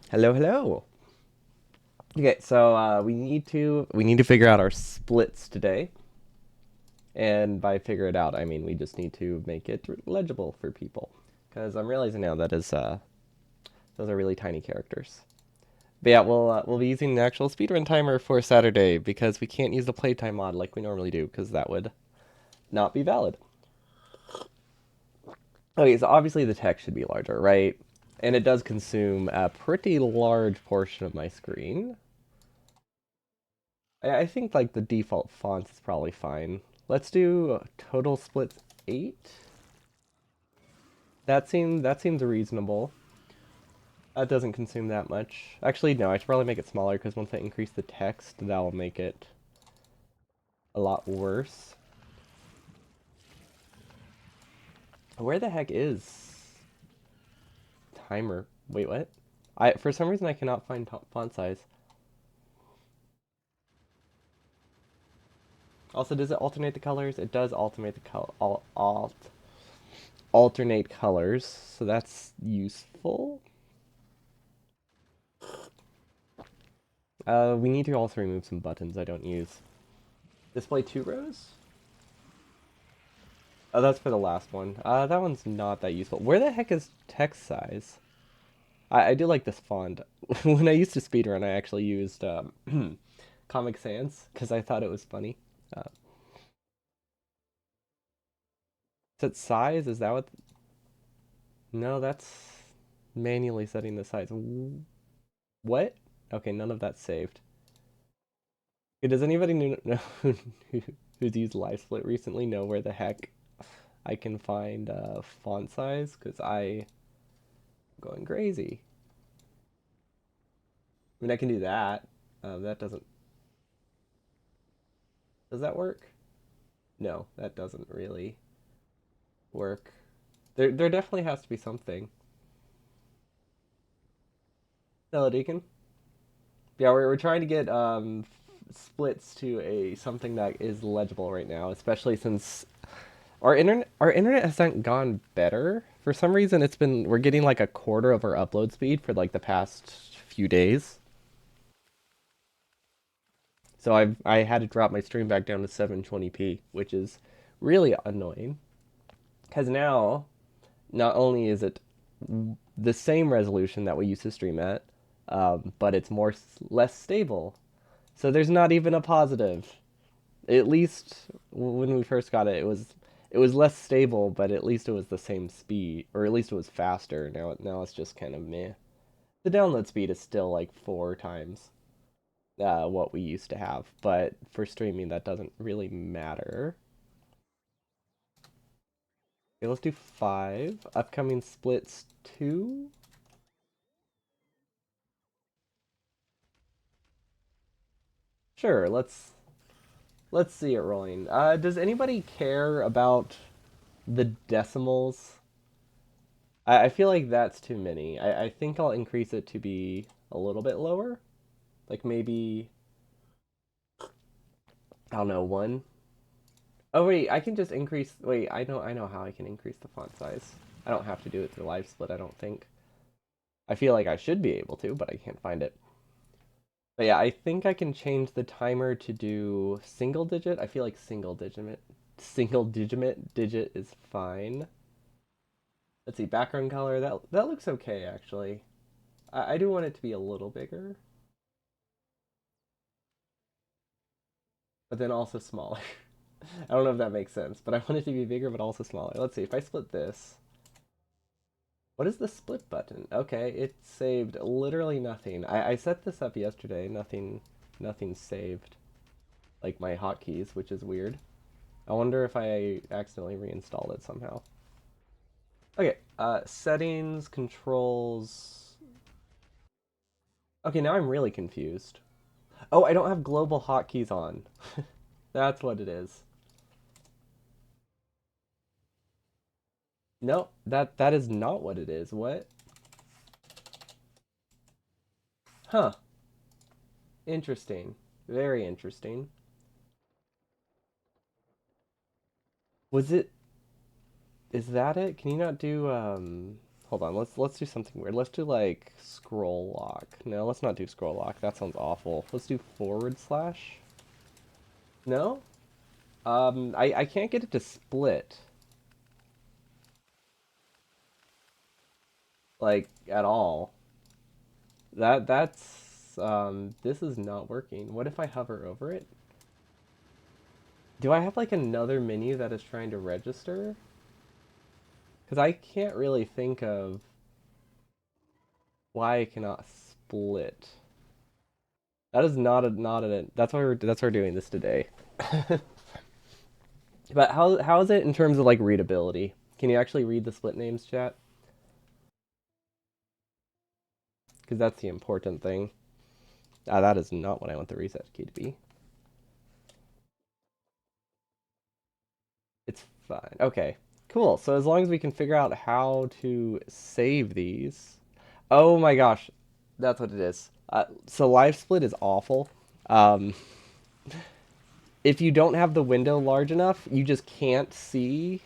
Hello, hello. Okay, so we need to figure out our splits today, and by figure it out, I mean we just need to make it legible for people, because I'm realizing now that is those are really tiny characters. But yeah, we'll be using the actual speedrun timer for Saturday because we can't use the playtime mod like we normally do because that would not be valid. Okay, so obviously the text should be larger, right? And it does consume a pretty large portion of my screen. I think like the default fonts is probably fine. Let's do total splits 8. That seems reasonable. That doesn't consume that much. Actually, no, I should probably make it smaller because once I increase the text, that will make it a lot worse. Where the heck is timer? Wait, what? I for some reason I cannot find font size. Also, does it alternate the colors? It does alternate the alternate colors, so that's useful. We need to also remove some buttons I don't use. Display 2 rows? Oh, that's for the last one. That one's not that useful. Where the heck is text size? I do like this font. When I used to speedrun, I actually used Comic Sans because I thought it was funny. Is it size? Is that what? No, that's manually setting the size. What? Okay, none of that's saved. Okay, does anybody know who's used LiveSplit recently know where the heck I can find font size? Because I'm going crazy. I mean, I can do that. That doesn't. Does that work? No, that doesn't really work. There definitely has to be something. Hello, Deacon. Yeah, we're trying to get splits to a something that is legible right now, especially since our internet hasn't gone better. For some reason, we're getting like a quarter of our upload speed for like the past few days. So I had to drop my stream back down to 720p, which is really annoying. Because now, not only is it the same resolution that we used to stream at, but it's less stable. So there's not even a positive. At least when we first got it, it was less stable, but at least it was the same speed, or at least it was faster. Now it's just kind of meh. The download speed is still like 4 times what we used to have, but for streaming that doesn't really matter. Okay, let's do 5. Upcoming splits 2. Sure, let's see it rolling. Does anybody care about the decimals? I feel like that's too many. I think I'll increase it to be a little bit lower. Like maybe, I don't know, 1. Oh wait, I can just increase. Wait, I know how I can increase the font size. I don't have to do it through live split, I don't think. I feel like I should be able to, but I can't find it. But yeah, I think I can change the timer to do single digit. I feel like single digit is fine. Let's see, background color. That looks okay actually. I do want it to be a little bigger, but then also smaller. I don't know if that makes sense, but I want it to be bigger but also smaller. Let's see if I split this. What is the split button? Okay, it saved literally nothing. I set this up yesterday. Nothing saved. Like my hotkeys, which is weird. I wonder if I accidentally reinstalled it somehow. Okay, settings, controls. Okay, now I'm really confused. Oh, I don't have global hotkeys on. That's what it is. No, that is not what it is. What? Huh. Interesting. Very interesting. Was it Is that it? Can you not do Hold on, let's do something weird. Let's do like scroll lock. No, let's not do scroll lock. That sounds awful. Let's do forward slash. No? I can't get it to split like at all. That's this is not working. What if I hover over it? Do I have like another menu that is trying to register? Because I can't really think of why I cannot split. That is not a that's why we're doing this today. But how is it in terms of like readability? Can you actually read the split names, chat? Because that's the important thing. Ah, that is not what I want the reset key to be. It's fine. Okay, cool. So as long as we can figure out how to save these. Oh my gosh, that's what it is. So live split is awful. Um, if you don't have the window large enough, you just can't see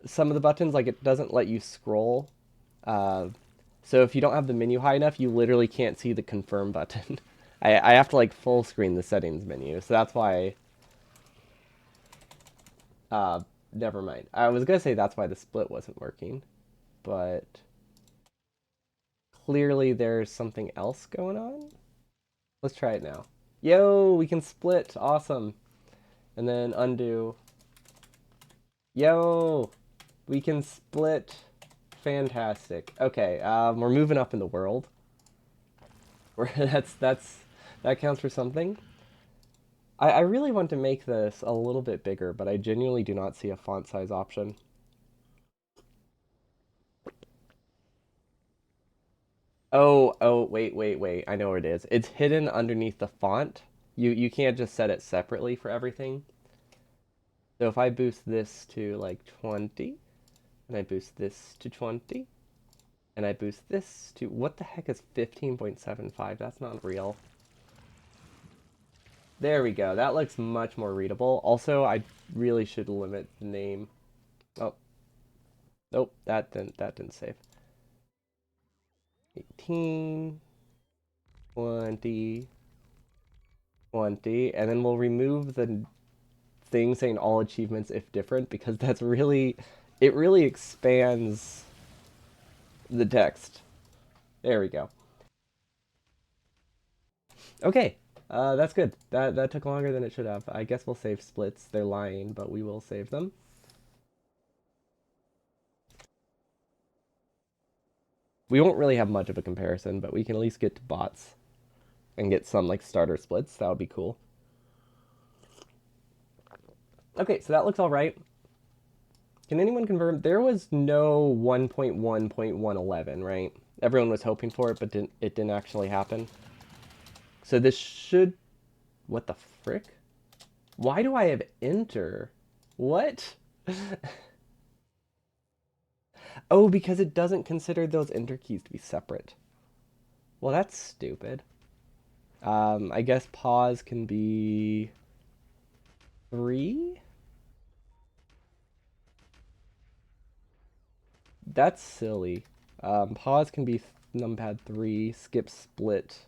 some of the buttons. Like it doesn't let you scroll. Uh, so if you don't have the menu high enough, you literally can't see the confirm button. I have to like full screen the settings menu. So that's why. Uh, Never mind. I was gonna say that's why the split wasn't working, but clearly there's something else going on. Let's try it now. Yo, we can split. Awesome. And then undo. Yo, we can split. Fantastic. Okay, we're moving up in the world. That counts for something. I really want to make this a little bit bigger, but I genuinely do not see a font size option. Wait. I know where it is. It's hidden underneath the font. You can't just set it separately for everything. So if I boost this to like 20, and I boost this to 20, and I boost this to, what the heck is 15.75? That's not real. There we go. That looks much more readable. Also, I really should limit the name. Oh, nope, that didn't save. 18, 20, 20, and then we'll remove the thing saying all achievements if different because it really expands the text. There we go. Okay, that's good. That took longer than it should have. I guess we'll save splits. They're lying, but we will save them. We won't really have much of a comparison, but we can at least get to bots and get some like starter splits. That would be cool. Okay, so that looks all right. Can anyone confirm there was no 1.1.111, right? Everyone was hoping for it, but it didn't actually happen. So this should, what the frick? Why do I have enter? What? Oh, because it doesn't consider those enter keys to be separate. Well, that's stupid. I guess pause can be 3? That's silly. Pause can be numpad 3, skip split.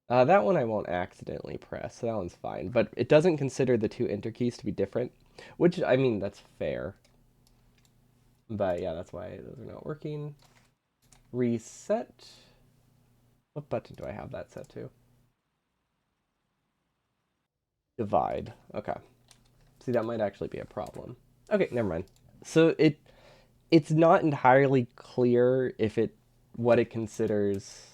That one I won't accidentally press, so that one's fine. But it doesn't consider the two enter keys to be different, which, I mean, that's fair. But yeah, that's why those are not working. Reset. What button do I have that set to? Divide. Okay. See, that might actually be a problem. Okay, never mind. So it's not entirely clear if it what it considers.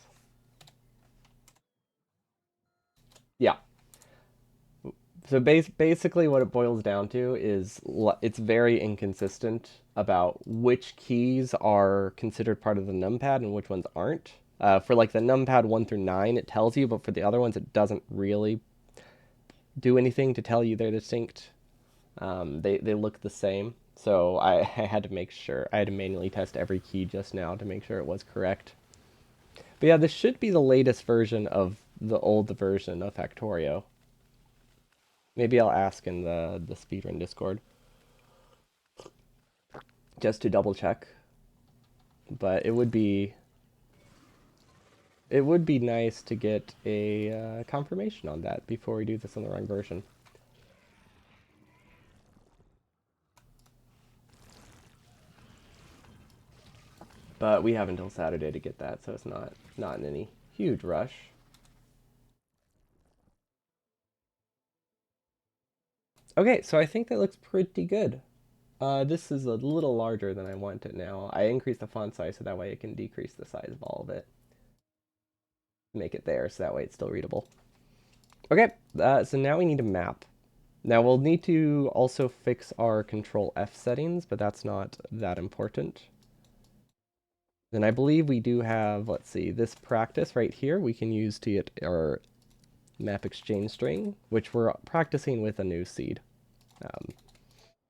Yeah. So basically what it boils down to is it's very inconsistent about which keys are considered part of the numpad and which ones aren't. For like the numpad 1 through 9, it tells you, but for the other ones, it doesn't really do anything to tell you they're distinct. They look the same. So I had to make sure. I had to manually test every key just now to make sure it was correct. But yeah, this should be the latest version of the old version of Factorio. Maybe I'll ask in the speedrun Discord just to double check. but it would be nice to get a confirmation on that before we do this on the wrong version. But we have until Saturday to get that, so it's not in any huge rush. Okay, so I think that looks pretty good. This is a little larger than I want it now. I increased the font size so that way it can decrease the size of all of it. Make it there so that way it's still readable. Okay, so now we need a map. Now we'll need to also fix our Control F settings, but that's not that important. Then I believe we do have, let's see, this practice right here we can use to get our map exchange string, which we're practicing with a new seed.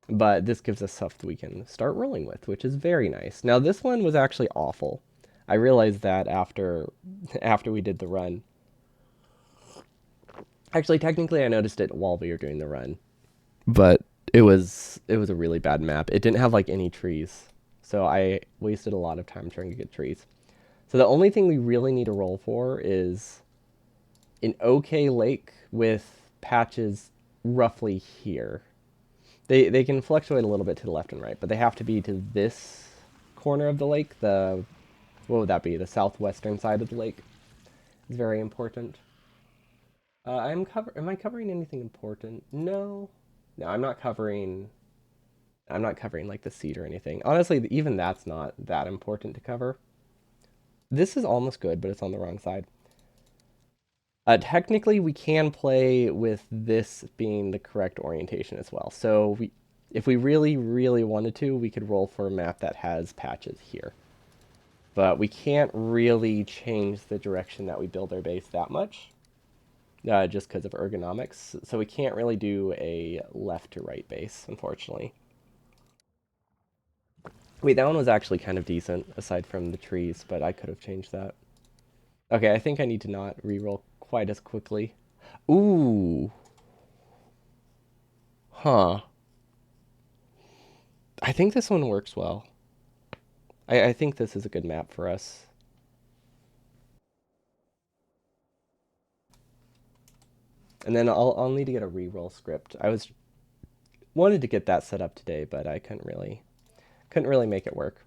But this gives us stuff that we can start rolling with, which is very nice. Now this one was actually awful. I realized that after we did the run. Actually, technically I noticed it while we were doing the run. But it was a really bad map. It didn't have like any trees. So I wasted a lot of time trying to get trees. So the only thing we really need to roll for is an okay lake with patches roughly here. They can fluctuate a little bit to the left and right, but they have to be to this corner of the lake. What would that be? The southwestern side of the lake is very important. Am I covering anything important? No. No, I'm not covering like the seed or anything. Honestly, even that's not that important to cover. This is almost good, but it's on the wrong side. Technically, we can play with this being the correct orientation as well. So if we really, really wanted to, we could roll for a map that has patches here. But we can't really change the direction that we build our base that much, just because of ergonomics. So we can't really do a left to right base, unfortunately. Wait, that one was actually kind of decent, aside from the trees, but I could have changed that. Okay, I think I need to not reroll quite as quickly. Ooh. Huh. I think this one works well. I think this is a good map for us. And then I'll need to get a reroll script. Wanted to get that set up today, but I couldn't really make it work.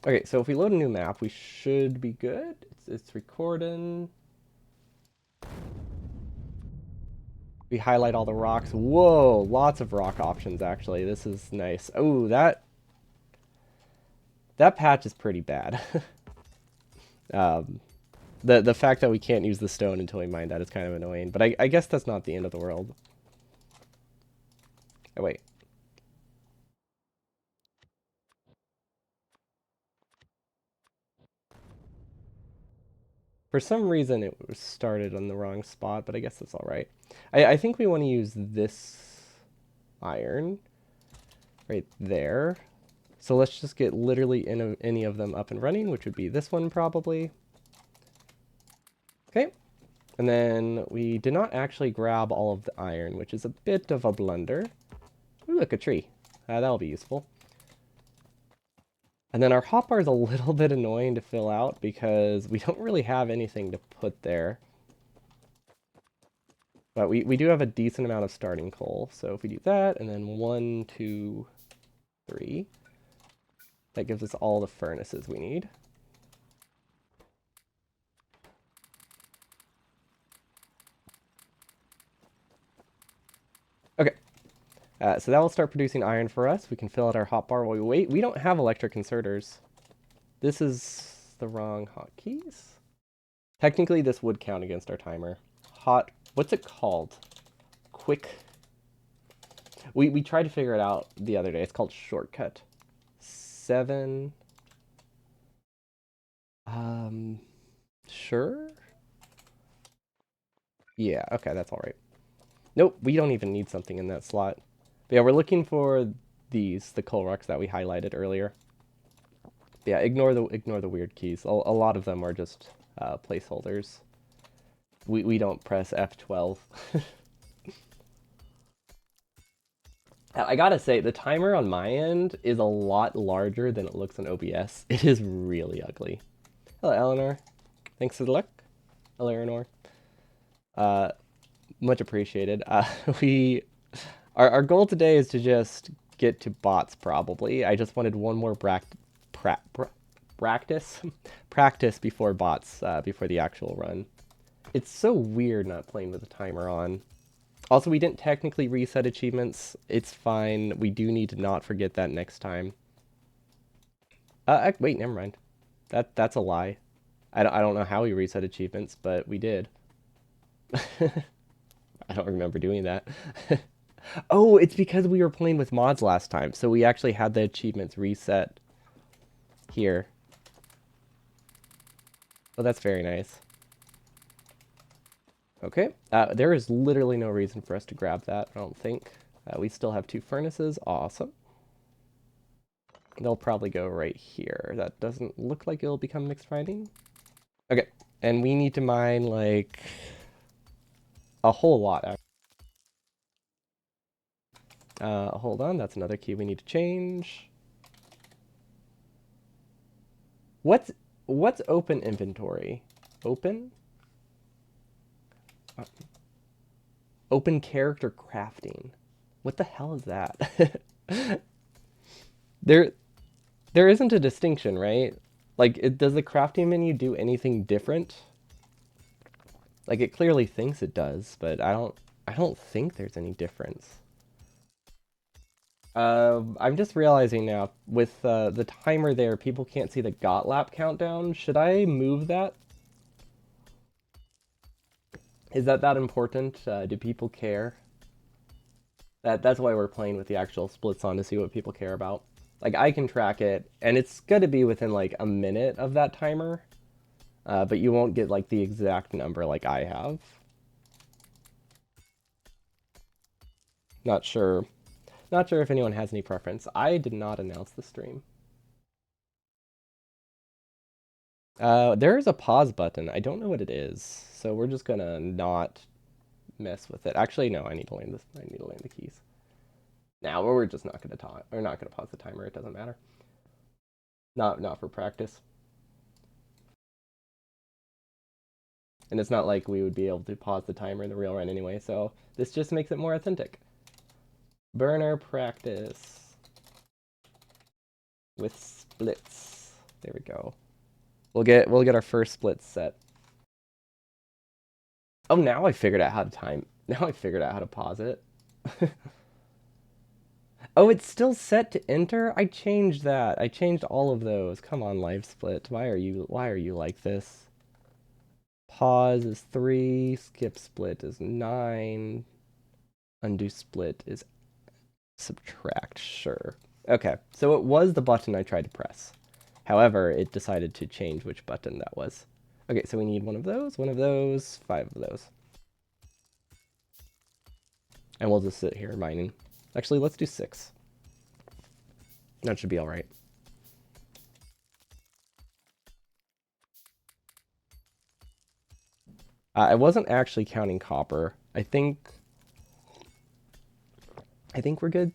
Okay, so if we load a new map, we should be good. It's recording. We highlight all the rocks. Whoa, lots of rock options actually. This is nice. Oh, that patch is pretty bad. The fact that we can't use the stone until we mine that is kind of annoying, but I guess that's not the end of the world. Oh wait. For some reason it was started on the wrong spot, but I guess that's all right. I think we want to use this iron right there. So let's just get literally any of them up and running, which would be this one probably. Okay. And then we did not actually grab all of the iron, which is a bit of a blunder. Ooh, look, a tree. That'll be useful. And then our hotbar is a little bit annoying to fill out because we don't really have anything to put there. But we do have a decent amount of starting coal. So if we do that, and then 1, 2, 3, that gives us all the furnaces we need. Okay. So that will start producing iron for us. We can fill out our hotbar while we wait. We don't have electric inserters. This is the wrong hotkeys. Technically, this would count against our timer. What's it called? Quick. We tried to figure it out the other day. It's called shortcut. 7. Sure? Yeah, okay, that's all right. Nope, we don't even need something in that slot. But yeah, we're looking for the coal rocks that we highlighted earlier. But yeah, ignore the weird keys. A lot of them are just placeholders. We don't press F12. I gotta say, the timer on my end is a lot larger than it looks on OBS. It is really ugly. Hello, Eleanor. Thanks for the luck. Hello, Eleanor. Uh, Much appreciated. We our goal today is to just get to bots. Probably. I just wanted one more practice practice before bots before the actual run. It's so weird not playing with the timer on. Also, we didn't technically reset achievements. It's fine. We do need to not forget that next time. Wait, never mind. That's a lie. I don't know how we reset achievements, but we did. I don't remember doing that. Oh, it's because we were playing with mods last time, so we actually had the achievements reset here. Oh, that's very nice. Okay, there is literally no reason for us to grab that, I don't think. We still have 2 furnaces, awesome. They'll probably go right here. That doesn't look like it'll become mixed mining. Okay, and we need to mine, like, a whole lot, actually. Hold on, that's another key we need to change. What's open inventory? Open? Open character crafting. What the hell is that? There isn't a distinction, right? Like, does the crafting menu do anything different? Like, it clearly thinks it does, but I don't think there's any difference. I'm just realizing now, with the timer there, people can't see the got lap countdown. Should I move that? Is that important? Do people care? That's why we're playing with the actual splits on, to see what people care about. Like, I can track it, and it's going to be within like a minute of that timer, but you won't get like the exact number like I have. Not sure. Not sure if anyone has any preference. I did not announce the stream. There is a pause button. I don't know what it is, so we're just gonna not mess with it. Actually, no. I need to land this. I need to land the keys. Now, we're just not gonna talk. We're not gonna pause the timer. It doesn't matter. Not for practice. And it's not like we would be able to pause the timer in the real run anyway, so this just makes it more authentic. Burner practice with splits. There we go. We'll get our first split set. Oh, now I figured out how to time. Now I figured out how to pause it. Oh, it's still set to enter? I changed that. I changed all of those. Come on, live split. Why are you like this? Pause is 3, skip split is 9, undo split is subtract, sure. Okay, so it was the button I tried to press. However, it decided to change which button that was. Okay, so we need one of those, 5 of those. And we'll just sit here mining. Actually, let's do 6. That should be all right. I wasn't actually counting copper. I think we're good.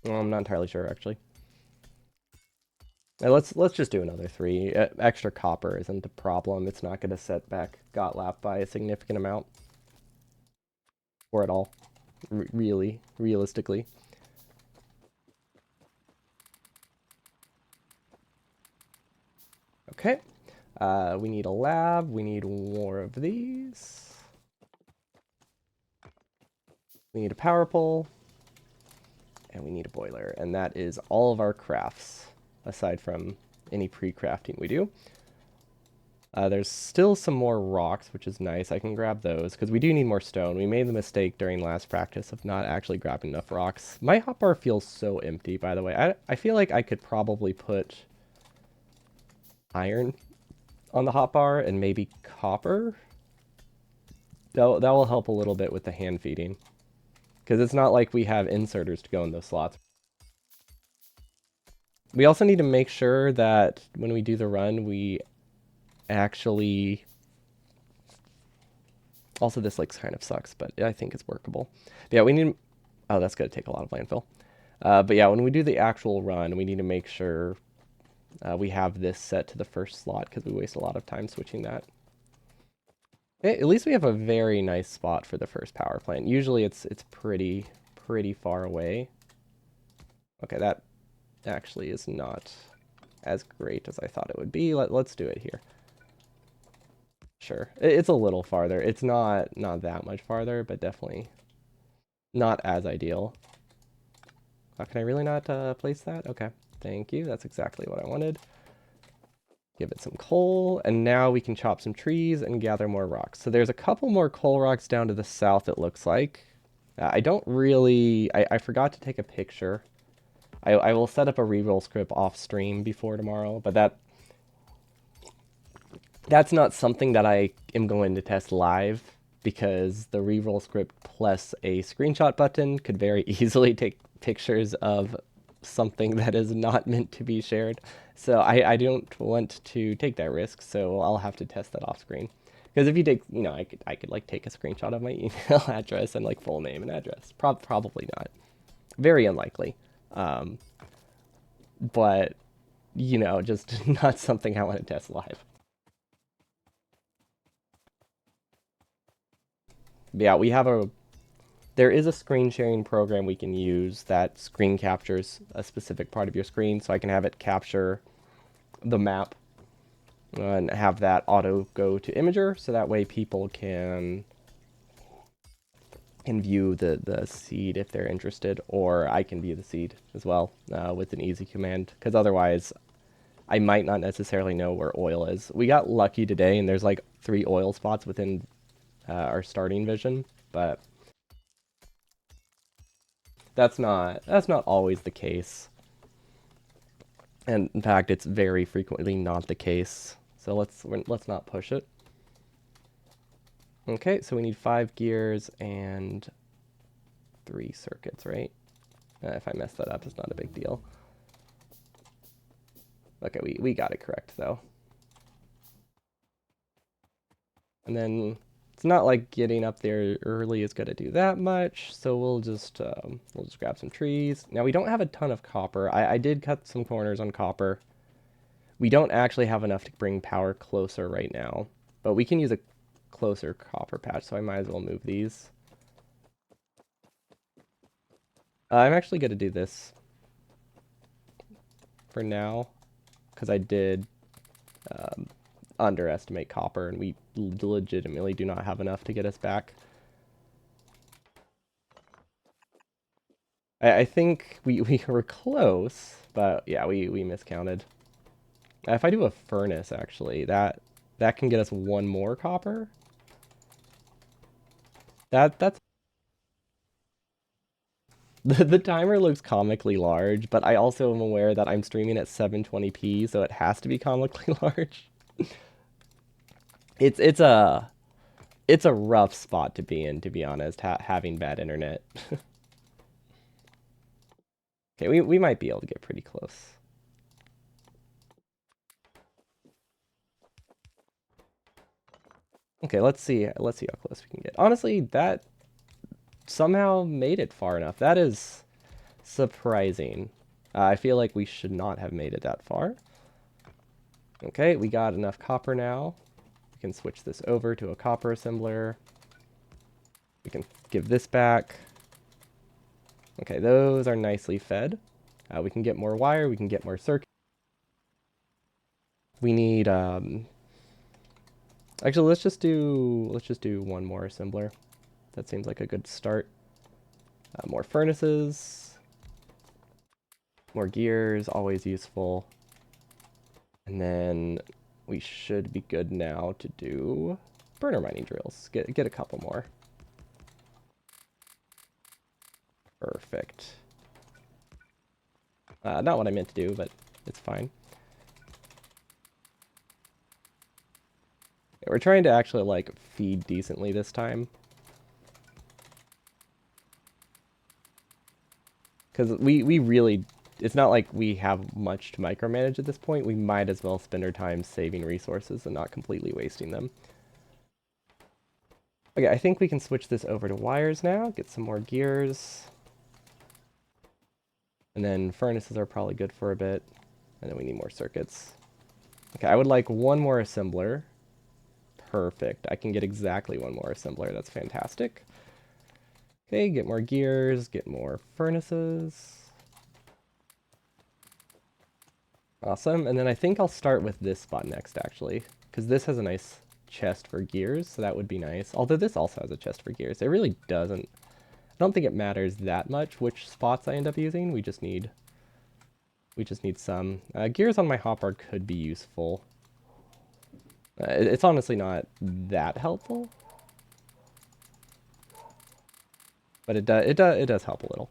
Well, I'm not entirely sure, actually. Now, let's just do another 3. Extra copper isn't a problem. It's not going to set back Gotlap by a significant amount. Or at all. Really, realistically. Okay. We need a lab. We need more of these. We need a power pole. And we need a boiler. And that is all of our crafts, aside from any pre-crafting we do. There's still some more rocks, which is nice. I can grab those, because we do need more stone. We made the mistake during last practice of not actually grabbing enough rocks. My hotbar feels so empty, by the way. I feel like I could probably put iron on the hotbar and maybe copper. That will help a little bit with the hand feeding, because it's not like we have inserters to go in those slots. We also need to make sure that when we do the run, we actually Also, this like kind of sucks, but I think it's workable. But yeah, we need. Oh, that's gonna take a lot of landfill. But yeah, when we do the actual run, we need to make sure we have this set to the first slot because we waste a lot of time switching that. At least we have a very nice spot for the first power plant. Usually it's pretty far away. Okay, that actually is not as great as I thought it would be. Let's do it here. Sure. It's a little farther. It's not that much farther, but definitely not as ideal. Can I really not place that? Okay. Thank you. That's exactly what I wanted. Give it some coal, and now we can chop some trees and gather more rocks. So there's a couple more coal rocks down to the south, it looks like. I don't really... I forgot to take a picture. I will set up a reroll script off stream before tomorrow, but that's not something that I am going to test live because the reroll script plus a screenshot button could very easily take pictures of something that is not meant to be shared. So I don't want to take that risk, so I'll have to test that off screen. Because if you take, you know, I could like take a screenshot of my email address and like full name and address. Probably not. Very unlikely. But, you know, just not something I want to test live. But yeah, there is a screen sharing program we can use that screen captures a specific part of your screen, so I can have it capture the map and have that auto go to Imager, so that way people can view the seed if they're interested, or I can view the seed as well with an easy command, because otherwise I might not necessarily know where oil is. We got lucky today, and there's like 3 oil spots within our starting vision, but that's not always the case. And in fact, it's very frequently not the case. So let's not push it. Okay, so we need 5 gears and 3 circuits, right? If I mess that up, it's not a big deal. Okay, we got it correct though. And then it's not like getting up there early is gonna do that much, so we'll just grab some trees. Now we don't have a ton of copper. I did cut some corners on copper. We don't actually have enough to bring power closer right now, but we can use a closer copper patch, so I might as well move these. I'm actually going to do this for now, because I did underestimate copper, and we legitimately do not have enough to get us back. I think we were close, but yeah, we miscounted. If I do a furnace, actually, that can get us 1 more copper. That's the timer looks comically large, but I also am aware that I'm streaming at 720p, so it has to be comically large. It's a rough spot to be in, to be honest, having bad internet. Okay, we might be able to get pretty close. Okay, let's see how close we can get. Honestly, that somehow made it far enough. That is surprising. I feel like we should not have made it that far. Okay, we got enough copper now. We can switch this over to a copper assembler. We can give this back. Okay, those are nicely fed. We can get more wire, we can get more circuit. We need actually let's just do 1 more assembler. That seems like a good start. More furnaces. More gears, always useful. And then we should be good now to do burner mining drills. Get a couple more. Perfect. Not what I meant to do, but it's fine. Yeah, we're trying to actually like feed decently this time. Because we really, it's not like we have much to micromanage at this point. We might as well spend our time saving resources and not completely wasting them. Okay, I think we can switch this over to wires now, get some more gears. And then furnaces are probably good for a bit. And then we need more circuits. Okay, I would like one more assembler. Perfect. I can get exactly one more assembler. That's fantastic. Okay, get more gears, get more furnaces. Awesome. And then I think I'll start with this spot next, actually, because this has a nice chest for gears, so that would be nice. Although this also has a chest for gears. It really doesn't. I don't think it matters that much which spots I end up using. We just need some. Gears on my hopper could be useful. It's honestly not that helpful, but it does help a little.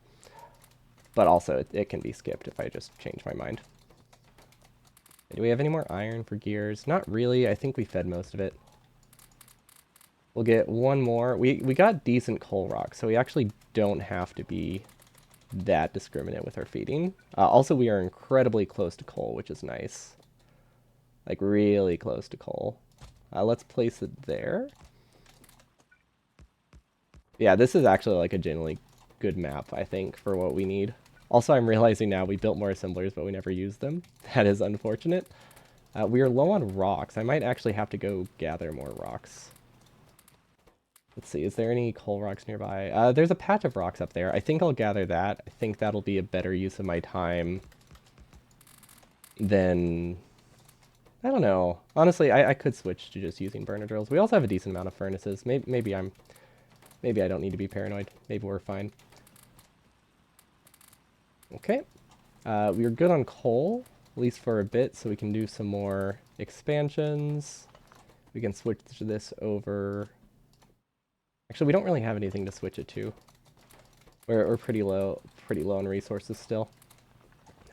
But also, it can be skipped if I just change my mind. Do we have any more iron for gears? Not really. I think we fed most of it. We'll get one more. We got decent coal rock, so we actually don't have to be that discriminate with our feeding. Also, we are incredibly close to coal, which is nice. Like, really close to coal. Let's place it there. Yeah, this is actually like a generally good map, I think, for what we need. Also, I'm realizing now we built more assemblers, but we never used them. That is unfortunate. We are low on rocks. I might actually have to go gather more rocks. Let's see, is there any coal rocks nearby? There's a patch of rocks up there. I think I'll gather that. I think that'll be a better use of my time than... I don't know. Honestly, I could switch to just using burner drills. We also have a decent amount of furnaces. Maybe I don't need to be paranoid. Maybe we're fine. Okay. We're good on coal, at least for a bit, so we can do some more expansions. We can switch this over. Actually, we don't really have anything to switch it to. We're pretty low on resources still.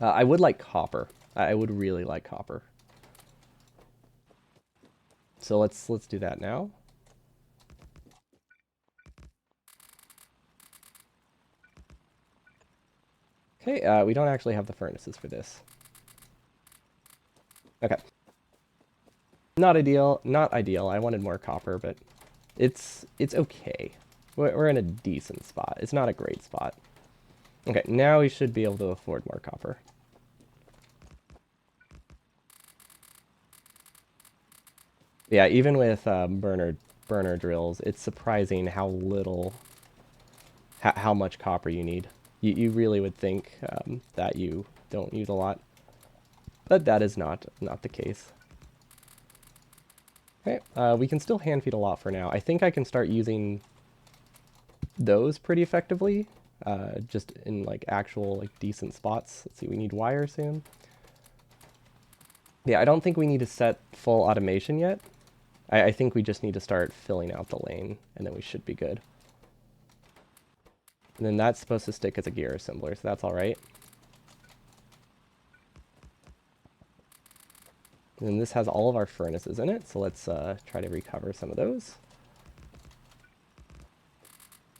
I would like copper. I would really like copper. So let's do that now. Okay, we don't actually have the furnaces for this. Okay. Not ideal, not ideal. I wanted more copper, but it's okay. We're in a decent spot. It's not a great spot. Okay, now we should be able to afford more copper. Yeah, even with burner drills, it's surprising how little, how much copper you need. You really would think that you don't use a lot, but that is not the case. Okay, we can still hand feed a lot for now. I think I can start using those pretty effectively, just in like actual like decent spots. Let's see, we need wire soon. Yeah, I don't think we need to set full automation yet. I think we just need to start filling out the lane, and then we should be good. And then that's supposed to stick as a gear assembler, so that's all right. And then this has all of our furnaces in it, so let's try to recover some of those.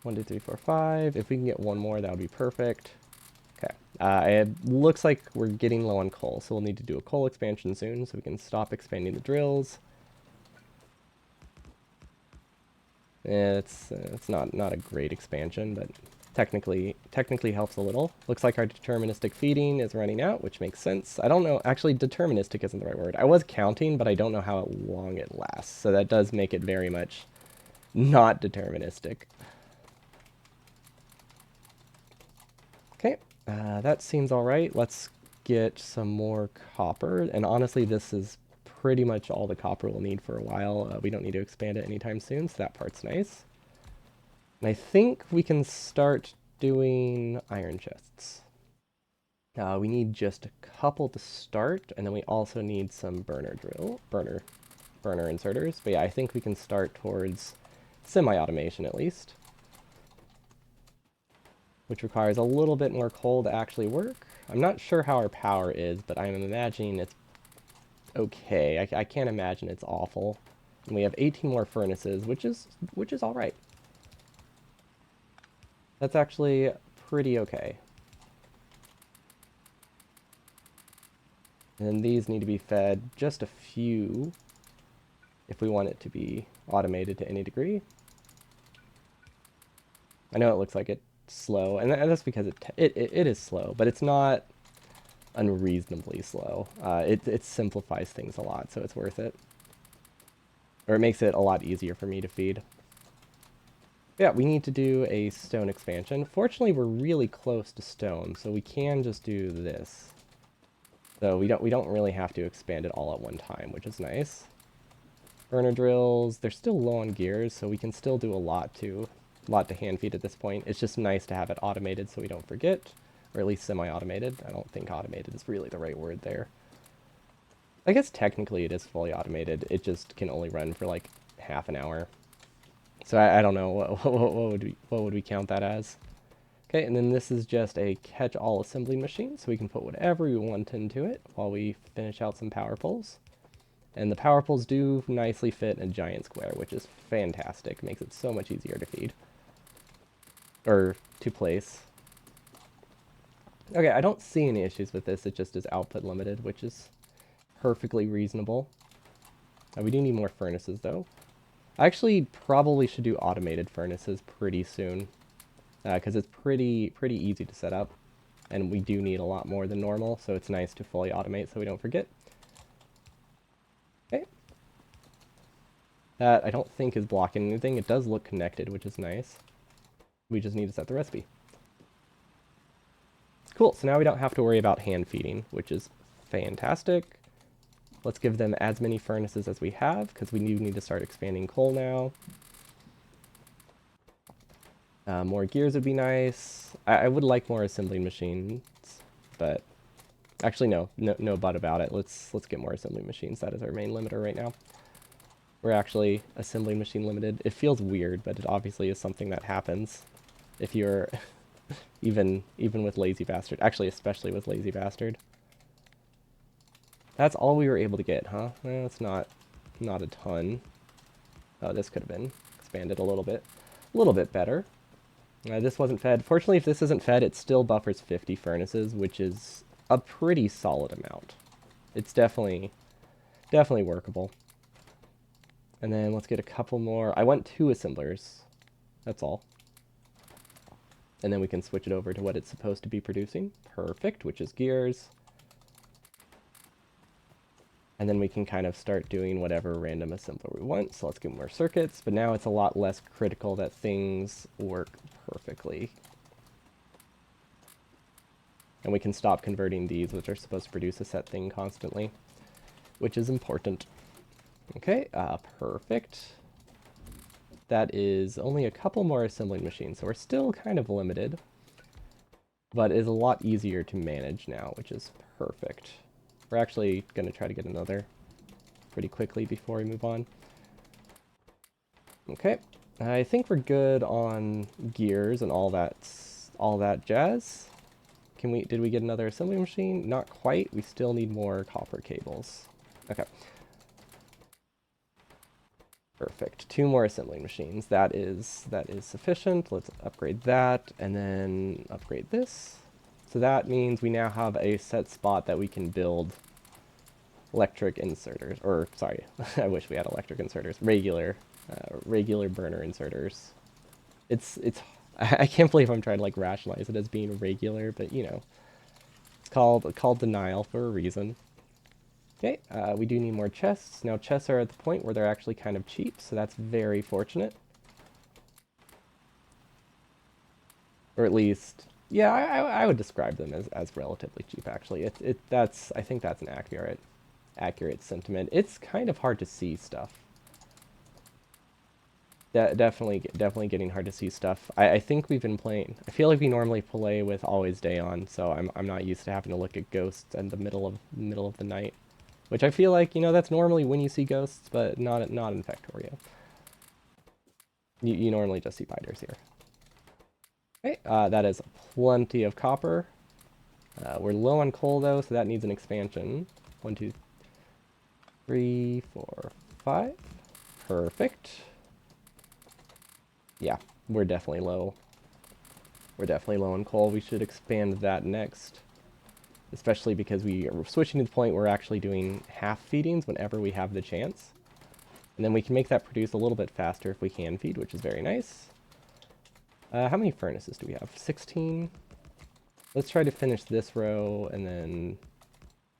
1, 2, 3, 4, 5. If we can get one more, that would be perfect. Okay. It looks like we're getting low on coal, so we'll need to do a coal expansion soon, so we can stop expanding the drills. It's not a great expansion, but technically helps a little. Looks like our deterministic feeding is running out, which makes sense. I don't know, actually deterministic isn't the right word. I was counting, but I don't know how long it lasts, so that does make it very much not deterministic. Okay, that seems all right. Let's get some more copper, and honestly this is pretty much all the copper we'll need for a while. We don't need to expand it anytime soon, so that part's nice. And I think we can start doing iron chests. We need just a couple to start, and then we also need some burner inserters. But yeah, I think we can start towards semi-automation at least, which requires a little bit more coal to actually work. I'm not sure how our power is, but I'm imagining it's okay. I can't imagine it's awful. And we have 18 more furnaces, which is all right. That's actually pretty okay. And these need to be fed just a few if we want it to be automated to any degree. I know it looks like it's slow, and that's because it is slow, but it's not unreasonably slow. It simplifies things a lot, so it's worth it. Or it makes it a lot easier for me to feed. Yeah, we need to do a stone expansion. Fortunately, we're really close to stone, so we can just do this. So we don't really have to expand it all at one time, which is nice. Burner drills, they're still low on gears, so we can still do a lot to hand feed at this point. It's just nice to have it automated so we don't forget, or at least semi-automated. I don't think automated is really the right word there. I guess technically it is fully automated. It just can only run for like half an hour. So I don't know what would we count that as. Okay, and then this is just a catch-all assembly machine, so we can put whatever we want into it while we finish out some power poles. And the power poles do nicely fit in a giant square, which is fantastic. Makes it so much easier to feed. Or to place. Okay, I don't see any issues with this. It just is output limited, which is perfectly reasonable. We do need more furnaces, though. I actually probably should do automated furnaces pretty soon. Because it's pretty easy to set up. And we do need a lot more than normal, so it's nice to fully automate so we don't forget. Okay. That I don't think is blocking anything. It does look connected, which is nice. We just need to set the recipe. Cool, so now we don't have to worry about hand feeding, which is fantastic. Let's give them as many furnaces as we have, because we do need to start expanding coal now. More gears would be nice. I would like more assembling machines, but actually no but about it. Let's get more assembling machines. That is our main limiter right now. We're actually assembling machine limited. It feels weird, but it obviously is something that happens if you're even with Lazy Bastard. Actually, especially with Lazy Bastard. That's all we were able to get, huh? Well, it's not a ton. Oh, this could have been expanded a little bit better. This wasn't fed. Fortunately, if this isn't fed, it still buffers 50 furnaces, which is a pretty solid amount. It's definitely workable. And then let's get a couple more. I want 2 assemblers. That's all. And then we can switch it over to what it's supposed to be producing. Perfect, which is gears. And then we can kind of start doing whatever random assembler we want. So let's get more circuits, but now it's a lot less critical that things work perfectly. And we can stop converting these, which are supposed to produce a set thing constantly, which is important. Okay, perfect. That is only a couple more assembling machines, so we're still kind of limited, but it's a lot easier to manage now, which is perfect. We're actually going to try to get another pretty quickly before we move on. Okay, I think we're good on gears and all that jazz. Did we get another assembly machine? Not quite. We still need more copper cables. Okay. Perfect. 2 more assembling machines. That is sufficient. Let's upgrade that and then upgrade this. So that means we now have a set spot that we can build electric inserters, or sorry, I wish we had electric inserters, regular burner inserters. I can't believe I'm trying to like rationalize it as being regular, but you know, it's called denial for a reason. Okay, we do need more chests. Now chests are at the point where they're actually kind of cheap, so that's very fortunate. Or at least, yeah, I would describe them as relatively cheap, actually. I think that's an accurate sentiment. It's kind of hard to see stuff. Definitely getting hard to see stuff. I think we've been playing. I feel like we normally play with Always Day on, so I'm not used to having to look at ghosts in the middle of the night, which I feel like, you know, that's normally when you see ghosts, but not in Factorio. You normally just see spiders here. Okay, that is plenty of copper. We're low on coal though, so that needs an expansion. 1, 2, 3, 4, 5. Perfect. Yeah, we're definitely low. We're definitely low on coal. We should expand that next. Especially because we are switching to the point where we're actually doing half feedings whenever we have the chance. And then we can make that produce a little bit faster if we can feed, which is very nice. How many furnaces do we have? 16. Let's try to finish this row, and then...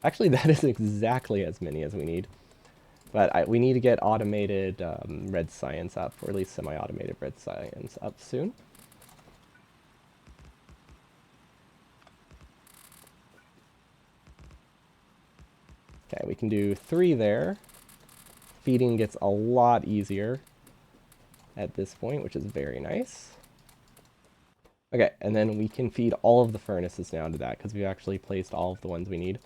Actually, that is exactly as many as we need. But we need to get automated red science up, or at least semi-automated red science up soon. Okay, we can do 3 there. Feeding gets a lot easier at this point, which is very nice. Okay, and then we can feed all of the furnaces now to that, because we've actually placed all of the ones we need.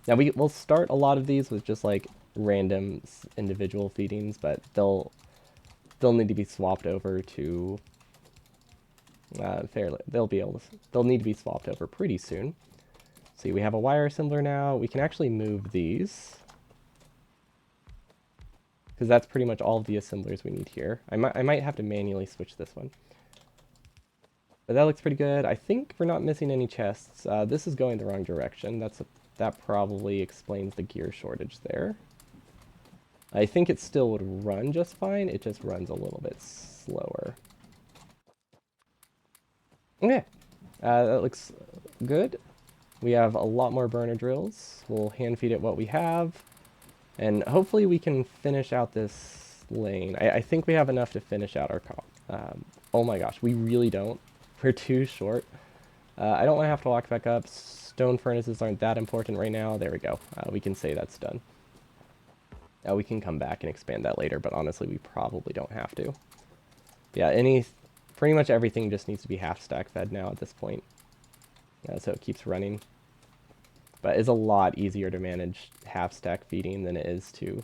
Now we'll start a lot of these with just like random individual feedings, but they'll need to be swapped over to fairly. They'll need to be swapped over pretty soon. See, we have a wire assembler now. We can actually move these, because that's pretty much all of the assemblers we need here. I might have to manually switch this one. But that looks pretty good. I think we're not missing any chests. This is going the wrong direction. That probably explains the gear shortage there. I think it still would run just fine. It just runs a little bit slower. Okay. That looks good. We have a lot more burner drills. We'll hand feed it what we have. And hopefully we can finish out this lane. I think we have enough to finish out our oh my gosh, we really don't. We're too short. I don't want to have to walk back up. Stone furnaces aren't that important right now. There we go. We can say that's done. We can come back and expand that later, but honestly, we probably don't have to. Yeah, pretty much everything just needs to be half stack fed now at this point. So it keeps running. But it's a lot easier to manage half stack feeding than it is to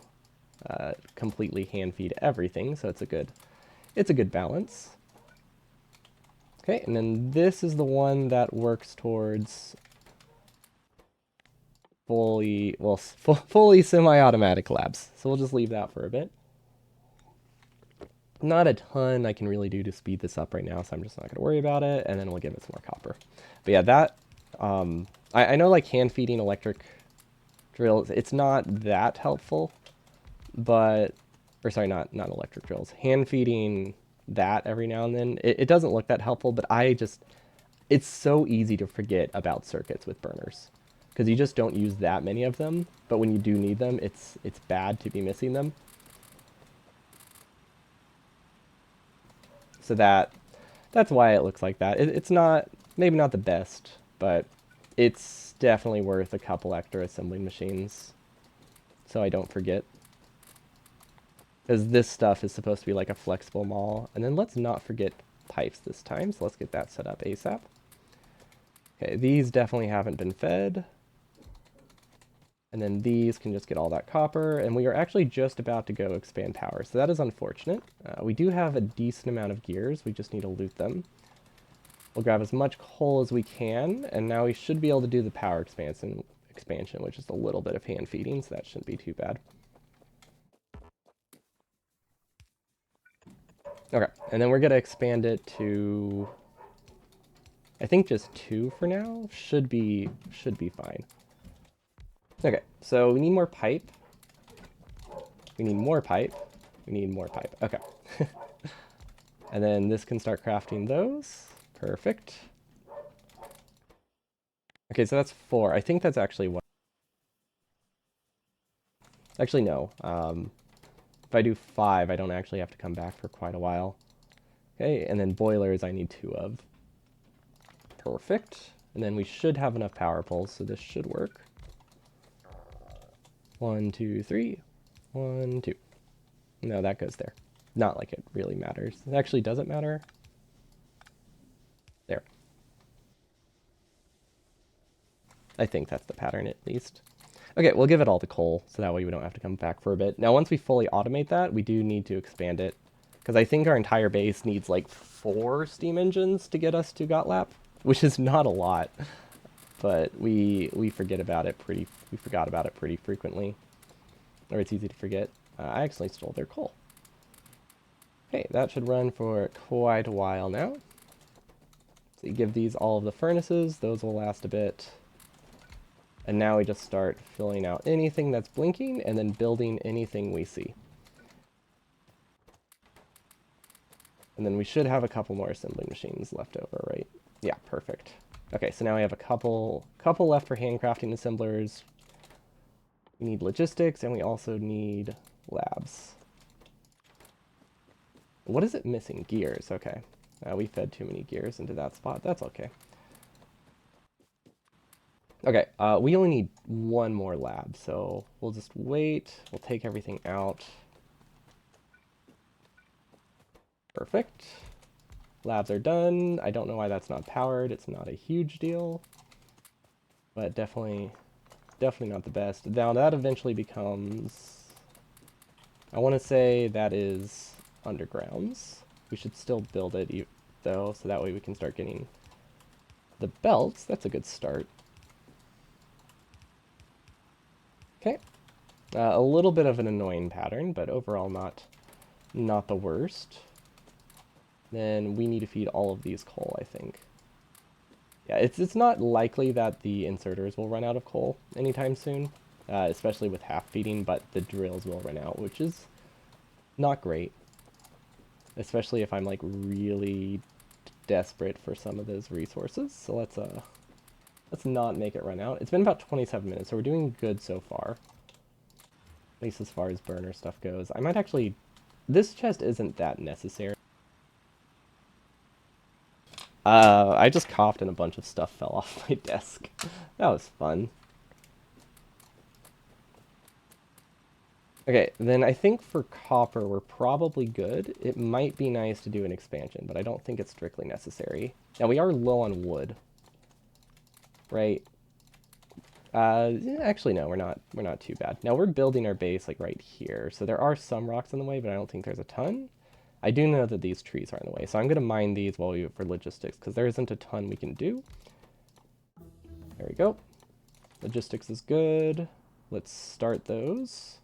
completely hand feed everything. So it's a good balance. Okay, and then this is the one that works towards fully semi-automatic labs. So we'll just leave that for a bit. Not a ton I can really do to speed this up right now, so I'm just not going to worry about it, and then we'll give it some more copper. But yeah, that, I know like hand feeding electric drills, it's not that helpful, but, or sorry, not electric drills, hand feeding that every now and then, it doesn't look that helpful, but it's so easy to forget about circuits with burners, because you just don't use that many of them, but when you do need them, it's bad to be missing them. So that's why it looks like that. It's not, maybe not the best, but it's definitely worth a couple extra assembling machines, so I don't forget. Because this stuff is supposed to be like a flexible maul. And then let's not forget pipes this time, so let's get that set up ASAP. Okay, these definitely haven't been fed. And then these can just get all that copper, and we are actually just about to go expand power, so that is unfortunate. We do have a decent amount of gears, we just need to loot them. We'll grab as much coal as we can, and now we should be able to do the power expansion, which is a little bit of hand feeding, so that shouldn't be too bad. Okay, and then we're going to expand it to, I think just 2 for now. Should be fine. Okay, so we need more pipe. We need more pipe. We need more pipe. Okay. And then this can start crafting those. Perfect. Okay, so that's 4. I think that's actually what... Actually, no. If I do 5, I don't actually have to come back for quite a while. Okay, and then boilers I need 2 of. Perfect. And then we should have enough power poles, so this should work. 1, 2, 3. 1, 2. No, that goes there. Not like it really matters. It actually doesn't matter. There. I think that's the pattern at least. Okay, we'll give it all to coal, so that way we don't have to come back for a bit. Now, once we fully automate that, we do need to expand it, because I think our entire base needs like 4 steam engines to get us to Gotlap, which is not a lot, but we forgot about it pretty frequently, or it's easy to forget. I actually stole their coal. Okay, that should run for quite a while now. So you give these all of the furnaces, those will last a bit. And now we just start filling out anything that's blinking and then building anything we see. And then we should have a couple more assembly machines left over, right? Yeah, perfect. Okay, so now we have a couple left for handcrafting assemblers. We need logistics, and we also need labs. What is it missing? Gears, okay. We fed too many gears into that spot. That's okay. Okay, we only need one more lab, so we'll just wait. We'll take everything out. Perfect. Labs are done. I don't know why that's not powered. It's not a huge deal, but definitely not the best. Now that eventually becomes, I want to say that is undergrounds. We should still build it though, so that way we can start getting the belts. That's a good start. Okay. A little bit of an annoying pattern, but overall not the worst. Then we need to feed all of these coal, I think. Yeah, it's not likely that the inserters will run out of coal anytime soon, especially with half feeding, but the drills will run out, which is not great. Especially if I'm like really desperate for some of those resources. So let's not make it run out. It's been about 27 minutes, so we're doing good so far. At least as far as burner stuff goes. I might actually... This chest isn't that necessary. I just coughed and a bunch of stuff fell off my desk. That was fun. Okay, then I think for copper we're probably good. It might be nice to do an expansion, but I don't think it's strictly necessary. Now we are low on wood. Right? Actually no, we're not too bad. Now we're building our base like right here. So there are some rocks in the way, but I don't think there's a ton. I do know that these trees are in the way, so I'm going to mine these while we wait for logistics, because there isn't a ton we can do. There we go. Logistics is good. Let's start those.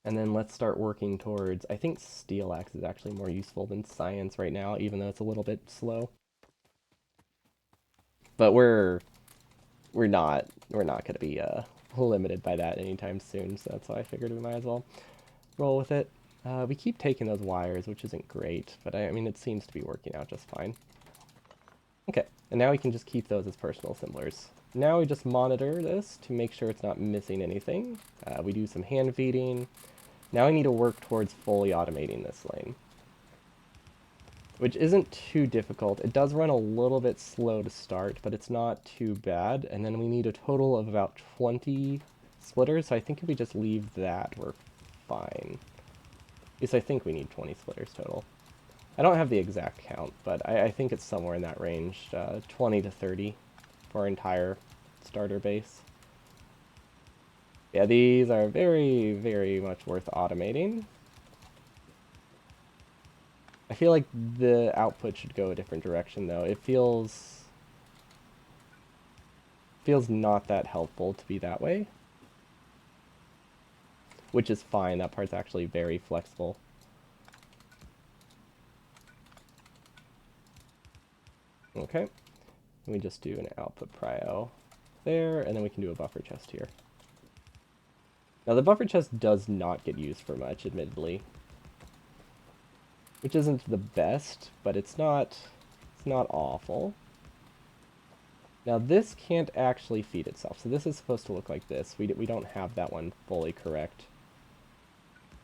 And then let's start working towards, I think steel axe is actually more useful than science right now, even though it's a little bit slow. But we're not going to be limited by that anytime soon, so that's why I figured we might as well roll with it. We keep taking those wires, which isn't great, but I mean, it seems to be working out just fine. Okay, and now we can just keep those as personal assemblers. Now we just monitor this to make sure it's not missing anything. We do some hand feeding. Now I need to work towards fully automating this lane, which isn't too difficult. It does run a little bit slow to start, but it's not too bad. And then we need a total of about 20 splitters, so I think if we just leave that, we're fine. At least I think we need 20 splitters total. I don't have the exact count, but I think it's somewhere in that range, 20 to 30 for our entire starter base. Yeah, these are very, very much worth automating. I feel like the output should go a different direction, though. It feels not that helpful to be that way. Which is fine, that part's actually very flexible. Okay, we just do an output prio there, and then we can do a buffer chest here. Now the buffer chest does not get used for much, admittedly. Which isn't the best, but it's not awful. Now this can't actually feed itself, so this is supposed to look like this. We don't have that one fully correct.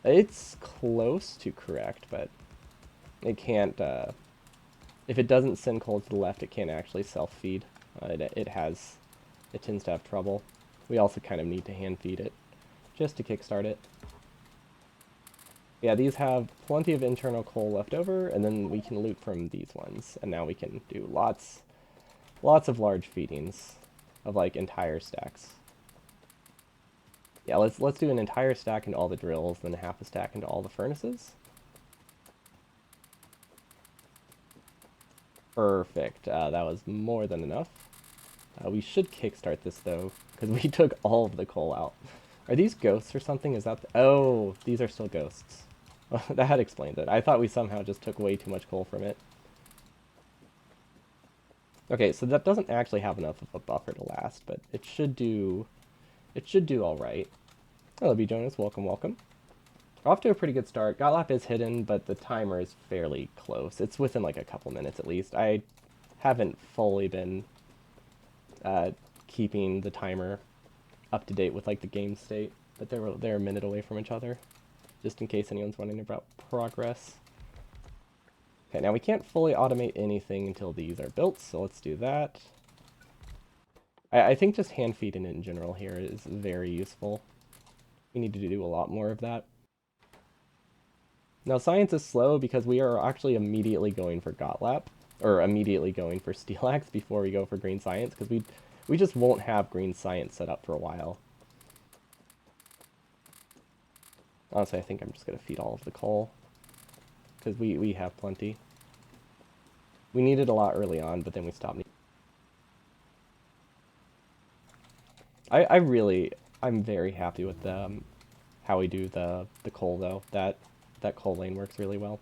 It's close to correct, but it can't, if it doesn't send coal to the left, it can't actually self-feed. It tends to have trouble. We also kind of need to hand feed it, just to kickstart it. Yeah, these have plenty of internal coal left over, and then we can loot from these ones. And now we can do lots of large feedings of like entire stacks. Yeah, let's do an entire stack into all the drills, then half a stack into all the furnaces. Perfect. That was more than enough. We should kickstart this though, because we took all of the coal out. Are these ghosts or something? Is that oh, these are still ghosts. That explains it. I thought we somehow just took way too much coal from it. Okay, so that doesn't actually have enough of a buffer to last, but it should do all right. Hello, B. Jonas. Welcome, welcome. Off to a pretty good start. Gotlap is hidden, but the timer is fairly close. It's within like a couple minutes at least. I haven't fully been uh, keeping the timer up to date with like the game state, but they're a minute away from each other, just in case anyone's wondering about progress. Okay, now we can't fully automate anything until these are built, so let's do that. I think just hand feeding it in general here is very useful. We need to do a lot more of that. Now science is slow because we are actually immediately going for Gotlap, or immediately going for Steelax before we go for green science, because we just won't have green science set up for a while. Honestly, I think I'm just going to feed all of the coal, because we have plenty. We needed a lot early on, but then we stopped. I'm very happy with how we do the coal though. That coal lane works really well.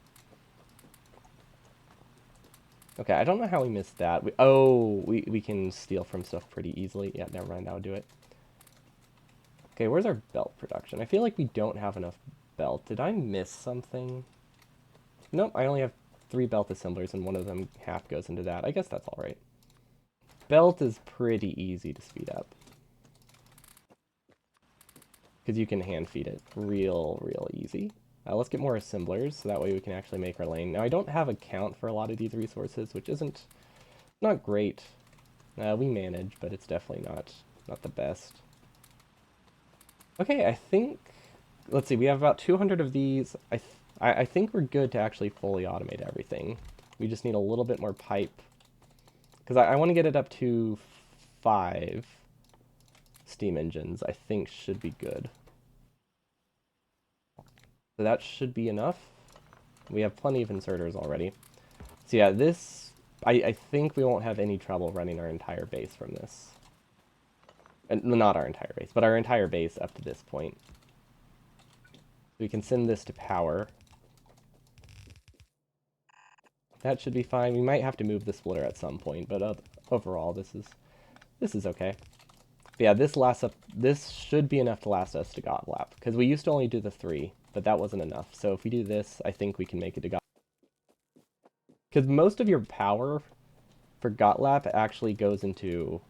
Okay, I don't know how we missed that. We can steal from stuff pretty easily. Yeah, never mind, that would do it. Okay, where's our belt production? I feel like we don't have enough belt. Did I miss something? Nope, I only have 3 belt assemblers and one of them half goes into that. I guess that's alright. Belt is pretty easy to speed up, because you can hand feed it real easy. Let's get more assemblers, so that way we can actually make our lane. Now, I don't have a count for a lot of these resources, which isn't not great. We manage, but it's definitely not the best. Okay, I think, let's see, we have about 200 of these. I think we're good to actually fully automate everything. We just need a little bit more pipe, because I want to get it up to 5 steam engines. I think should be good. So that should be enough. We have plenty of inserters already. So yeah, this, I think we won't have any trouble running our entire base from this. And not our entire base, but our entire base up to this point. We can send this to power. That should be fine. We might have to move the splitter at some point, but overall, this is okay. But yeah, this should be enough to last us to Gotlap, because we used to only do the 3, but that wasn't enough. So if we do this, I think we can make it to Gotlap. Because most of your power for Gotlap actually goes into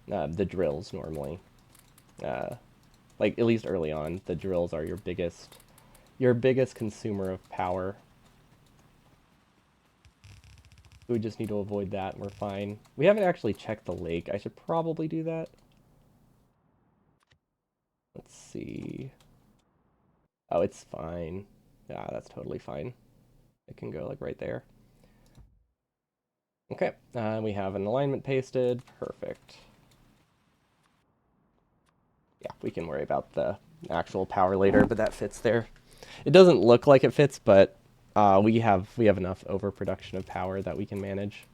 the drills normally. Like at least early on, the drills are your biggest consumer of power. We just need to avoid that and we're fine. We haven't actually checked the lake. I should probably do that. Let's see. Oh, it's fine. Yeah, that's totally fine. It can go like right there. Okay, we have an alignment pasted. Perfect. Yeah, we can worry about the actual power later, but that fits there. It doesn't look like it fits, but we have enough overproduction of power that we can manage.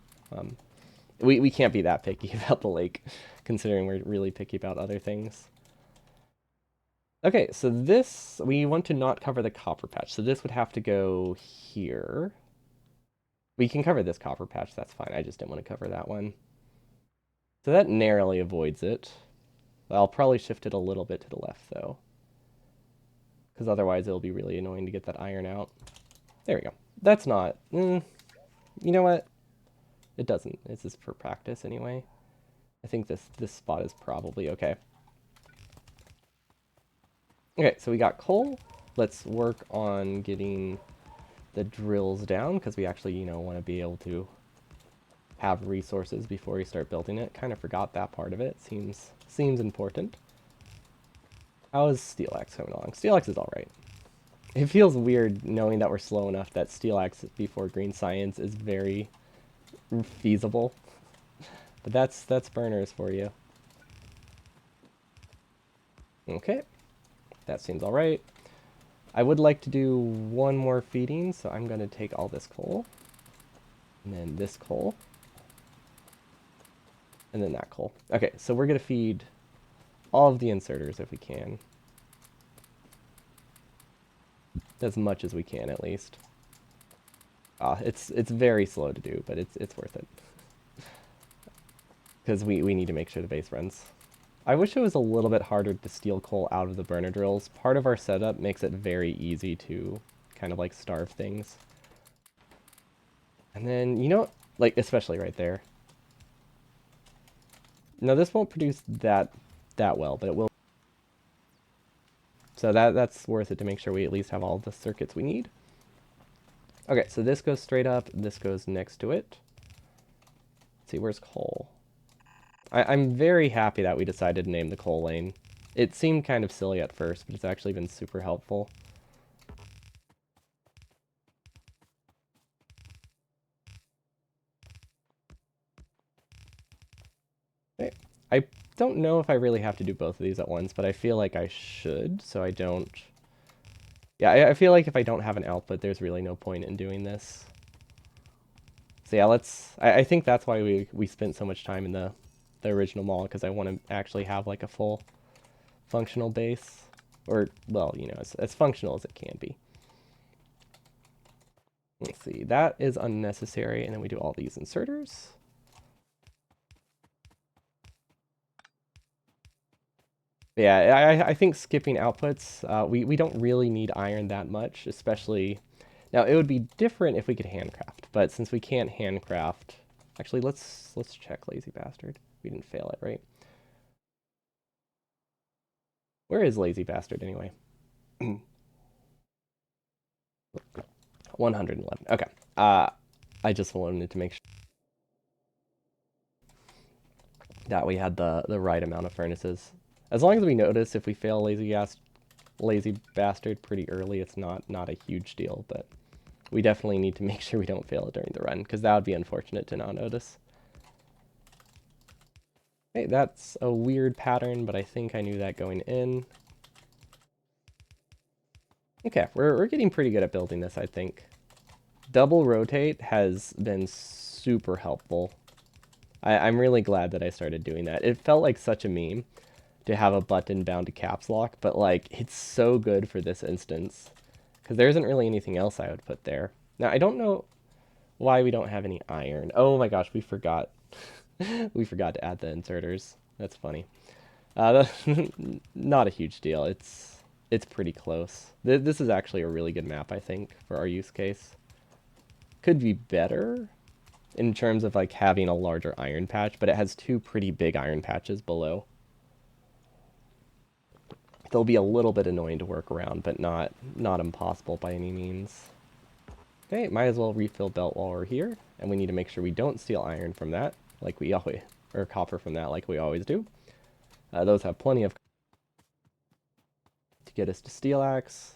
We can't be that picky about the lake, considering we're really picky about other things. Okay, so this, we want to not cover the copper patch, so this would have to go here. We can cover this copper patch, that's fine. I just didn't want to cover that one. So that narrowly avoids it. I'll probably shift it a little bit to the left, though, because otherwise it'll be really annoying to get that iron out. There we go. That's not... you know what? It doesn't. This is for practice anyway. I think this spot is probably okay. Okay, so we got coal. Let's work on getting the drills down, because we actually, want to be able to have resources before we start building it. Kind of forgot that part of it. Seems important. How is Steelax coming along? Steelax is alright. It feels weird knowing that we're slow enough that Steelax before green science is very feasible. But that's burners for you. Okay. That seems alright. I would like to do one more feeding, so I'm going to take all this coal. And then this coal. And then that coal. Okay, so we're going to feed all of the inserters if we can. As much as we can, at least. It's very slow to do, but it's worth it. Because we need to make sure the base runs. I wish it was a little bit harder to steal coal out of the burner drills. Part of our setup makes it very easy to kind of like starve things. And then, you know, like especially right there. Now this won't produce that well, but it will. So that's worth it to make sure we at least have all the circuits we need. Okay, so this goes straight up, this goes next to it. Let's see, where's coal? I'm very happy that we decided to name the coal lane. It seemed kind of silly at first, but it's actually been super helpful. Okay. I don't know if I really have to do both of these at once, but I feel like I should, so I don't... Yeah, I feel like if I don't have an output, there's really no point in doing this. So yeah, let's... I think that's why we spent so much time in the original mall, because I want to actually have like a full functional base. Or, well, you know, as functional as it can be. Let's see, that is unnecessary, and then we do all these inserters. Yeah, I think skipping outputs, we don't really need iron that much, especially... Now, it would be different if we could handcraft, but since we can't handcraft... Actually, let's check Lazy Bastard. We didn't fail it, right? Where is Lazy Bastard, anyway? 111. Okay. I just wanted to make sure that we had the right amount of furnaces. As long as we notice if we fail Lazy Bastard pretty early, it's not a huge deal, but we definitely need to make sure we don't fail it during the run, because that would be unfortunate to not notice. Okay, that's a weird pattern, but I think I knew that going in. Okay, we're getting pretty good at building this, I think. Double rotate has been super helpful. I'm really glad that I started doing that. It felt like such a meme to have a button bound to caps lock, but like it's so good for this instance because there isn't really anything else I would put there. Now I don't know why we don't have any iron. Oh my gosh, we forgot. We forgot to add the inserters. That's funny. Not a huge deal. It's pretty close. This is actually a really good map, I think, for our use case. Could be better in terms of like having a larger iron patch, but it has two pretty big iron patches below. They'll be a little bit annoying to work around, but not impossible by any means. Okay, might as well refill belt while we're here, and we need to make sure we don't steal iron from that, like we always, or copper from that, like we always do. Those have plenty of to get us to steel axe,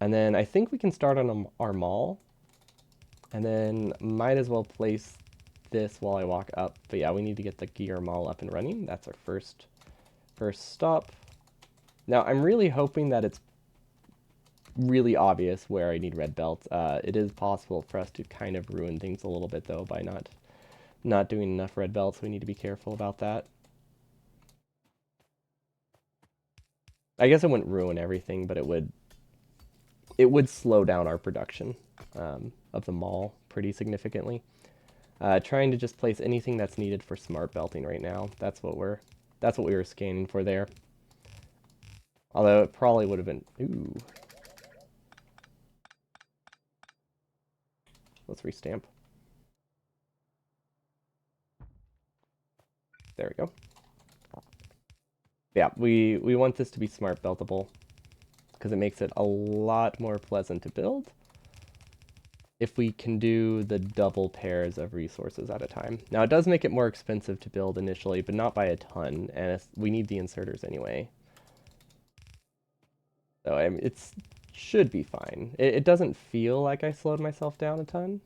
and then I think we can start on our mall, and then might as well place this while I walk up. But yeah, we need to get the gear mall up and running. That's our first stop. Now, I'm really hoping that it's really obvious where I need red belts. It is possible for us to kind of ruin things a little bit, though, by not doing enough red belts. We need to be careful about that. I guess it wouldn't ruin everything, but it would slow down our production of the mall pretty significantly. Trying to just place anything that's needed for smart belting right now. That's what we were scanning for there. Although it probably would have been... Ooh. Let's restamp. There we go. Yeah, we want this to be smart beltable because it makes it a lot more pleasant to build if we can do the double pairs of resources at a time. Now, it does make it more expensive to build initially, but not by a ton, and we need the inserters anyway. So I mean, it should be fine. It doesn't feel like I slowed myself down a ton.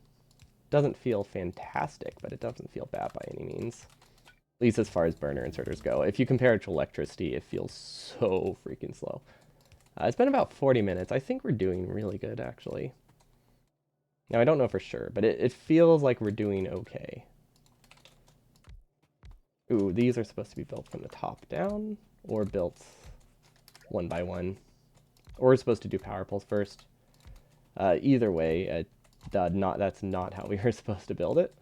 Doesn't feel fantastic, but it doesn't feel bad by any means. At least as far as burner inserters go. If you compare it to electricity, it feels so freaking slow. It's been about 40 minutes. I think we're doing really good, actually. Now, I don't know for sure, but it feels like we're doing okay. Ooh, these are supposed to be built from the top down, or built one by one. Or we're supposed to do power poles first. Either way, that's not how we were supposed to build it.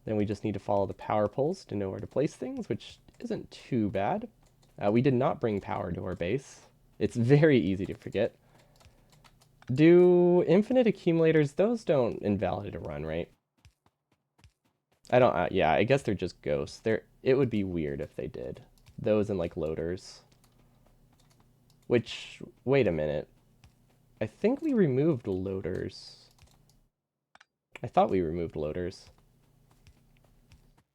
Then we just need to follow the power poles to know where to place things, which isn't too bad. We did not bring power to our base. It's very easy to forget. Do infinite accumulators, those don't invalidate a run, right? I don't, yeah, I guess they're just ghosts. It would be weird if they did. Those and like loaders. Which, wait a minute. I think we removed loaders. I thought we removed loaders.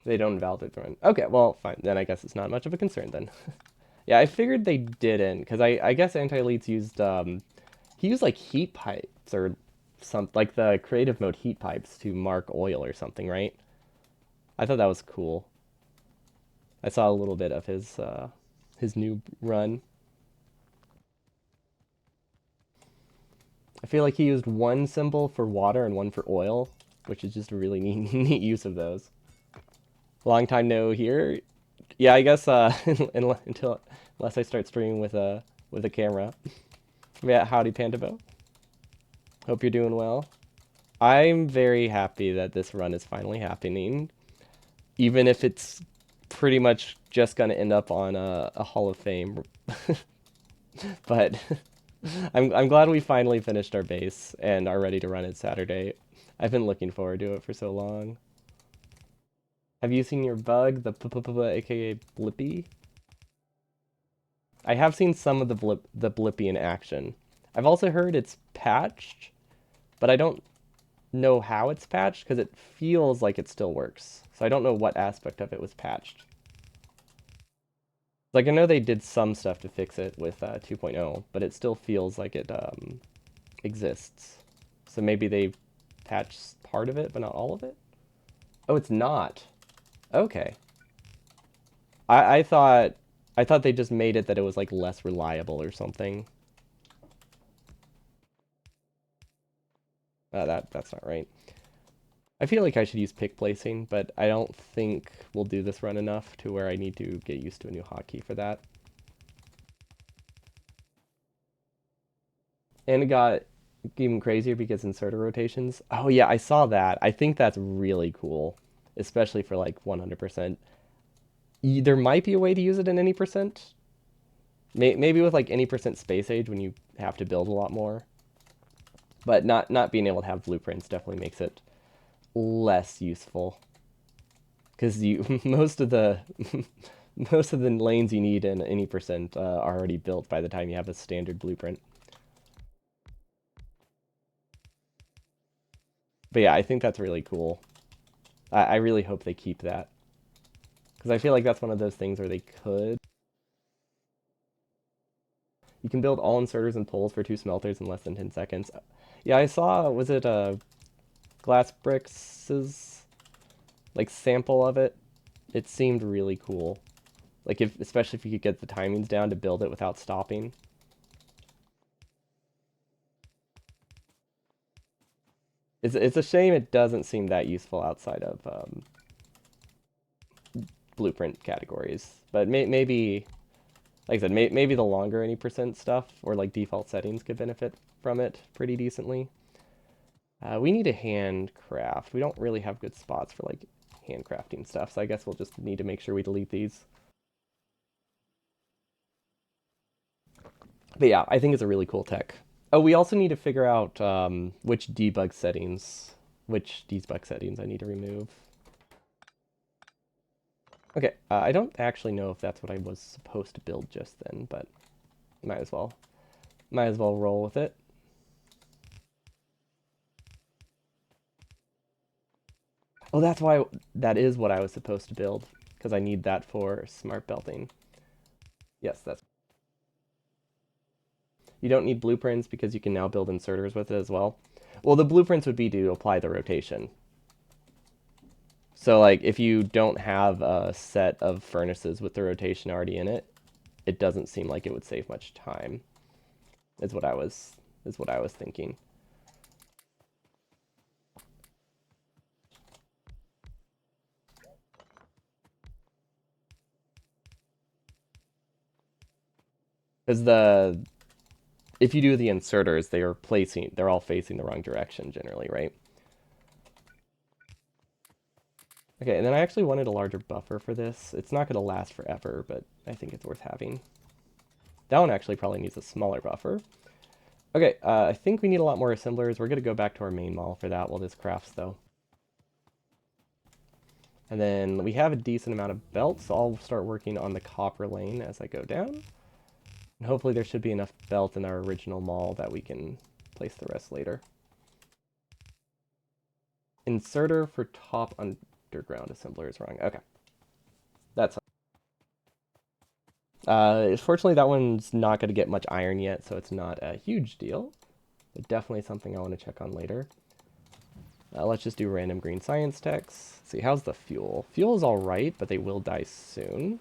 They don't invalidate the run. Okay, well, fine. Then I guess it's not much of a concern then. Yeah, I figured they didn't, because I guess anti-elites used, he used like heat pipes or some, like the creative mode heat pipes to mark oil or something, right? I thought that was cool. I saw a little bit of his new run. I feel like he used one symbol for water and one for oil, which is just a really neat, neat use of those. Long time no here. Yeah, I guess until unless I start streaming with a camera. Yeah, howdy Pandabo. Hope you're doing well. I'm very happy that this run is finally happening, even if it's pretty much just gonna end up on a Hall of Fame. But I'm glad we finally finished our base and are ready to run it Saturday. I've been looking forward to it for so long. Have you seen your bug, the aka Blippy? I have seen some of the Blippy in action. I've also heard it's patched, but I don't know how it's patched because it feels like it still works. So I don't know what aspect of it was patched. Like I know they did some stuff to fix it with 2.0, but it still feels like it exists. So maybe they patched part of it, but not all of it? Oh, it's not. Okay. I thought they just made it that it was like less reliable or something. That's not right. I feel like I should use pick placing, but I don't think we'll do this run enough to where I need to get used to a new hotkey for that. And it got even crazier because inserter rotations. Oh yeah, I saw that. I think that's really cool, especially for like 100%. There might be a way to use it in any percent. Maybe with like any percent space age when you have to build a lot more. But not being able to have blueprints definitely makes it less useful. Because you most of the most of the lanes you need in any percent are already built by the time you have a standard blueprint. But yeah, I think that's really cool. I really hope they keep that. Because I feel like that's one of those things where they could. You can build all inserters and poles for 2 smelters in less than 10 seconds. Yeah, I saw, was it Glass Bricks' like sample of it? It seemed really cool. Like especially if you could get the timings down to build it without stopping. It's a shame it doesn't seem that useful outside of blueprint categories. But maybe, like I said, maybe the longer any percent stuff or like default settings could benefit from it pretty decently. We need a handcraft. We don't really have good spots for like handcrafting stuff, so I guess we'll just need to make sure we delete these. But yeah, I think it's a really cool tech. Oh, we also need to figure out which debug settings I need to remove. Okay, I don't actually know if that's what I was supposed to build just then, but might as well roll with it. Oh, that is what I was supposed to build, because I need that for smart belting. Yes, that's... You don't need blueprints because you can now build inserters with it as well. Well, the blueprints would be to apply the rotation. So, like, if you don't have a set of furnaces with the rotation already in it, it doesn't seem like it would save much time. Is what I was thinking. Because if you do the inserters, they're all facing the wrong direction generally, right? Okay, and then I actually wanted a larger buffer for this. It's not going to last forever, but I think it's worth having. That one actually probably needs a smaller buffer. Okay, I think we need a lot more assemblers. We're going to go back to our main model for that while this crafts, though. And then we have a decent amount of belts, so I'll start working on the copper lane as I go down. And hopefully there should be enough belt in our original mall that we can place the rest later. Inserter for top underground assembler is wrong. Okay. That's fortunately that one's not going to get much iron yet, so it's not a huge deal. But definitely something I want to check on later. Let's just do random green science techs. Let's see, how's the fuel? Fuel is alright, but they will die soon.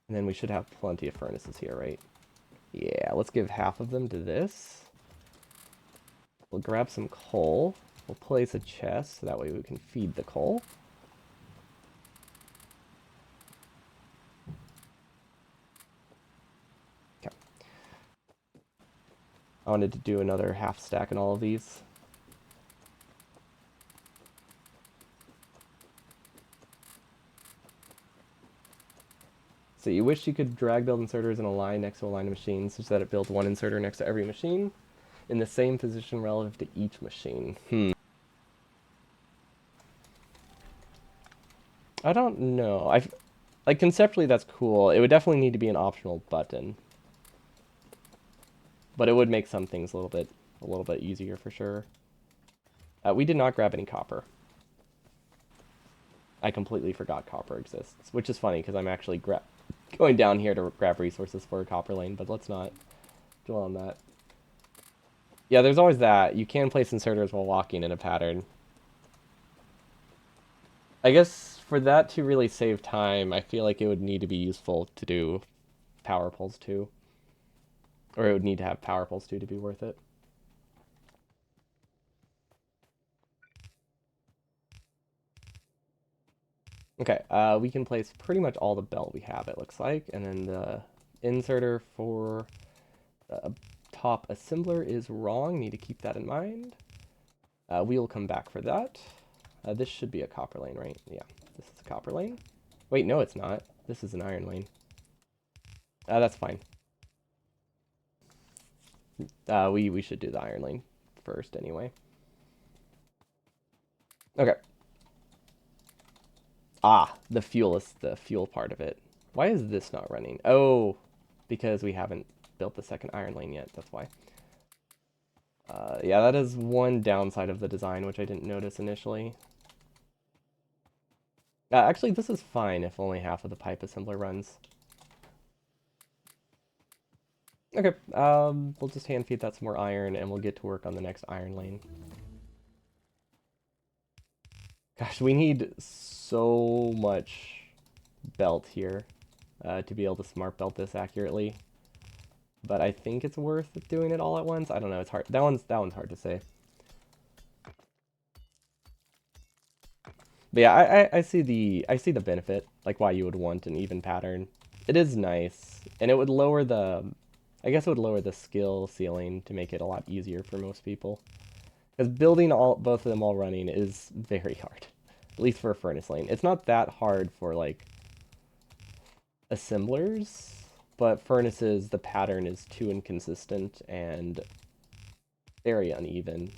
And then we should have plenty of furnaces here, right? Yeah, let's give half of them to this. We'll grab some coal. We'll place a chest, so that way we can feed the coal. Okay. I wanted to do another half stack in all of these. So you wish you could drag build inserters in a line next to a line of machines, such that it builds one inserter next to every machine in the same position relative to each machine. I don't know. Like conceptually that's cool. It would definitely need to be an optional button. But it would make some things a little bit easier for sure. We did not grab any copper. I completely forgot copper exists, which is funny because I'm actually going down here to grab resources for a copper lane, but let's not dwell on that. Yeah, there's always that. You can place inserters while walking in a pattern. I guess for that to really save time, I feel like it would need to be useful to do power poles too. Or it would need to have power poles too to be worth it. Okay, we can place pretty much all the belt we have, it looks like. And then the inserter for the top assembler is wrong. Need to keep that in mind. We will come back for that. This should be a copper lane, right? Yeah, this is a copper lane. Wait, no, it's not. This is an iron lane. That's fine. We should do the iron lane first anyway. Okay. Ah, the fuel is the fuel part of it. Why is this not running? Oh, because we haven't built the second iron lane yet. That's why. Yeah, that is one downside of the design, which I didn't notice initially. Actually, this is fine if only half of the pipe assembler runs. Okay, we'll just hand feed that some more iron, and we'll get to work on the next iron lane. Gosh, we need so much belt here to be able to smart belt this accurately. But I think it's worth doing it all at once. I don't know, it's hard. That one's hard to say. But yeah, I see the benefit, like why you would want an even pattern. It is nice, and it would lower the, I guess it would lower the skill ceiling to make it a lot easier for most people. Because building both of them all running is very hard, at least for a furnace lane. It's not that hard for like assemblers, but furnaces, the pattern is too inconsistent and very uneven,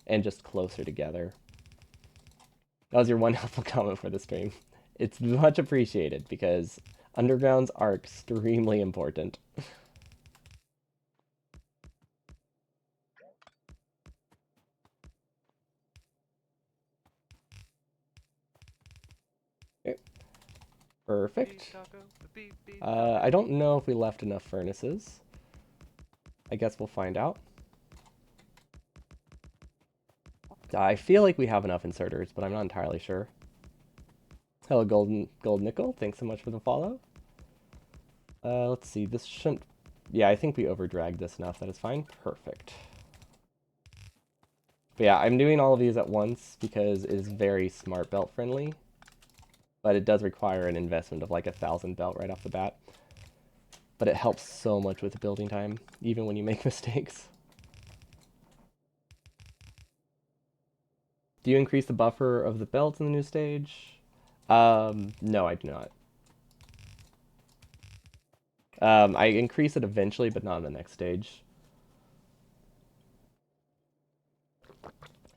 and just closer together. That was your one helpful comment for the stream. It's much appreciated because undergrounds are extremely important. Okay. Perfect. I don't know if we left enough furnaces. I guess we'll find out. I feel like we have enough inserters, but I'm not entirely sure. Hello, Gold Nickel. Thanks so much for the follow. Let's see. This shouldn't... Yeah, I think we overdragged this enough. That is fine. Perfect. But yeah, I'm doing all of these at once because it is very smart belt friendly. But it does require an investment of like 1,000 belt right off the bat. But it helps so much with building time, even when you make mistakes. Do you increase the buffer of the belt in the new stage? No, I do not. I increase it eventually, but not in the next stage.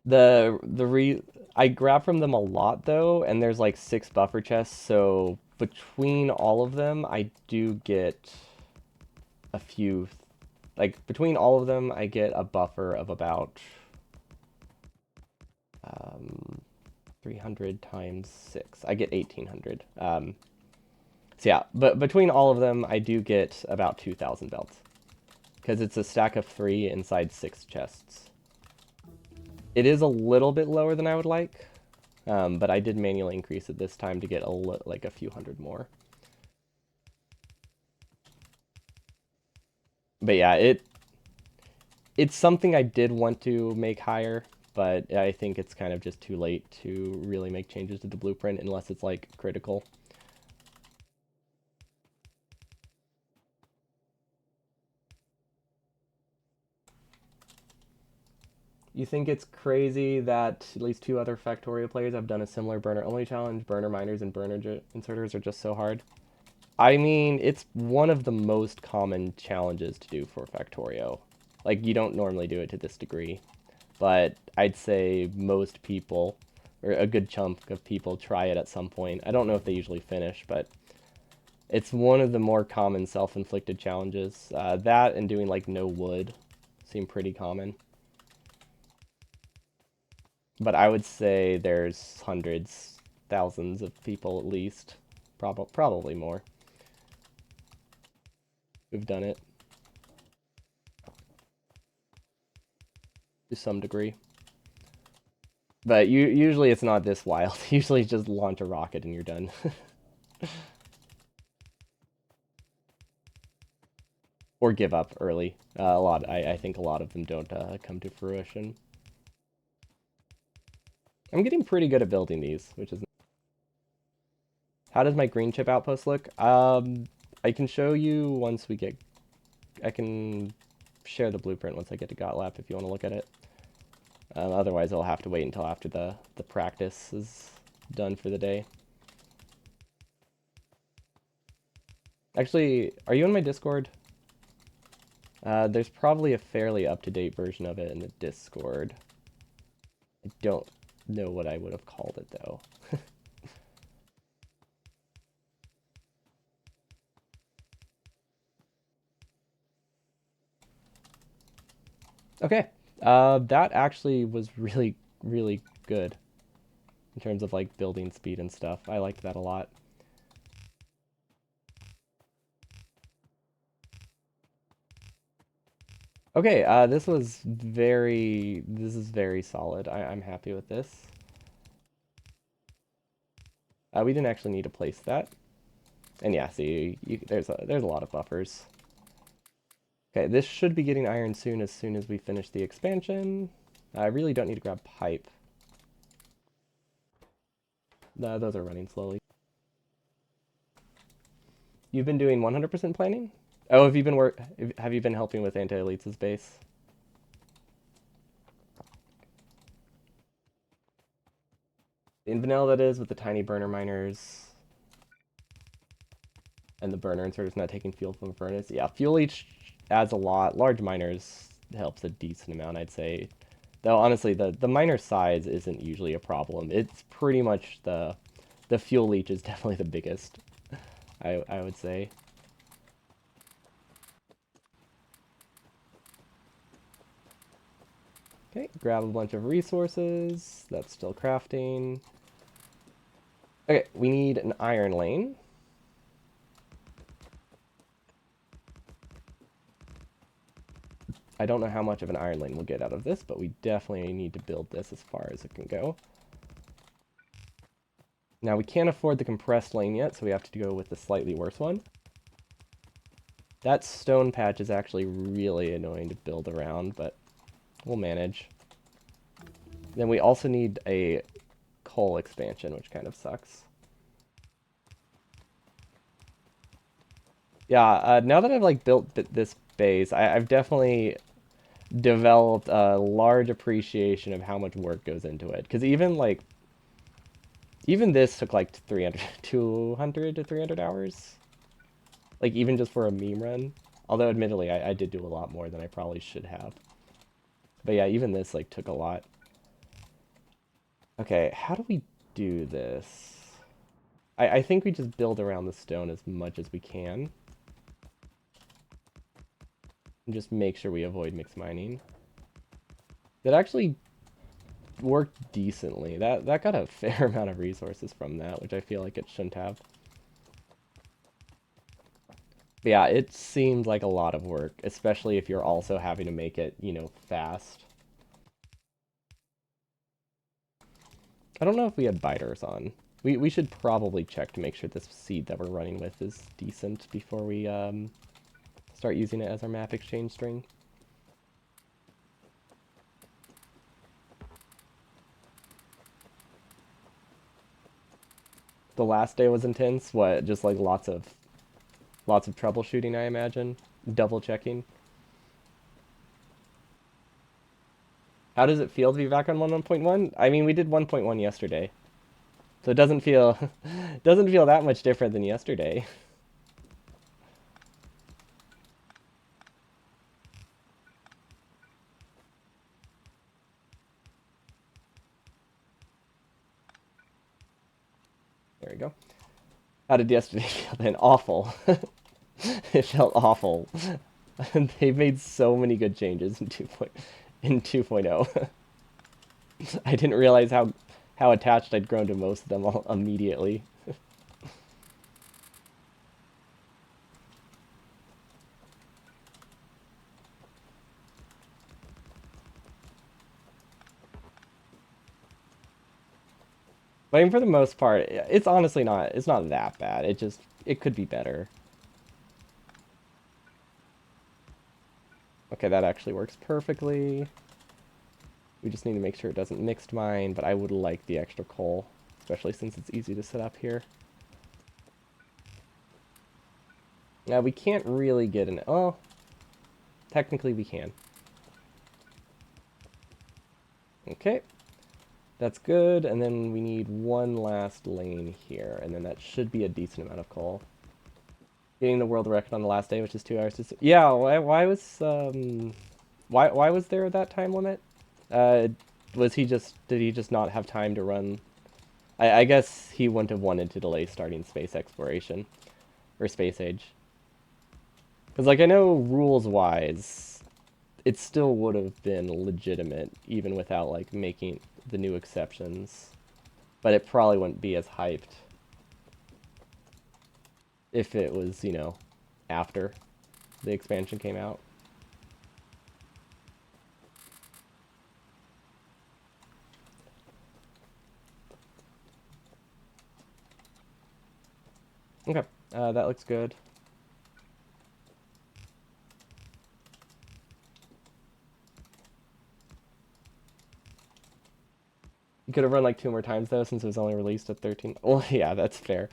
I grab from them a lot though, and there's like 6 buffer chests, so between all of them, I do get a few. Like between all of them, I get a buffer of about um, 300 times 6. I get 1800. So yeah, but between all of them, I do get about 2000 belts because it's a stack of 3 inside 6 chests. It is a little bit lower than I would like, but I did manually increase it this time to get like a few hundred more. But yeah, it's something I did want to make higher, but I think it's kind of just too late to really make changes to the blueprint unless it's like critical. You think it's crazy that at least 2 other Factorio players have done a similar burner only challenge? Burner miners and burner inserters are just so hard. I mean, it's one of the most common challenges to do for Factorio. Like, you don't normally do it to this degree, but I'd say most people, or a good chunk of people, try it at some point. I don't know if they usually finish, but it's one of the more common self-inflicted challenges. That and doing, like, no wood seem pretty common. But I would say there's hundreds, thousands of people at least, probably more, who've done it to some degree. But usually it's not this wild. Usually just launch a rocket and you're done. Or give up early. I think a lot of them don't come to fruition. I'm getting pretty good at building these, which is... How does my green chip outpost look? I can show you once we get... I can share the blueprint once I get to Gotlap if you want to look at it. Otherwise, I'll have to wait until after the practice is done for the day. Actually, are you in my Discord? There's probably a fairly up-to-date version of it in the Discord. I don't know what I would have called it, though. Okay. That actually was really, really good in terms of, like, building speed and stuff. I liked that a lot. Okay, this is very solid. I'm happy with this. We didn't actually need to place that. And yeah, see, there's a lot of buffers. Okay, this should be getting iron soon as we finish the expansion. I really don't need to grab pipe. Those are running slowly. You've been doing 100% planning? Oh, have you been helping with Anti-Elites' base? In vanilla, that is, with the tiny burner miners. And the burner inserters not taking fuel from the furnace. Yeah, fuel leach adds a lot. Large miners helps a decent amount, I'd say. Though, honestly, the miner size isn't usually a problem. It's pretty much the fuel leach is definitely the biggest, I would say. Okay, grab a bunch of resources. That's still crafting. Okay, we need an iron lane. I don't know how much of an iron lane we'll get out of this, but we definitely need to build this as far as it can go. Now, we can't afford the compressed lane yet, so we have to go with the slightly worse one. That stone patch is actually really annoying to build around, but we'll manage. Then we also need a coal expansion, which kind of sucks. Yeah, now that I've like built this base, I've definitely... developed a large appreciation of how much work goes into it. Because even this took like 300, 200 to 300 hours. Like even just for a meme run. Although admittedly, I did do a lot more than I probably should have. But yeah, even this like took a lot. Okay, how do we do this? I think we just build around the stone as much as we can. And just make sure we avoid mixed mining. That actually worked decently. That got a fair amount of resources from that, which I feel like it shouldn't have. But yeah, it seems like a lot of work, especially if you're also having to make it, fast. I don't know if we had biters on. We should probably check to make sure this seed that we're running with is decent before we start using it as our map exchange string. The last day was intense. What, just like lots of troubleshooting, I imagine. Double checking. How does it feel to be back on 1.1? I mean, we did 1.1 yesterday. So it doesn't feel doesn't feel that much different than yesterday. There we go. How did yesterday feel then? Awful. It felt awful. They've made so many good changes in 2.0. I didn't realize how attached I'd grown to most of them all immediately. But I mean, for the most part, it's honestly it's not that bad. It could be better. Okay, that actually works perfectly. We just need to make sure it doesn't mixed mine, but I would like the extra coal, especially since it's easy to set up here. Now, we can't really get an... Oh, technically we can. Okay, that's good, and then we need one last lane here, and then that should be a decent amount of coal. Getting the world record on the last day, which is 2 hours to... Yeah, why was there that time limit? Uh, did he just not have time to run? I guess he wouldn't have wanted to delay starting space exploration, or space age. Because, like, I know rules-wise, it still would have been legitimate, even without, like, making the new exceptions. But it probably wouldn't be as hyped if it was, after the expansion came out. Okay, that looks good. You could have run like 2 more times though, since it was only released at 13. Well, yeah, that's fair.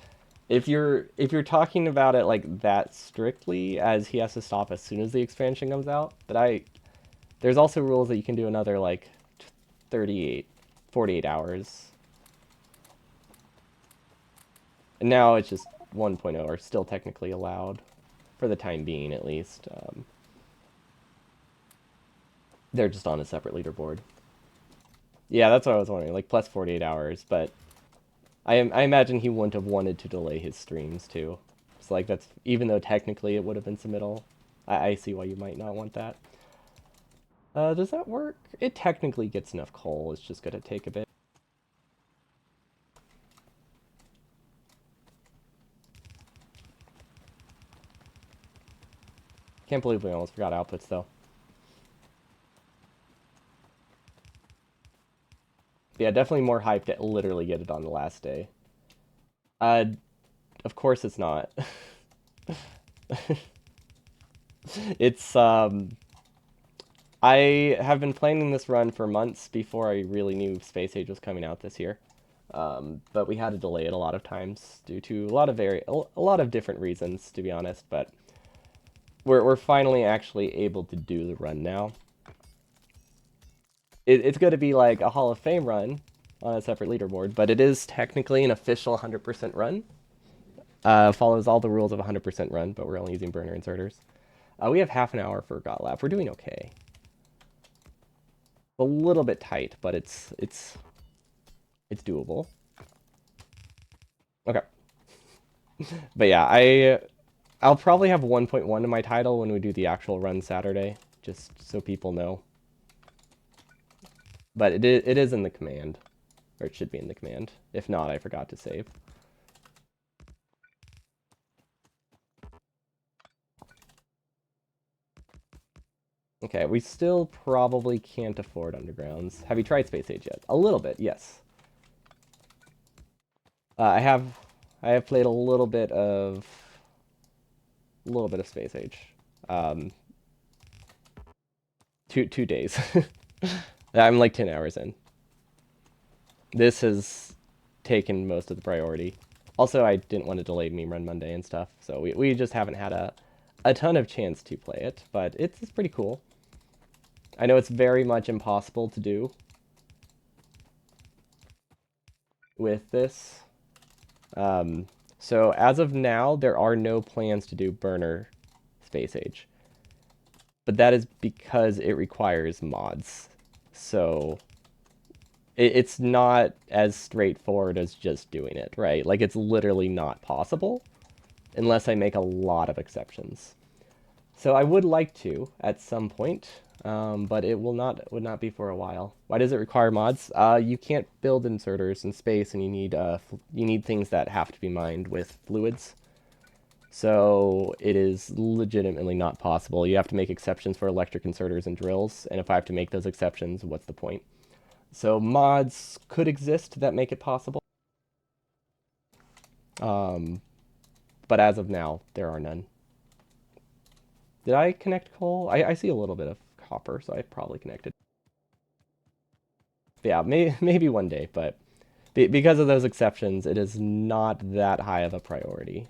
If you're talking about it like that strictly, as he has to stop as soon as the expansion comes out, but there's also rules that you can do another like 38, 48 hours. And now it's just 1.0 are still technically allowed, for the time being at least. They're just on a separate leaderboard. Yeah, that's what I was wondering, like plus 48 hours, but I imagine he wouldn't have wanted to delay his streams too. So like that's, even though technically it would have been submittal, I see why you might not want that. Does that work? It technically gets enough coal, it's just gonna take a bit. Can't believe we almost forgot outputs though. Yeah, definitely more hyped to literally get it on the last day. Uh, of course it's not. It's, I have been planning this run for months before I really knew Space Age was coming out this year. But we had to delay it a lot of times due to a lot of different reasons, to be honest. But we're finally actually able to do the run now. it's going to be like a Hall of Fame run on a separate leaderboard, but it is technically an official 100% run. Follows all the rules of a 100% run, but we're only using burner inserters. We have half an hour for God Lab. We're doing okay. A little bit tight, but it's doable. Okay. But yeah, I'll probably have 1.1 in my title when we do the actual run Saturday, just so people know. But it is in the command, or it should be in the command. If not, I forgot to save. Okay, we still probably can't afford undergrounds. Have you tried Space Age yet? A little bit, yes. I have played a little bit of Space Age. Um, two days. I'm like 10 hours in. This has taken most of the priority. Also, I didn't want to delay Meme Run Monday and stuff, so we just haven't had a ton of chance to play it, but it's pretty cool. I know it's very much impossible to do with this. So as of now, there are no plans to do burner Space Age. But that is because it requires mods. So it's not as straightforward as just doing it, right? Like, it's literally not possible unless I make a lot of exceptions. So I would like to at some point, but it would not be for a while. Why does it require mods? You can't build inserters in space, and you need things that have to be mined with fluids. So it is legitimately not possible. You have to make exceptions for electric inserters and drills, and if I have to make those exceptions, what's the point? So mods could exist that make it possible, um, but as of now, there are none. Did I connect coal? I see a little bit of copper, so I probably connected. Yeah, maybe one day, but because of those exceptions, it is not that high of a priority.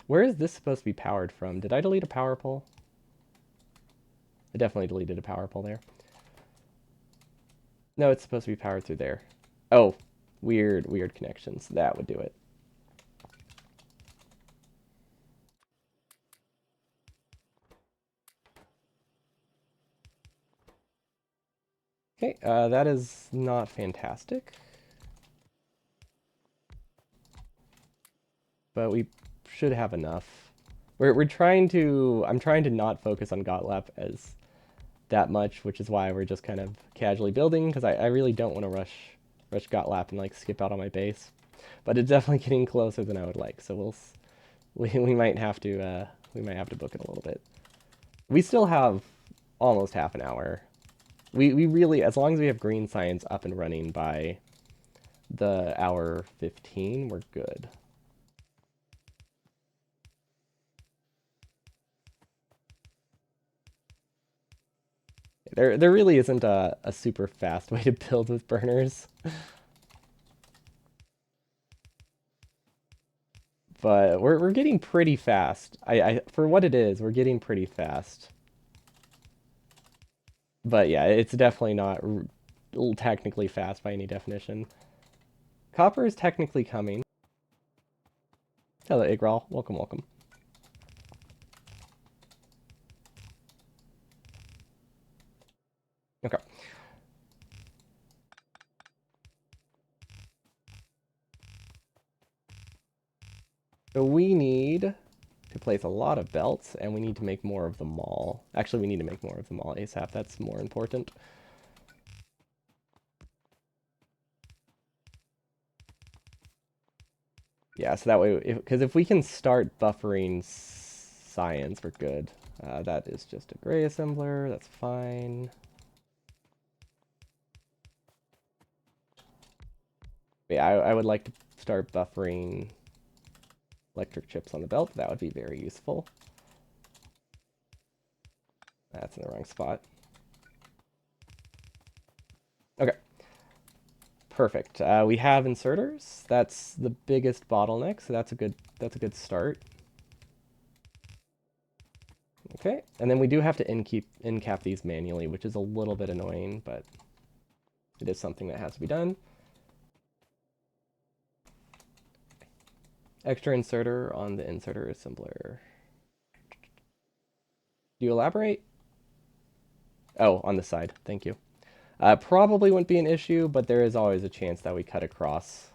Where is this supposed to be powered from? Did I delete a power pole? I definitely deleted a power pole there. No, it's supposed to be powered through there. Oh, weird connections. That would do it. Okay, that is not fantastic. But we should have enough. We're trying to... I'm trying to not focus on Gotlap as that much, which is why we're just kind of casually building, because I really don't want to rush Gotlap and like skip out on my base. But it's definitely getting closer than I would like, so we might have to book it a little bit. We still have almost half an hour. We really, as long as we have green science up and running by the hour 15, we're good. There really isn't a super fast way to build with burners. But we're getting pretty fast. For what it is, we're getting pretty fast. But yeah, it's definitely not technically fast by any definition. Copper is technically coming. Hello, Igral. Welcome, welcome. Okay. So we need to place a lot of belts, and we need to make more of the mall. Actually, we need to make more of the mall ASAP. That's more important. Yeah, so that way, because if we can start buffering science, we're good. That is just a gray assembler. That's fine. But yeah, I would like to start buffering electric chips on the belt. That would be very useful. That's in the wrong spot. Okay. Perfect. We have inserters. That's the biggest bottleneck, so that's a good start. Okay, and then we do have to in cap these manually, which is a little bit annoying, but it is something that has to be done. Extra inserter on the inserter is simpler. Do you elaborate? Oh, on the side. Thank you. Probably wouldn't be an issue, but there is always a chance that we cut across.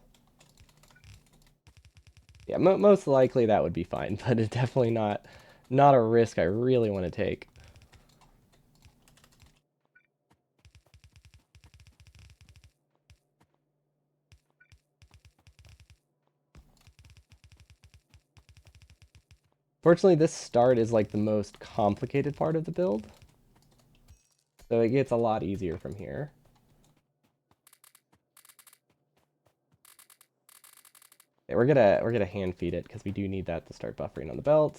Yeah, most likely that would be fine, but it's definitely not a risk I really want to take. Fortunately, this start is like the most complicated part of the build, so it gets a lot easier from here. Yeah, we're gonna hand feed it because we do need that to start buffering on the belt.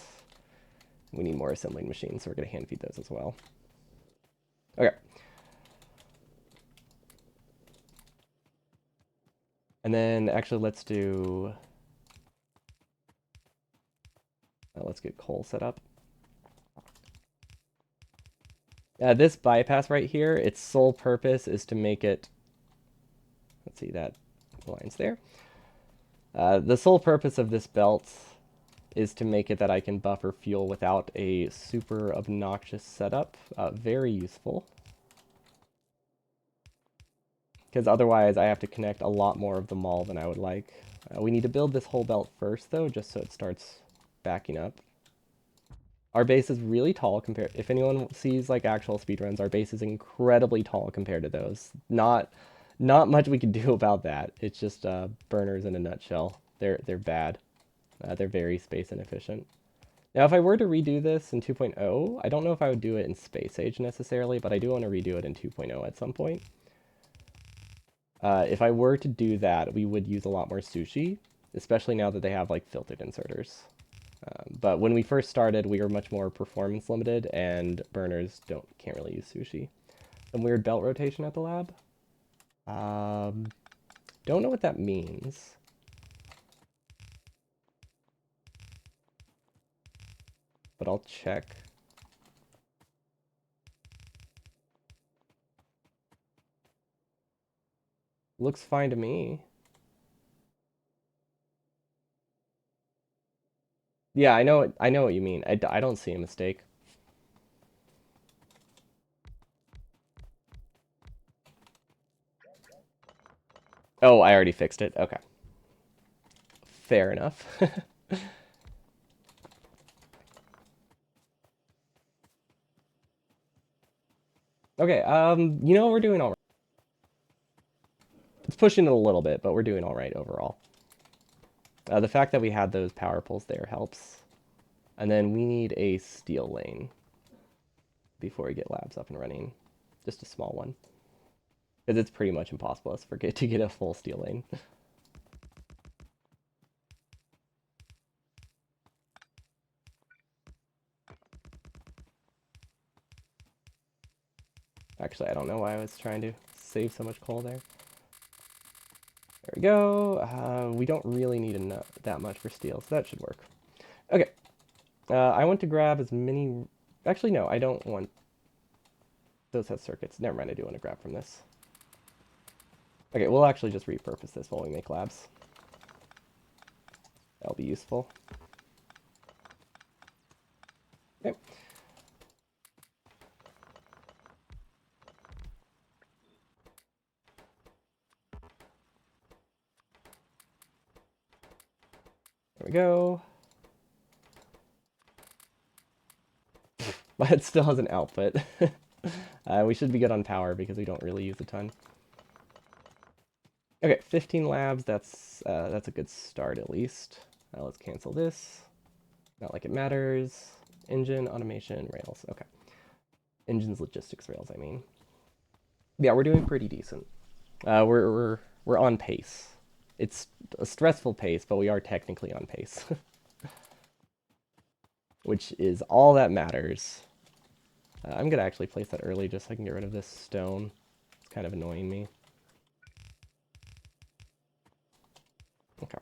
We need more assembling machines, so we're gonna hand feed those as well. Okay. And then actually let's get coal set up. This bypass right here, its sole purpose is to make it, let's see that line's there. The sole purpose of this belt is to make it that I can buffer fuel without a super obnoxious setup. Very useful. Because otherwise I have to connect a lot more of the mall than I would like. We need to build this whole belt first though, just so it starts backing up. Our base is really tall compared, if anyone sees like actual speedruns, our base is incredibly tall compared to those. Not much we can do about that. It's just burners in a nutshell. They're bad. They're very space inefficient. Now, if I were to redo this in 2.0, I don't know if I would do it in Space Age necessarily, but I do want to redo it in 2.0 at some point. If I were to do that, we would use a lot more sushi, especially now that they have like filtered inserters. But when we first started, we were much more performance limited, and burners can't really use sushi. Some weird belt rotation at the lab. Don't know what that means. But I'll check. Looks fine to me. Yeah, I know what you mean. I don't see a mistake. Oh, I already fixed it. Okay. Fair enough. Okay, we're doing all right. It's pushing it a little bit, but we're doing all right overall. The fact that we had those power poles there helps. And then we need a steel lane before we get labs up and running. Just a small one. Because it's pretty much impossible to get a full steel lane. Actually, I don't know why I was trying to save so much coal there. There we go. We don't really need that much for steel, so that should work. Okay. I want to grab as many... Actually, no, I don't want... Those have circuits. Never mind, I do want to grab from this. Okay, we'll actually just repurpose this while we make labs. That'll be useful. Okay. There we go. But it still has an output. We should be good on power because we don't really use a ton. Okay, 15 labs. That's a good start at least. Let's cancel this. Not like it matters. Engine, automation, rails. Okay. Engines, logistics, rails, I mean. Yeah, we're doing pretty decent. We're on pace. It's a stressful pace, but we are technically on pace. Which is all that matters. I'm gonna actually place that early just so I can get rid of this stone. It's kind of annoying me. Okay.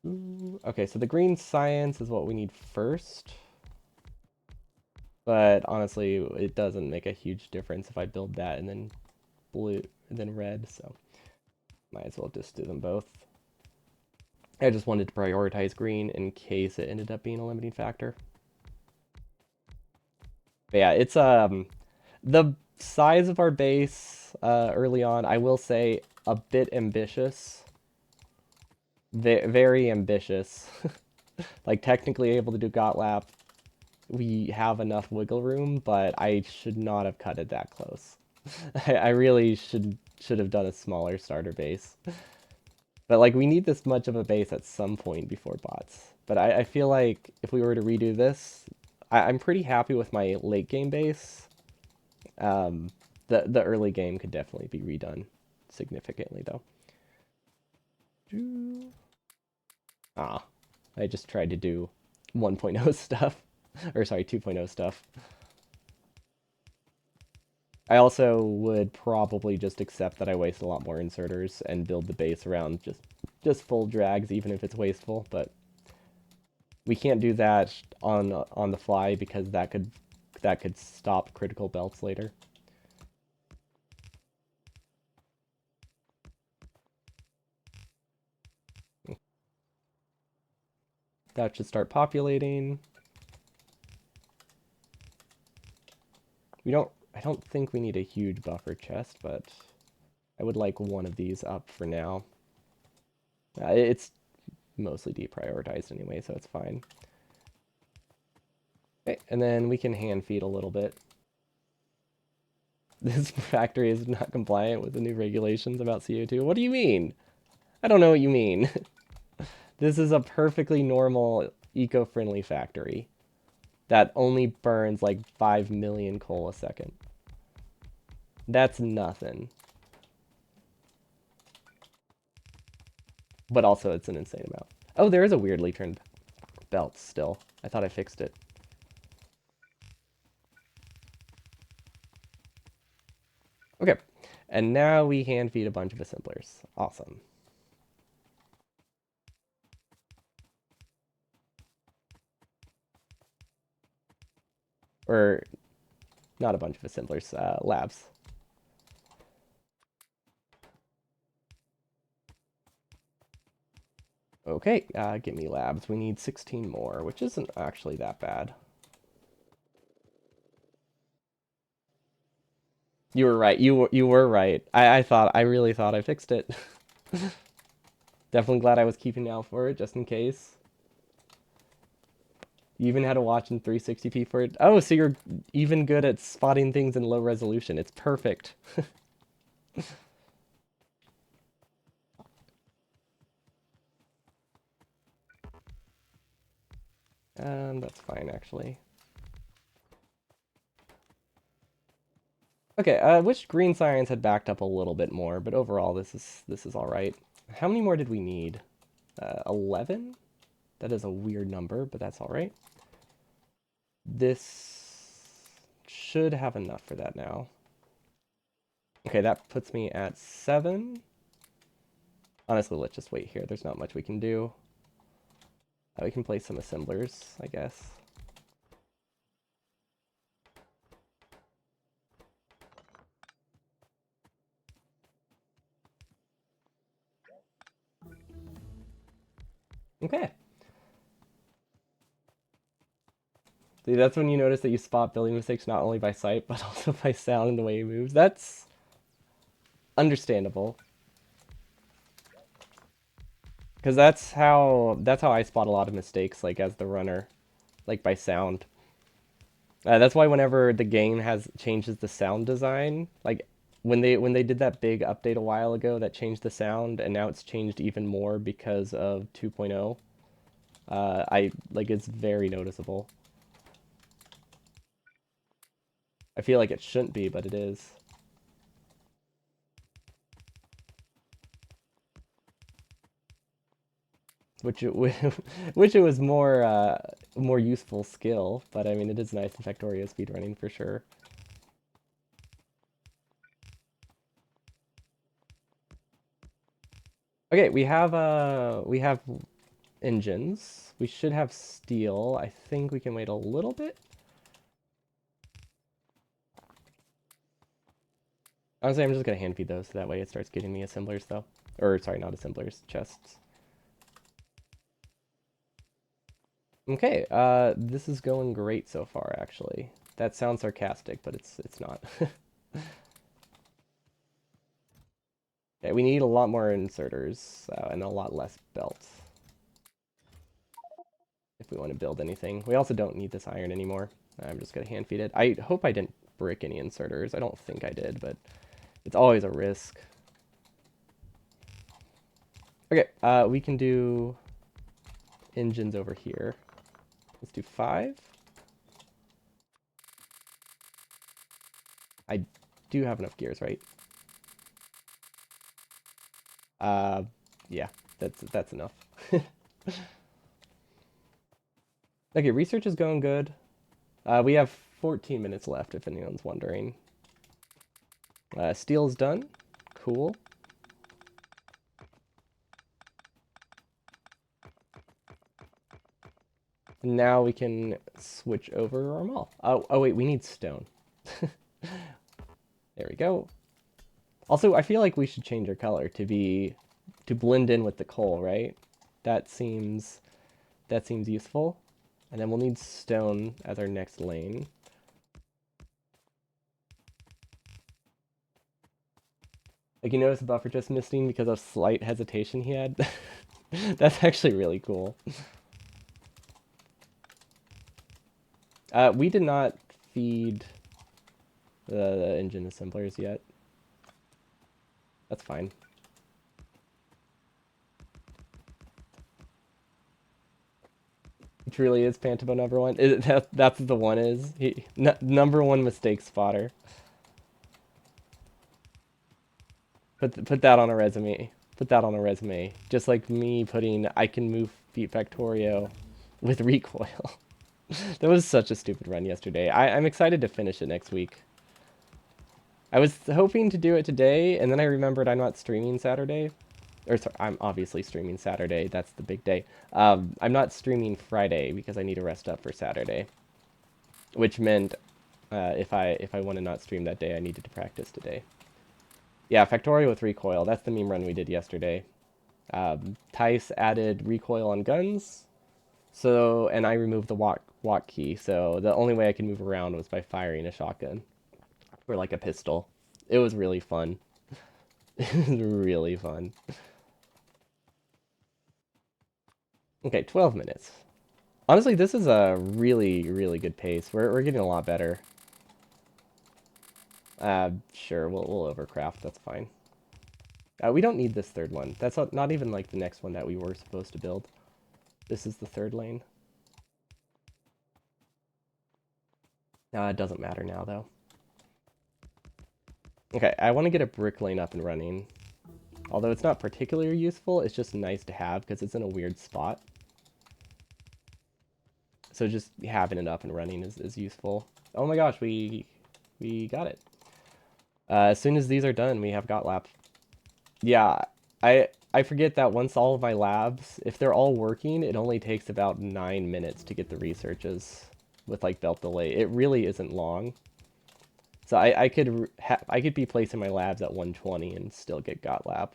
Ooh, okay, so the green science is what we need first. But honestly, it doesn't make a huge difference if I build that and then blue and then red, so might as well just do them both. I just wanted to prioritize green in case it ended up being a limiting factor. But yeah, it's the size of our base early on, I will say a bit ambitious. Very ambitious. Like technically able to do Gotlap. We have enough wiggle room, but I should not have cut it that close. I really should have done a smaller starter base. But like we need this much of a base at some point before bots. But I feel like if we were to redo this, I'm pretty happy with my late game base. Um, the early game could definitely be redone significantly though. Ah, I just tried to do 1.0 stuff, or sorry, 2.0 stuff. I also would probably just accept that I waste a lot more inserters and build the base around just full drags, even if it's wasteful. But we can't do that on the fly because that could stop critical belts later. That should start populating. I don't think we need a huge buffer chest, but I would like one of these up for now. It's mostly deprioritized anyway, so it's fine. Okay, and then we can hand feed a little bit. This factory is not compliant with the new regulations about CO2. What do you mean? I don't know what you mean. This is a perfectly normal, eco-friendly factory that only burns like 5 million coal a second. That's nothing. But also, it's an insane amount. Oh, there is a weirdly turned belt still. I thought I fixed it. Okay, and now we hand feed a bunch of assemblers. Awesome. Or not a bunch of assemblers, labs. Okay, give me labs. We need 16 more, which isn't actually that bad. You were right. You were right. I really thought I fixed it. Definitely glad I was keeping an eye for it, just in case. You even had to watch in 360p for it. Oh, so you're even good at spotting things in low resolution. It's perfect. That's fine, actually. Okay, wish green science had backed up a little bit more, but overall, this is all right. How many more did we need? 11? That is a weird number, but that's all right. This should have enough for that now. Okay, that puts me at 7. Honestly, let's just wait here. There's not much we can do. We can place some assemblers, I guess. Okay. See, that's when you notice that you spot building mistakes not only by sight, but also by sound and the way he moves. That's understandable. Because that's how I spot a lot of mistakes, like as the runner, like by sound. That's why whenever the game changes the sound design, like when they did that big update a while ago that changed the sound, and now it's changed even more because of 2.0. I like it's very noticeable. I feel like it shouldn't be, but it is. Which it which it was more useful skill, but I mean it is nice in Factorio speedrunning for sure. Okay, we have engines. We should have steel. I think we can wait a little bit. Honestly, I'm just going to hand feed those so that way it starts getting me assemblers, though. Or, sorry, not assemblers, chests. Okay, this is going great so far, actually. That sounds sarcastic, but it's not. Okay, we need a lot more inserters and a lot less belts if we want to build anything. We also don't need this iron anymore. I'm just going to hand feed it. I hope I didn't brick any inserters. I don't think I did, but it's always a risk. Okay, we can do engines over here. Let's do 5. I do have enough gears, right? Uh, yeah, that's enough. Okay, research is going good. We have 14 minutes left, if anyone's wondering. Steel's done. Cool. Now we can switch over our mall. Oh wait, we need stone. There we go. Also, I feel like we should change our color to blend in with the coal, right? That seems useful. And then we'll need stone as our next lane. Like, you notice the buffer just missing because of slight hesitation he had? That's actually really cool. We did not feed the engine assemblers yet. That's fine. It truly is Pantabo number one. That's what the one is. Number one mistake spotter. Put that on a resume. Put that on a resume. Just like me putting I can move feet Factorio with recoil. That was such a stupid run yesterday. I'm excited to finish it next week. I was hoping to do it today, and then I remembered I'm not streaming Saturday. Or sorry, I'm obviously streaming Saturday. That's the big day. I'm not streaming Friday because I need to rest up for Saturday. Which meant if I want to not stream that day, I needed to practice today. Yeah, Factorio with recoil. That's the meme run we did yesterday. Tice added recoil on guns. So, and I removed the walk key. So the only way I could move around was by firing a shotgun. Or like a pistol. It was really fun. It was really fun. Okay, 12 minutes. Honestly, this is a really, really good pace. We're getting a lot better. Sure, we'll overcraft. That's fine. We don't need this third one. That's not even like the next one that we were supposed to build. This is the third lane. It doesn't matter now, though. Okay, I want to get a brick lane up and running. Although it's not particularly useful, it's just nice to have because it's in a weird spot. So just having it up and running is useful. Oh my gosh, we got it. As soon as these are done, we have got lab. Yeah, I forget that once all of my labs, if they're all working, it only takes about 9 minutes to get the researches with like belt delay. It really isn't long. So I could be placing my labs at 120 and still get got lab.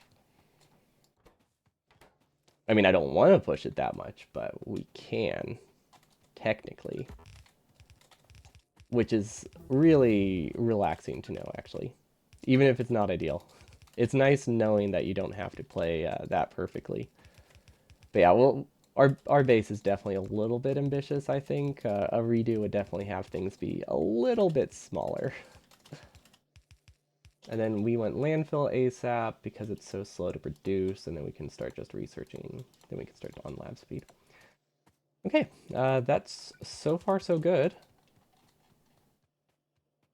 I mean, I don't want to push it that much, but we can technically, which is really relaxing to know actually, even if it's not ideal. It's nice knowing that you don't have to play that perfectly. But yeah, well, our base is definitely a little bit ambitious, I think. A redo would definitely have things be a little bit smaller. And then we went landfill ASAP because it's so slow to produce, and then we can start just researching. Then we can start on lab speed. Okay, that's so far so good.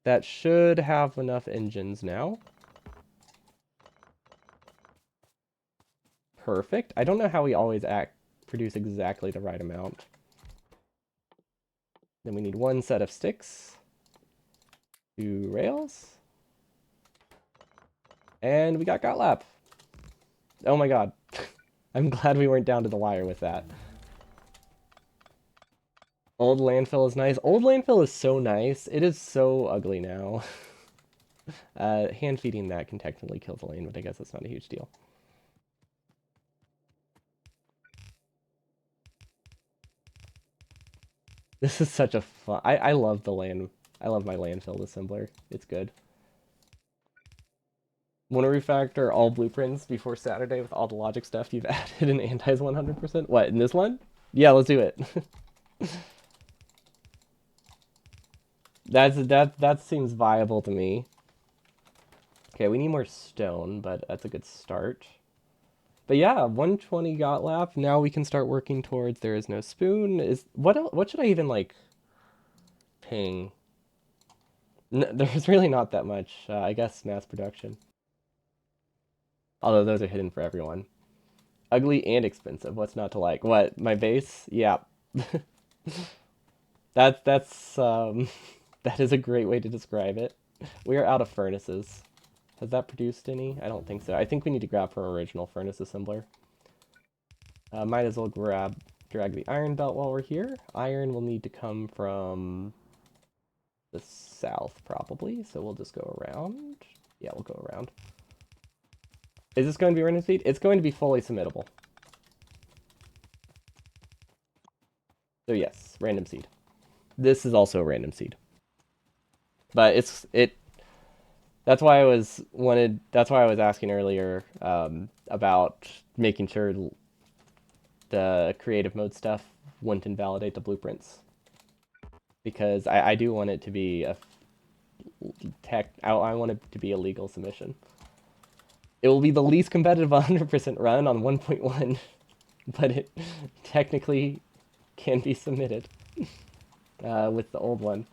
That should have enough engines now. Perfect. I don't know how we always produce exactly the right amount. Then we need 1 set of sticks, 2 rails, and we got lap. Oh my god. I'm glad we weren't down to the wire with that. Old landfill is nice. Old landfill is so nice. It is so ugly now. Hand feeding that can technically kill the lane, but I guess that's not a huge deal. This is such a fun. I love the land. I love my landfill assembler. It's good. Want to refactor all blueprints before Saturday with all the logic stuff you've added in Anti's 100%? What, in this one? Yeah, let's do it. That seems viable to me. Okay, we need more stone, but that's a good start. But yeah, 120 got lap. Now we can start working towards there is no spoon. Is what should I even like ping? There's really not that much. I guess mass production. Although those are hidden for everyone. Ugly and expensive. What's not to like? What, my base? Yeah. That's that is a great way to describe it. We are out of furnaces. Has that produced any? I don't think so. I think we need to grab her original furnace assembler. Might as well drag the iron belt while we're here. Iron will need to come from the south probably, so we'll just go around. Yeah, we'll go around. Is this going to be random seed? It's going to be fully submittable. So yes, random seed. This is also a random seed. But that's why I was asking earlier about making sure the creative mode stuff wouldn't invalidate the blueprints. Because I do want it to be a I want it to be a legal submission. It will be the least competitive 100% run on 1.1, but it technically can be submitted with the old one.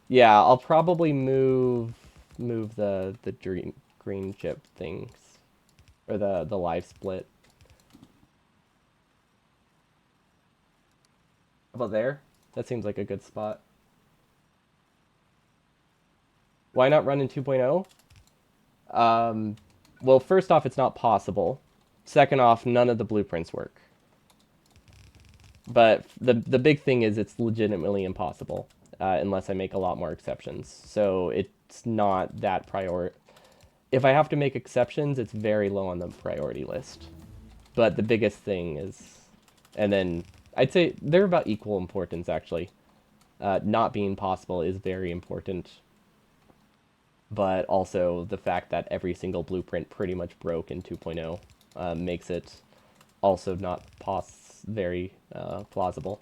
Yeah, I'll probably move the green chip things or the live split. How about there? That seems like a good spot. Why not run in 2.0? Well, first off, it's not possible. Second off, none of the blueprints work. But the big thing is it's legitimately impossible unless I make a lot more exceptions. So it's not that priority. If I have to make exceptions, it's very low on the priority list. But the biggest thing is, and then I'd say they're about equal importance actually. Not being possible is very important, but also the fact that every single blueprint pretty much broke in 2.0 makes it also not very plausible.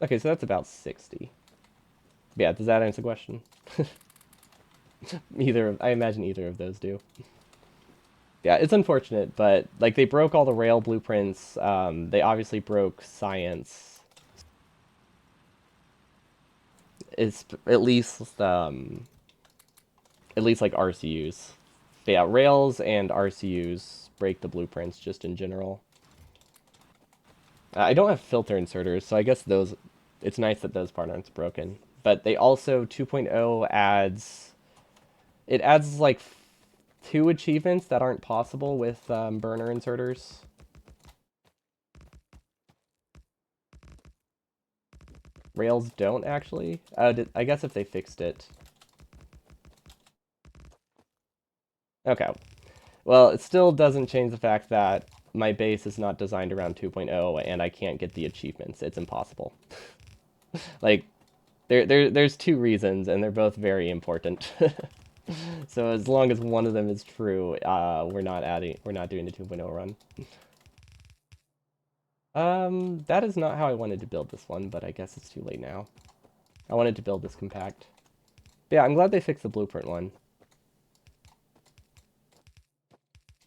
Okay, so that's about 60. Yeah, does that answer the question? I imagine either of those do. Yeah, it's unfortunate, but like they broke all the rail blueprints. They obviously broke science. It's at least like RCUs. But yeah, rails and RCUs break the blueprints just in general. I don't have filter inserters, so I guess those. It's nice that those parts aren't broken. But they also 2.0 adds. It adds like two achievements that aren't possible with burner inserters. Rails don't actually. I guess if they fixed it. Okay. Well, it still doesn't change the fact that my base is not designed around 2.0 and I can't get the achievements. It's impossible. Like, there's two reasons and they're both very important. So as long as one of them is true, we're not doing the 2.0 run. That is not how I wanted to build this one, but I guess it's too late now. I wanted to build this compact. But yeah, I'm glad they fixed the blueprint one.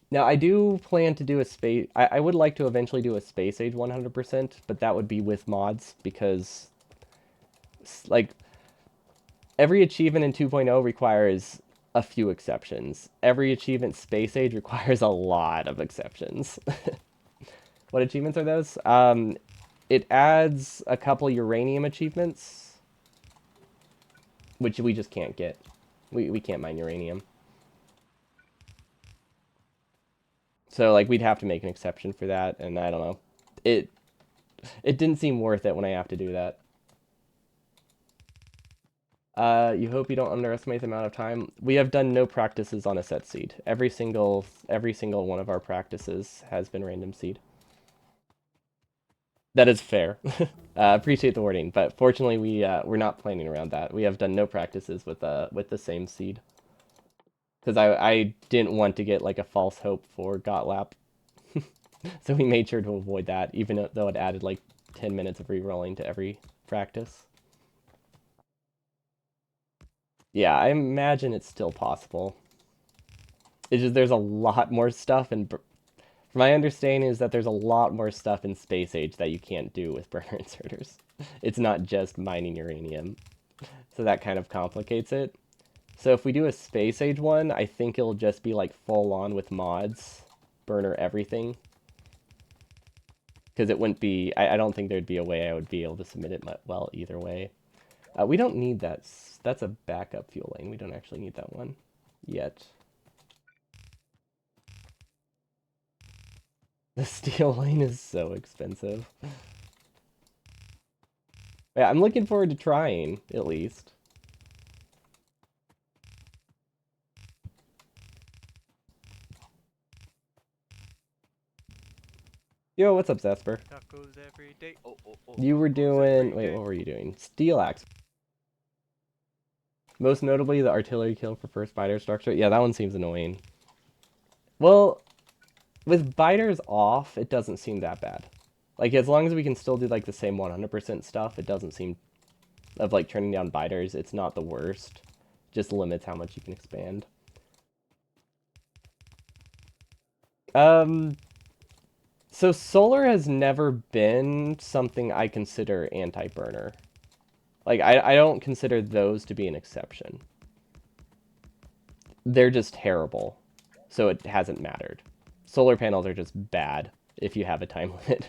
Now, I do plan to do a space... I would like to eventually do a Space Age 100%, but that would be with mods, because... Like, every achievement in 2.0 requires a few exceptions. Every achievement Space Age requires a lot of exceptions. What achievements are those? It adds a couple uranium achievements, which we just can't get. We can't mine uranium. So, like, we'd have to make an exception for that, and I don't know. it it didn't seem worth it when I have to do that. You hope you don't underestimate the amount of time. We have done no practices on a set seed. Every single one of our practices has been random seed. That is fair. Appreciate the warning, but fortunately we're not planning around that. We have done no practices with the same seed because I didn't want to get like a false hope for Gotlap, so we made sure to avoid that, even though it added like 10 minutes of re-rolling to every practice. Yeah, I imagine it's still possible. It's just there's a lot more stuff, and my understanding is that there's a lot more stuff in Space Age that you can't do with burner inserters. It's not just mining uranium, so that kind of complicates it. So if we do a Space Age one, I think it'll just be like full on with mods, burner everything. Because it wouldn't be, I don't think there'd be a way I would be able to submit it well either way. We don't need that. That's a backup fuel lane. We don't actually need that one yet. The steel lane is so expensive. Yeah, I'm looking forward to trying, at least. Yo, what's up, Zasper? Tacos every day. You were doing... Wait, what were you doing? Steel Axe. Most notably, the artillery kill for first biter structure. Yeah, that one seems annoying. Well, with biters off, it doesn't seem that bad. Like, as long as we can still do, like, the same 100% stuff, it doesn't seem... Of, like, turning down biters, it's not the worst. Just limits how much you can expand. So solar has never been something I consider anti-burner. Like, I don't consider those to be an exception. They're just terrible, so it hasn't mattered. Solar panels are just bad if you have a time limit.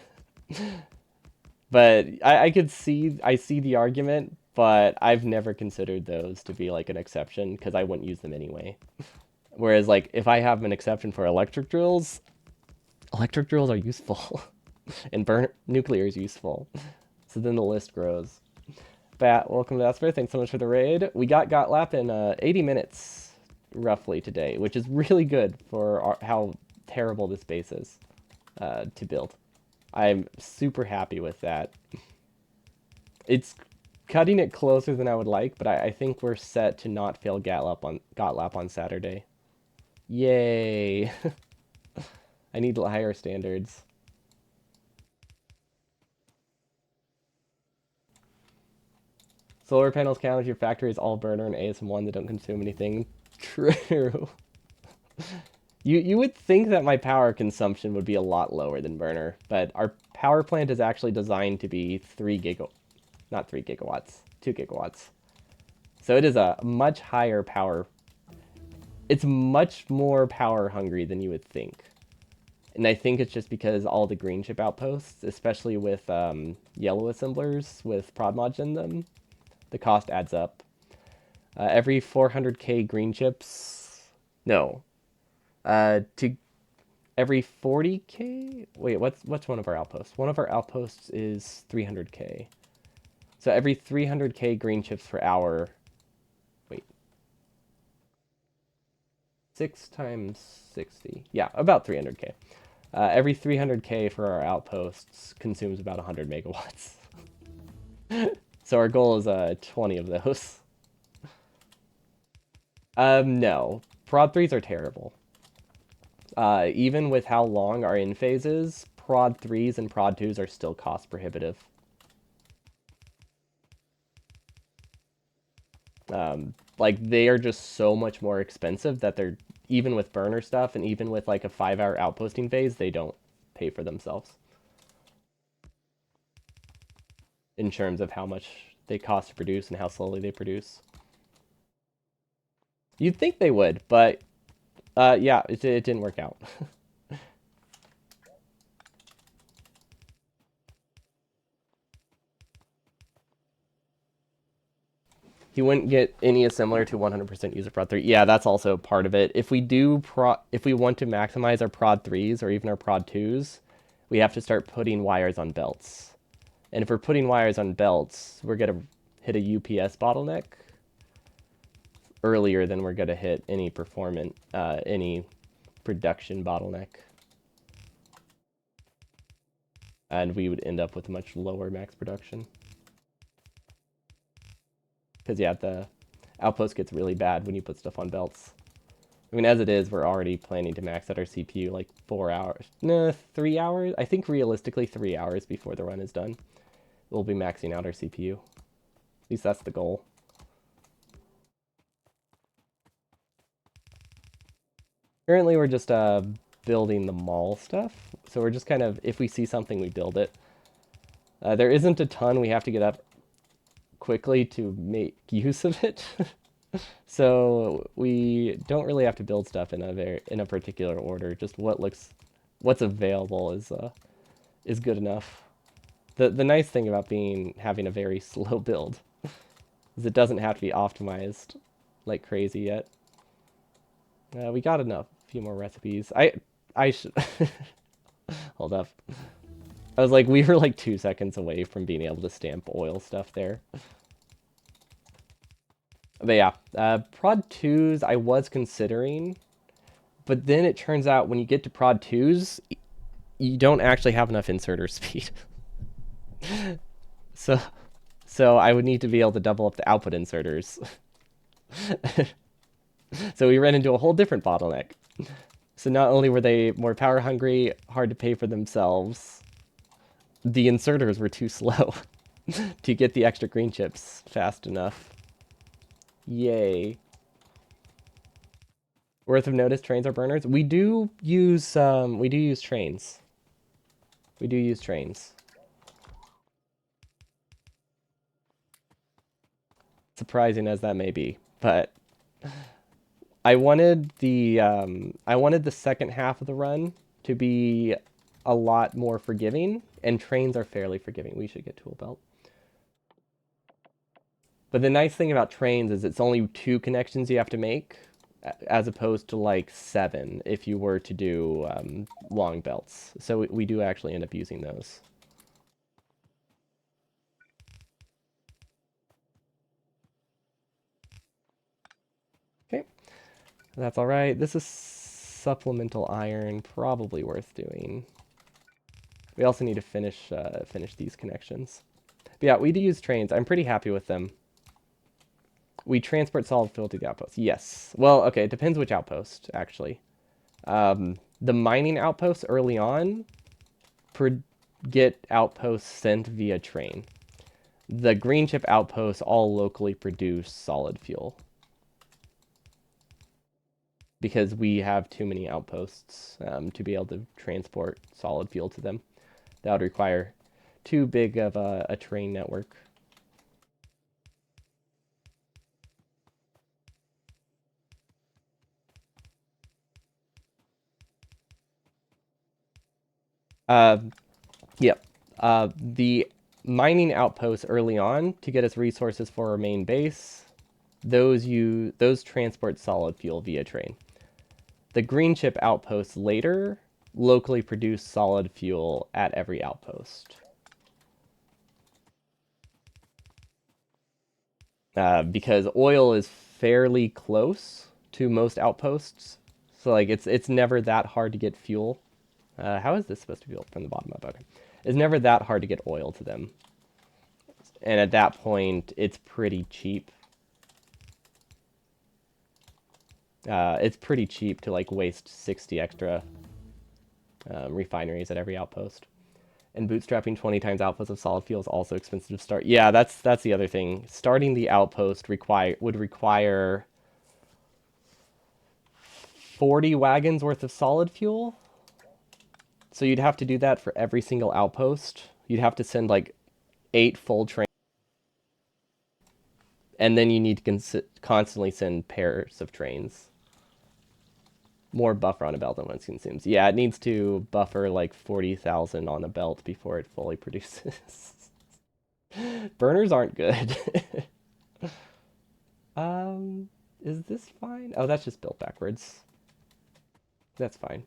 But I see the argument, but I've never considered those to be like an exception because I wouldn't use them anyway. Whereas like if I have an exception for electric drills are useful, and nuclear is useful. So then the list grows. Bat, welcome to Asper. Thanks so much for the raid. We got Gotlap in 80 minutes, roughly, today, which is really good for how terrible this base is to build. I'm super happy with that. It's cutting it closer than I would like, but I think we're set to not fail Gotlap on Saturday. Yay! I need higher standards. Solar panels count if your factory is all burner and ASM1 that don't consume anything. True. You would think that my power consumption would be a lot lower than burner, but our power plant is actually designed to be 2 gigawatts. So it is a much higher power. It's much more power hungry than you would think. And I think it's just because all the green chip outposts, especially with yellow assemblers with prod mods in them, the cost adds up. Every 400k green chips, no, to every 40k. Wait, what's one of our outposts? One of our outposts is 300k. So every 300k green chips per hour. Wait, 6 times 60. Yeah, about 300k. Every 300k for our outposts consumes about 100 megawatts. So our goal is 20 of those. No. Prod 3s are terrible. Even with how long our in phase is, Prod 3s and Prod 2s are still cost prohibitive. Like, they are just so much more expensive that they're, even with burner stuff and even with like a 5-hour outposting phase, they don't pay for themselves. In terms of how much they cost to produce and how slowly they produce. You'd think they would, but yeah, it didn't work out. He wouldn't get any similar to 100% user prod 3. Yeah, that's also part of it. If we want to maximize our prod 3s or even our prod 2s, we have to start putting wires on belts. And if we're putting wires on belts, we're going to hit a UPS bottleneck earlier than we're going to hit any any production bottleneck. And we would end up with much lower max production. Because, yeah, the outpost gets really bad when you put stuff on belts. I mean, as it is, we're already planning to max out our CPU like 4 hours. No, 3 hours? I think realistically 3 hours before the run is done. We'll be maxing out our CPU. At least that's the goal. Currently, we're just building the mall stuff. So we're just kind of, if we see something, we build it. There isn't a ton we have to get up quickly to make use of it. So we don't really have to build stuff in a particular order. Just what's available is good enough. The nice thing about having a very slow build is it doesn't have to be optimized like crazy yet. We got enough. A few more recipes. I should hold up. I was like, we were like 2 seconds away from being able to stamp oil stuff there. But yeah, prod 2s I was considering, but then it turns out when you get to prod 2s, you don't actually have enough inserter speed. so I would need to be able to double up the output inserters. So we ran into a whole different bottleneck. So not only were they more power hungry, hard to pay for themselves, the inserters were too slow to get the extra green chips fast enough. Yay. Worth of notice, trains are burners. We do use trains. We do use trains. Surprising as that may be, but I wanted the second half of the run to be a lot more forgiving, and trains are fairly forgiving. We should get tool belt. But the nice thing about trains is it's only 2 connections you have to make, as opposed to like 7 if you were to do long belts. So we do actually end up using those. Okay, that's all right. This is supplemental iron, probably worth doing. We also need to finish these connections. But yeah, we do use trains. I'm pretty happy with them. We transport solid fuel to the outpost. Yes. Well, okay, it depends which outpost, actually. The mining outposts early on get outposts sent via train. The green chip outposts all locally produce solid fuel. Because we have too many outposts to be able to transport solid fuel to them. That would require too big of a train network. Yep. The mining outposts early on to get us resources for our main base, those transport solid fuel via train. The green chip outposts later locally produce solid fuel at every outpost. Because oil is fairly close to most outposts, so like it's never that hard to get fuel. How is this supposed to be built from the bottom up? Okay. It's never that hard to get oil to them. And at that point, it's pretty cheap. It's pretty cheap to like waste 60 extra refineries at every outpost. And bootstrapping 20 times outputs of solid fuel is also expensive to start. Yeah, that's the other thing. Starting the outpost would require 40 wagons worth of solid fuel. So you'd have to do that for every single outpost. You'd have to send like 8 full trains. And then you need to constantly send pairs of trains. More buffer on a belt than once consumes. Yeah, it needs to buffer like 40,000 on a belt before it fully produces. Burners aren't good. Is this fine? Oh, that's just built backwards. That's fine.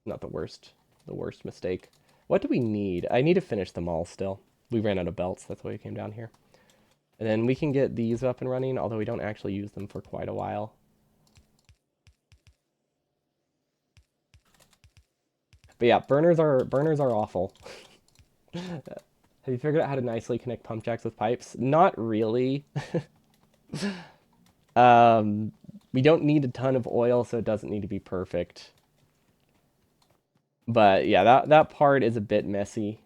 Not the worst the worst mistake. What do we need? I need to finish them all still. We ran out of belts. That's why we came down here. And then we can get these up and running, although we don't actually use them for quite a while. But yeah, burners are awful. Have you figured out how to nicely connect pump jacks with pipes? Not really. um, we don't need a ton of oil, so it doesn't need to be perfect. But yeah, that part is a bit messy.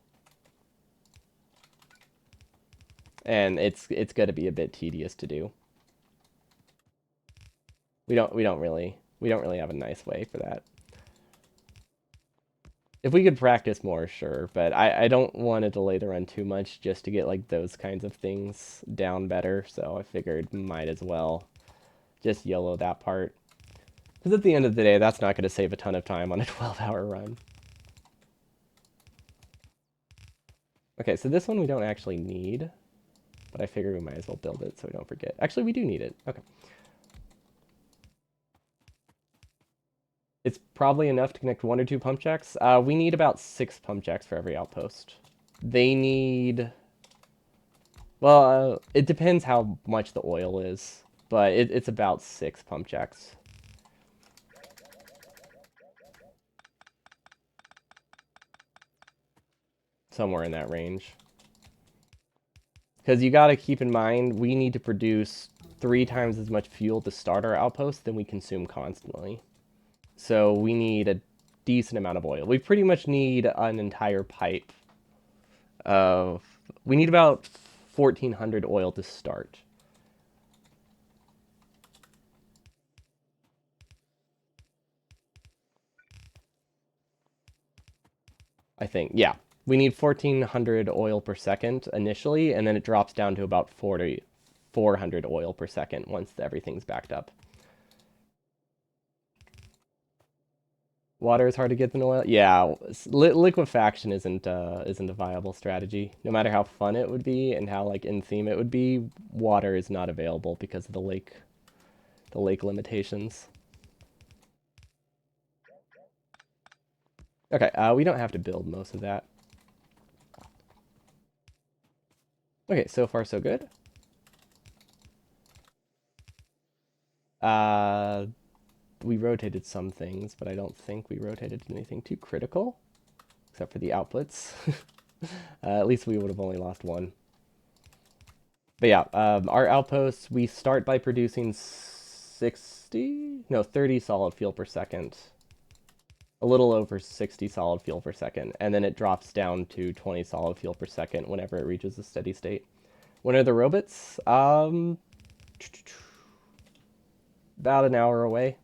And it's going to be a bit tedious to do. We don't really have a nice way for that. If we could practice more, sure, but I don't want to delay the run too much just to get like those kinds of things down better, so I figured might as well just YOLO that part. Because at the end of the day, that's not going to save a ton of time on a 12-hour run. Okay, so this one we don't actually need, but I figured we might as well build it so we don't forget. Actually, we do need it. Okay. It's probably enough to connect 1 or 2 pump jacks. We need about 6 pump jacks for every outpost. They need... Well, it depends how much the oil is, but it's about 6 pump jacks. Somewhere in that range. Because you got to keep in mind, we need to produce 3 times as much fuel to start our outpost than we consume constantly. So we need a decent amount of oil. We pretty much need an entire pipe of... We need about 1,400 oil to start. I think, yeah. We need 1,400 oil per second initially, and then it drops down to about 400 oil per second once everything's backed up. Water is hard to get than oil. Yeah, liquefaction isn't a viable strategy. No matter how fun it would be and how like in theme it would be, water is not available because of the lake limitations. Okay, we don't have to build most of that. Okay, so far so good. We rotated some things, but I don't think we rotated anything too critical, except for the outputs. At least we would have only lost 1. But yeah, our outposts, we start by producing 30 solid fuel per second. A little over 60 solid fuel per second, and then it drops down to 20 solid fuel per second whenever it reaches a steady state. When are the robots? About an hour away.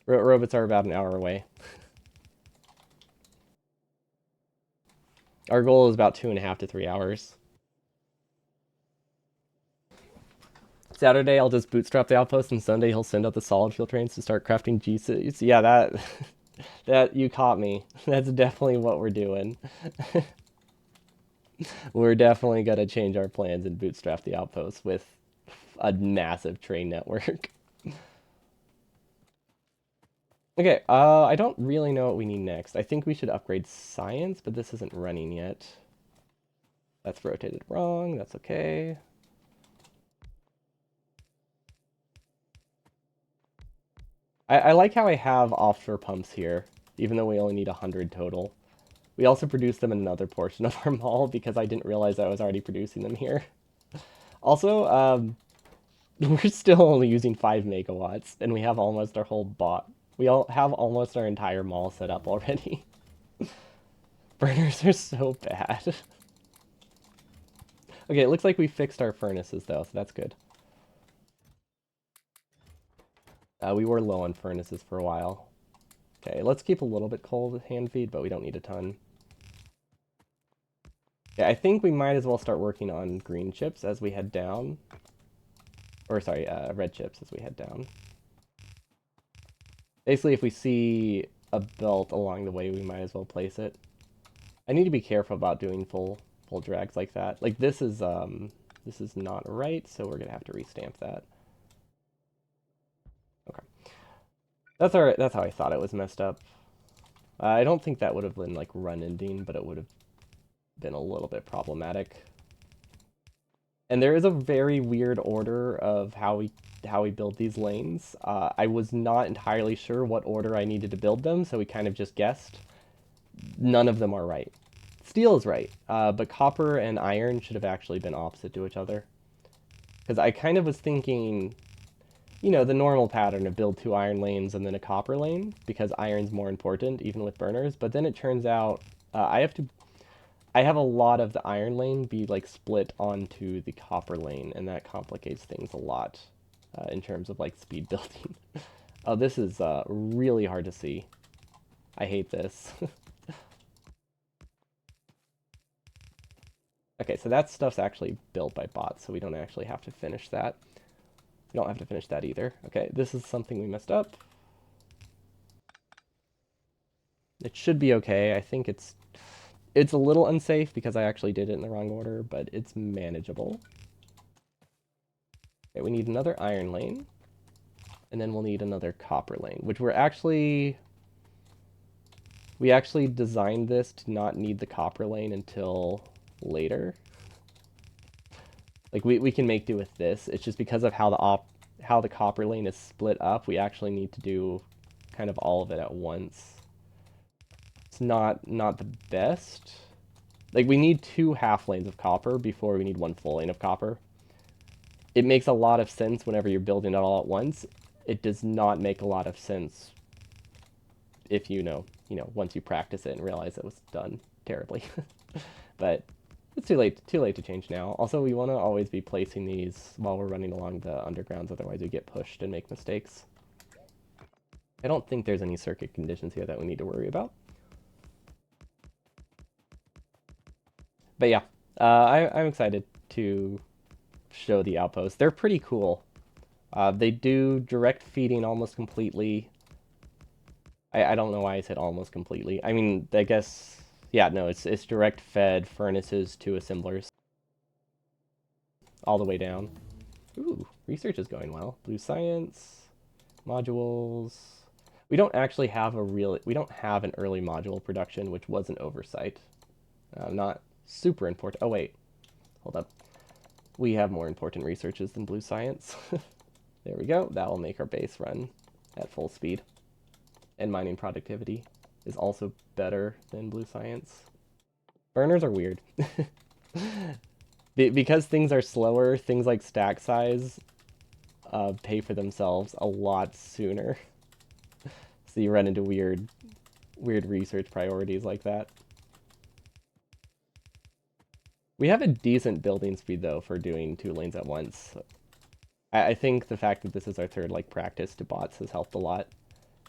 Robots are about an hour away. Our goal is about 2.5 to 3 hours. Saturday, I'll just bootstrap the outpost, and Sunday he'll send out the solid fuel trains to start crafting G-suits. Yeah, that you caught me. That's definitely what we're doing. We're definitely gonna change our plans and bootstrap the outpost with a massive train network. Okay, I don't really know what we need next. I think we should upgrade science, but this isn't running yet. That's rotated wrong. That's okay. I like how I have offshore pumps here, even though we only need 100 total. We also produce them in another portion of our mall because I didn't realize I was already producing them here. Also, we're still only using 5 megawatts, and we have almost our whole bot. We all have almost our entire mall set up already. Burners are so bad. Okay, it looks like we fixed our furnaces though, so that's good. We were low on furnaces for a while. Okay, let's keep a little bit cold hand feed, but we don't need a ton. Yeah, I think we might as well start working on green chips as we head down. Or sorry, red chips as we head down. Basically, if we see a belt along the way, we might as well place it. I need to be careful about doing full drags like that. Like this is not right, so we're gonna have to restamp that. Okay. That's alright, that's how I thought it was messed up. I don't think that would have been like run ending, but it would have been a little bit problematic. And there is a very weird order of how we build these lanes. I was not entirely sure what order I needed to build them, so we kind of just guessed. None of them are right. Steel is right, but copper and iron should have actually been opposite to each other. Because I kind of was thinking, the normal pattern of build two iron lanes and then a copper lane, because iron's more important, even with burners. But then it turns out I have a lot of the iron lane be like split onto the copper lane, and that complicates things a lot in terms of like speed building. Oh, this is really hard to see. I hate this. Okay, so that stuff's actually built by bots, so we don't actually have to finish that. We don't have to finish that either. Okay, this is something we messed up. It should be okay. I think it's a little unsafe because I actually did it in the wrong order, but it's manageable. Okay, we need another iron lane, and then we'll need another copper lane, which we actually designed this to not need the copper lane until later. Like we can make do with this. It's just because of how the copper lane is split up, we actually need to do kind of all of it at once. It's not the best. Like we need two half lanes of copper before we need one full lane of copper. It makes a lot of sense whenever you're building it all at once. It does not make a lot of sense if once you practice it and realize it was done terribly. But it's too late to change now. Also, we want to always be placing these while we're running along the undergrounds, otherwise we get pushed and make mistakes. I don't think there's any circuit conditions here that we need to worry about. But yeah, I'm excited to show the outposts. They're pretty cool. They do direct feeding almost completely. I don't know why I said almost completely. I mean, I guess, yeah, no, it's direct fed furnaces to assemblers all the way down. Ooh, research is going well. Blue science, modules. We don't have an early module production, which was an oversight. Not super important. Oh, wait, hold up. We have more important researches than blue science. There we go. That will make our base run at full speed. And mining productivity is also better than blue science. Burners are weird. Because things are slower, things like stack size pay for themselves a lot sooner. So you run into weird research priorities like that. We have a decent building speed though for doing two lanes at once. I think the fact that this is our third like practice to bots has helped a lot.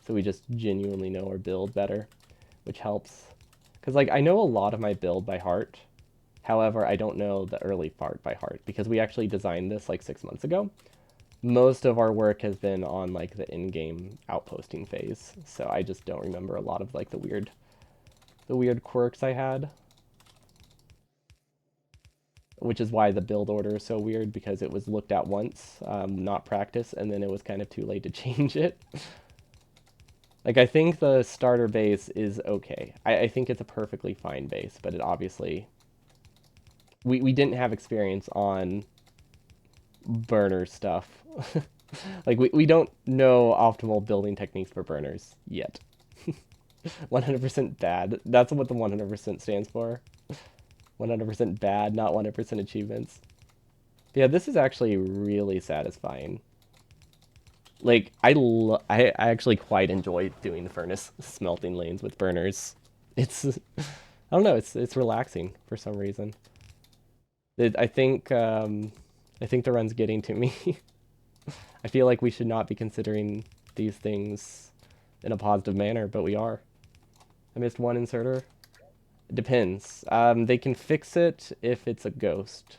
So we just genuinely know our build better, which helps. Because like I know a lot of my build by heart. However, I don't know the early part by heart because we actually designed this like 6 months ago. Most of our work has been on like the in-game outposting phase, so I just don't remember a lot of like the weird quirks I had. Which is why the build order is so weird, because it was looked at once, not practice, and then it was kind of too late to change it. Like, I think the starter base is okay. I think it's a perfectly fine base, but it obviously... We didn't have experience on burner stuff. Like, we don't know optimal building techniques for burners yet. 100% bad. That's what the 100% stands for. 100% bad, not 100% achievements. But yeah, this is actually really satisfying. Like, I actually quite enjoy doing the furnace smelting lanes with burners. It's, I don't know, it's relaxing for some reason. I think the run's getting to me. I feel like we should not be considering these things in a positive manner, but we are. I missed one inserter. It depends. They can fix it if it's a ghost.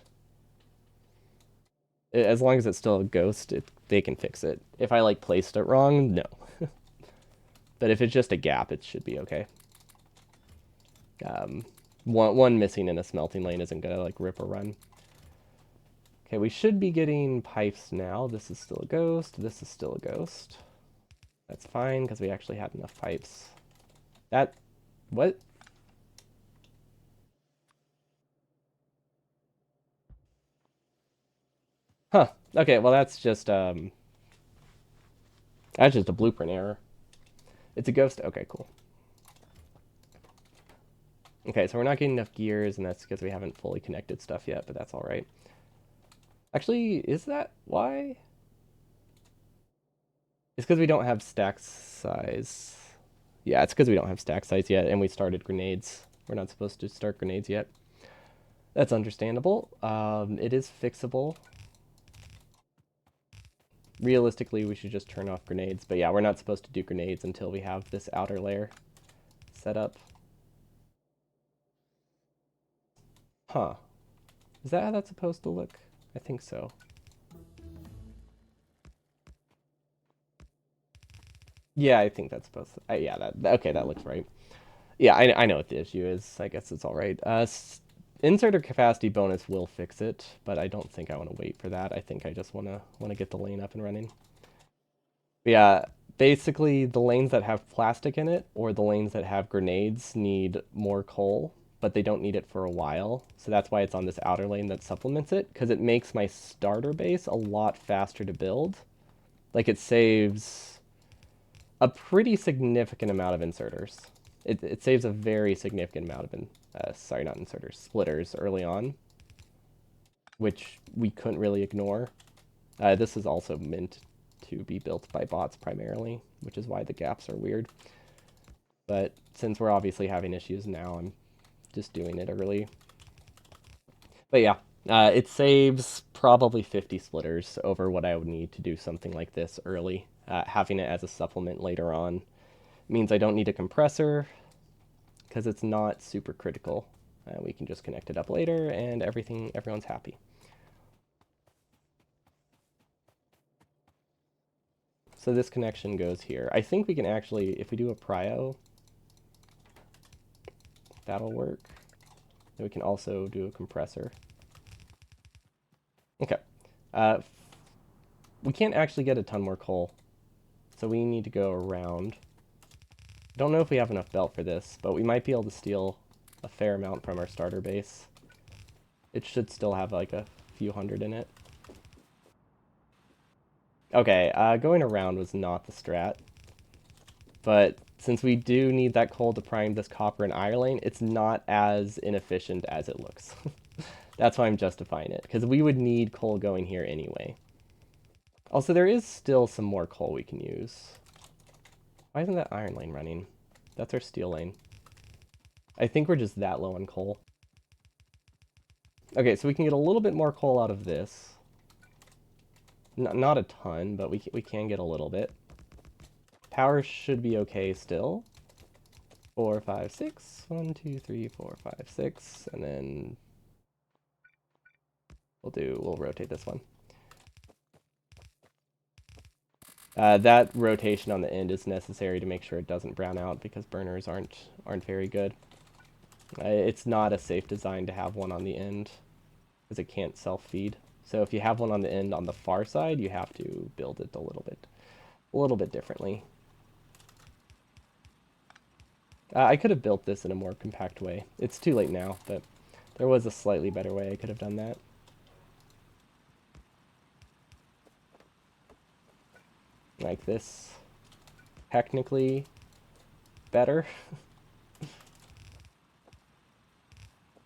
As long as it's still a ghost, they can fix it. If I like placed it wrong, no. But if it's just a gap, it should be okay. One missing in a smelting lane isn't gonna like rip a run. Okay, we should be getting pipes now. This is still a ghost. This is still a ghost. That's fine because we actually had enough pipes. That, what? Huh. Okay, well that's just a blueprint error. It's a ghost. Okay, cool. Okay, so we're not getting enough gears, and that's because we haven't fully connected stuff yet, but that's all right. Actually, is that why? It's because we don't have stack size. Yeah, it's because we don't have stack size yet, and we started grenades. We're not supposed to start grenades yet. That's understandable. It is fixable. Realistically, we should just turn off grenades, but yeah, we're not supposed to do grenades until we have this outer layer set up. Huh. Is that how that's supposed to look? I think so. Yeah, I think that's supposed to. Yeah, that okay. That looks right. Yeah, I know what the issue is. I guess it's all right. Inserter capacity bonus will fix it, but I don't think I want to wait for that. I think I just wanna get the lane up and running. But yeah, basically the lanes that have plastic in it or the lanes that have grenades need more coal, but they don't need it for a while. So that's why it's on this outer lane that supplements it, because it makes my starter base a lot faster to build. Like it saves a pretty significant amount of inserters. It saves a very significant amount of sorry, not inserters, splitters early on, which we couldn't really ignore. This is also meant to be built by bots primarily, which is why the gaps are weird. But since we're obviously having issues now, I'm just doing it early. But yeah, it saves probably 50 splitters over what I would need to do something like this early. Having it as a supplement later on means I don't need a compressor because it's not super critical. We can just connect it up later and everyone's happy. So this connection goes here. I think we can actually, if we do a prio, that'll work. And we can also do a compressor. Okay. Uh, we can't actually get a ton more coal, so we need to go around. Don't know if we have enough belt for this, but we might be able to steal a fair amount from our starter base. It should still have like a few hundred in it. Okay, going around was not the strat. But since we do need that coal to prime this copper and iron lane, it's not as inefficient as it looks. That's why I'm justifying it, because we would need coal going here anyway. Also, there is still some more coal we can use. Why isn't that iron lane running? That's our steel lane. I think we're just that low on coal. Okay, so we can get a little bit more coal out of this. Not a ton, but we can get a little bit. Power should be okay still. 4, 5, 6. 1, 2, 3, 4, 5, 6. And then we'll rotate this one. That rotation on the end is necessary to make sure it doesn't brown out because burners aren't very good. It's not a safe design to have one on the end because it can't self-feed. So if you have one on the end on the far side, you have to build it a little bit differently. I could have built this in a more compact way. It's too late now, but there was a slightly better way I could have done that. Like this. Technically better.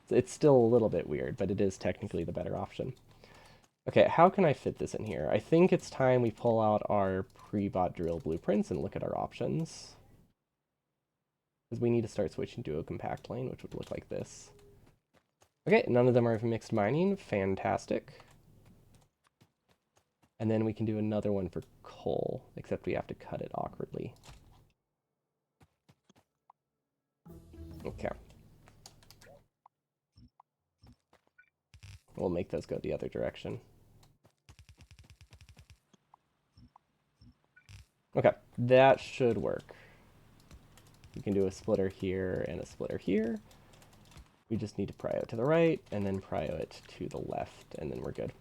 It's still a little bit weird, but it is technically the better option. Okay, how can I fit this in here? I think it's time we pull out our pre-bought drill blueprints and look at our options. Because we need to start switching to a compact lane, which would look like this. Okay, none of them are mixed mining. Fantastic. And then we can do another one for coal, except we have to cut it awkwardly. Okay. We'll make those go the other direction. Okay, that should work. We can do a splitter here and a splitter here. We just need to prio it to the right, and then prio it to the left, and then we're good.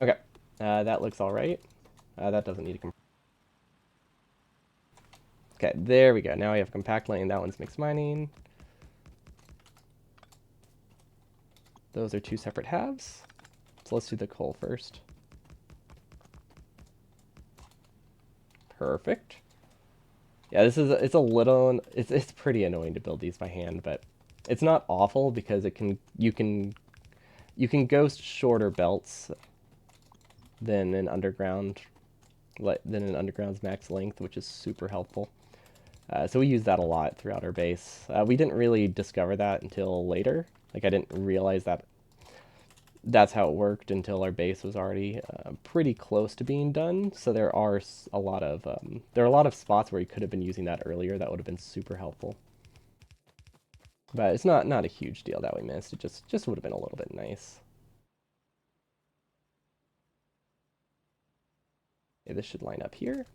Okay, that looks all right. That doesn't need a Okay, there we go. Now we have compact lane. That one's mixed mining. Those are two separate halves. So let's do the coal first. Perfect. Yeah, it's a little it's pretty annoying to build these by hand, but it's not awful because you can go shorter belts than an underground than an underground's max length, which is super helpful. So we use that a lot throughout our base. We didn't really discover that until later. Like I didn't realize that that's how it worked until our base was already pretty close to being done. So there are a lot of spots where you could have been using that earlier. That would have been super helpful. But it's not a huge deal that we missed. It just would have been a little bit nice. Okay, this should line up here.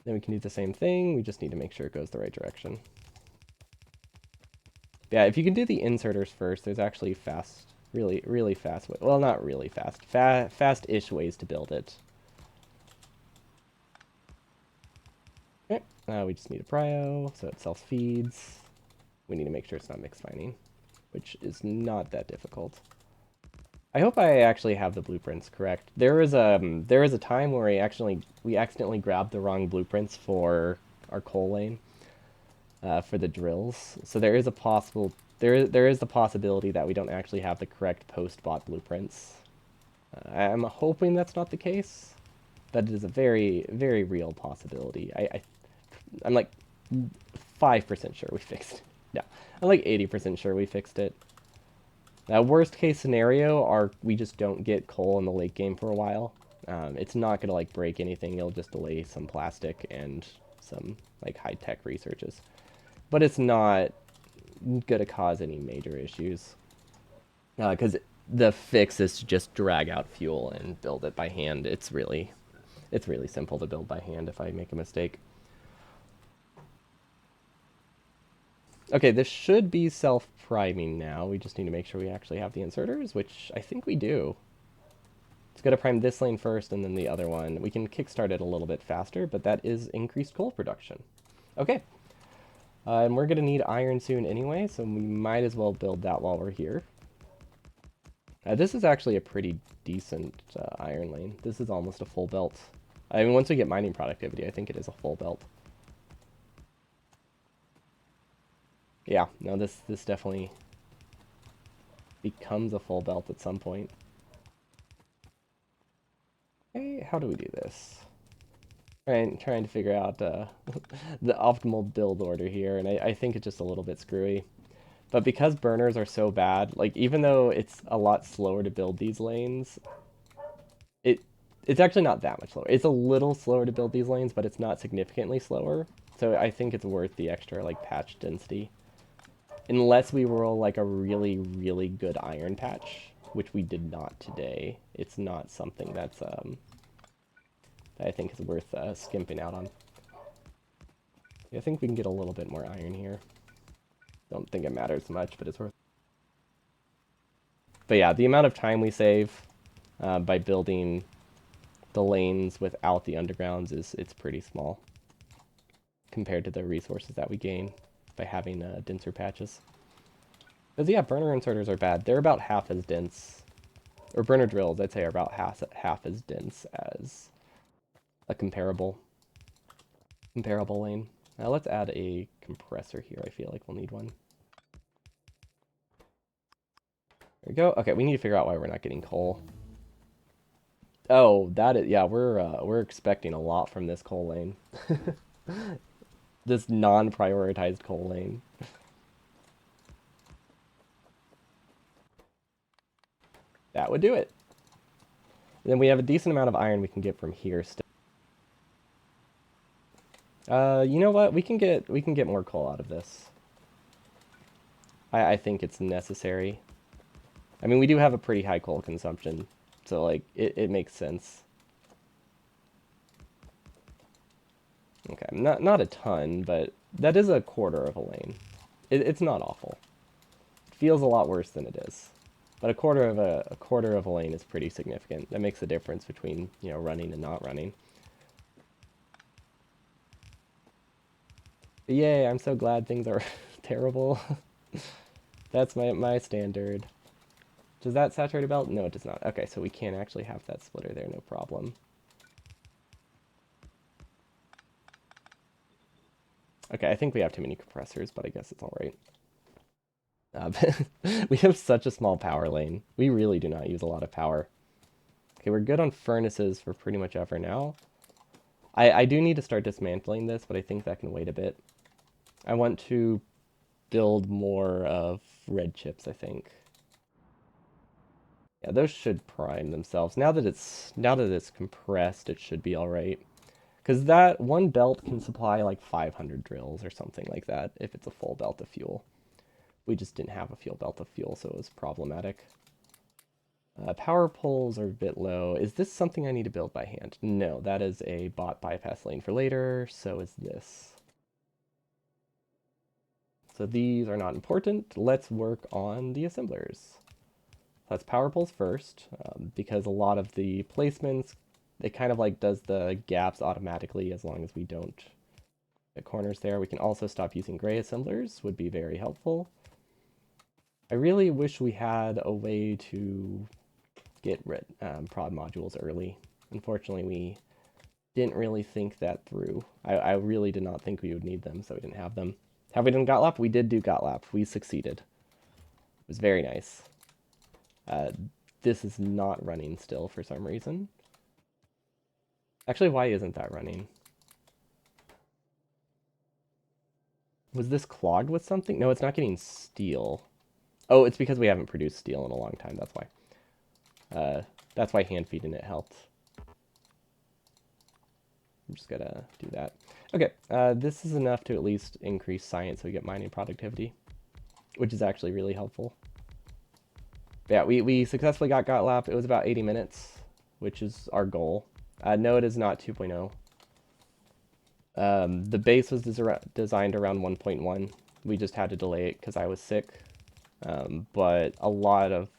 Then we can do the same thing. We just need to make sure it goes the right direction. Yeah, if you can do the inserters first, there's actually really fast way. Well, not really fast. Fast-ish ways to build it. Okay, we just need a prio, so it self-feeds. We need to make sure it's not mixed mining, which is not that difficult. I hope I actually have the blueprints correct. There is a time where we accidentally grabbed the wrong blueprints for our coal lane for the drills. So there is the possibility that we don't actually have the correct post-bot blueprints. I'm hoping that's not the case, but it is a very real possibility. I'm like 5% sure we fixed it. No, I'm like 80% sure we fixed it. Worst case scenario we just don't get coal in the late game for a while. It's not gonna like break anything. It'll just delay some plastic and some like high tech researches, but it's not gonna cause any major issues because the fix is to just drag out fuel and build it by hand. It's really simple to build by hand if I make a mistake. Okay, this should be self-priming now. We just need to make sure we actually have the inserters, which I think we do. It's going to prime this lane first and then the other one. We can kickstart it a little bit faster, but that is increased coal production. Okay. And we're going to need iron soon anyway, so we might as well build that while we're here. This is actually a pretty decent iron lane. This is almost a full belt. I mean, once we get mining productivity, I think it is a full belt. Yeah, no, this definitely becomes a full belt at some point. Okay, how do we do this? Trying to figure out the optimal build order here, and I think it's just a little bit screwy. But because burners are so bad, like even though it's a lot slower to build these lanes, it's actually not that much slower. It's a little slower to build these lanes, but it's not significantly slower. So I think it's worth the extra like patch density. Unless we roll like a really good iron patch, which we did not today. It's not something that's that I think is worth skimping out on. I think we can get a little bit more iron here. Don't think it matters much, but it's worth. But yeah, the amount of time we save by building the lanes without the undergrounds it's pretty small compared to the resources that we gain by having denser patches. Because yeah, burner inserters are bad. They're about half as dense, or burner drills I'd say are about half as dense as a comparable lane. Now let's add a compressor here. I feel like we'll need one. There we go. Okay, we need to figure out why we're not getting coal. Oh, that is, yeah, we're expecting a lot from this coal lane. This non-prioritized coal lane. That would do it. And then we have a decent amount of iron we can get from here still. You know what? We can get more coal out of this. I think it's necessary. I mean, we do have a pretty high coal consumption, so like it makes sense. Okay, not a ton, but that is a quarter of a lane. It's not awful. It feels a lot worse than it is. But a quarter of a lane is pretty significant. That makes a difference between, you know, running and not running. Yay, I'm so glad things are terrible. That's my standard. Does that saturate a belt? No, it does not. Okay, so we can actually have that splitter there, no problem. Okay, I think we have too many compressors, but I guess it's all right. Uh, we have such a small power lane. We really do not use a lot of power. Okay, we're good on furnaces for pretty much ever now. I do need to start dismantling this, but I think that can wait a bit. I want to build more of red chips, I think. Yeah, those should prime themselves. Now that it's compressed, it should be all right. Because that one belt can supply like 500 drills or something like that if it's a full belt of fuel. We just didn't have a fuel belt of fuel, so it was problematic. Power poles are a bit low. Is this something I need to build by hand? No, that is a bot bypass lane for later. So is this. So these are not important. Let's work on the assemblers. That's power poles first, because a lot of the placements, it kind of like does the gaps automatically as long as we don't get corners there. We can also stop using gray assemblers, would be very helpful. I really wish we had a way to get rid prod modules early. Unfortunately, we didn't really think that through. I really did not think we would need them, so we didn't have them. Have we done Gotlap? We did do Gotlap. We succeeded. It was very nice. Uh, this is not running still for some reason. Actually, why isn't that running? Was this clogged with something? No, it's not getting steel. Oh, it's because we haven't produced steel in a long time. That's why. That's why hand feeding it helped. I'm just gonna do that. Okay, this is enough to at least increase science so we get mining productivity, which is actually really helpful. But yeah, we successfully got Gotlap. It was about 80 minutes, which is our goal. No, it is not 2.0. The base was designed around 1.1. We just had to delay it because I was sick. But a lot of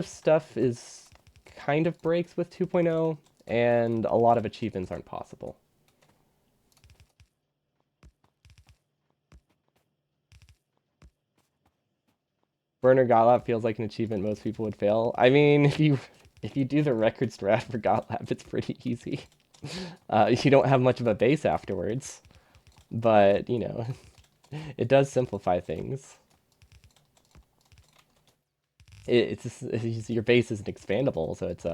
stuff is kind of breaks with 2.0, and a lot of achievements aren't possible. Burner Gotlab feels like an achievement most people would fail. I mean, if you do the record strat for Gotlab, it's pretty easy. You don't have much of a base afterwards, but you know, it does simplify things. Your base isn't expandable, so it's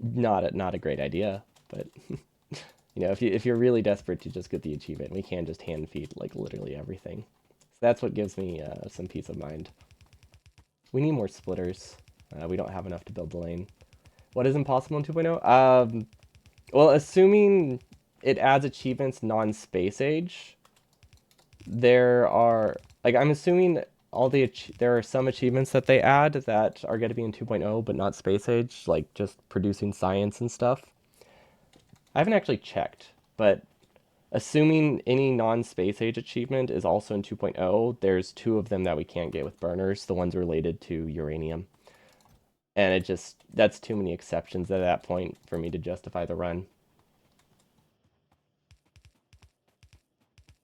not a great idea. But if you're really desperate to just get the achievement, we can just hand feed like literally everything. So that's what gives me some peace of mind. We need more splitters. We don't have enough to build the lane. What is impossible in 2.0? Well, assuming it adds achievements non-space age, there are like I'm assuming there are some achievements that they add that are going to be in 2.0 but not space age, like just producing science and stuff. I haven't actually checked, but assuming any non-space age achievement is also in 2.0, there's two of them that we can't get with burners, the ones related to uranium. And that's too many exceptions at that point for me to justify the run.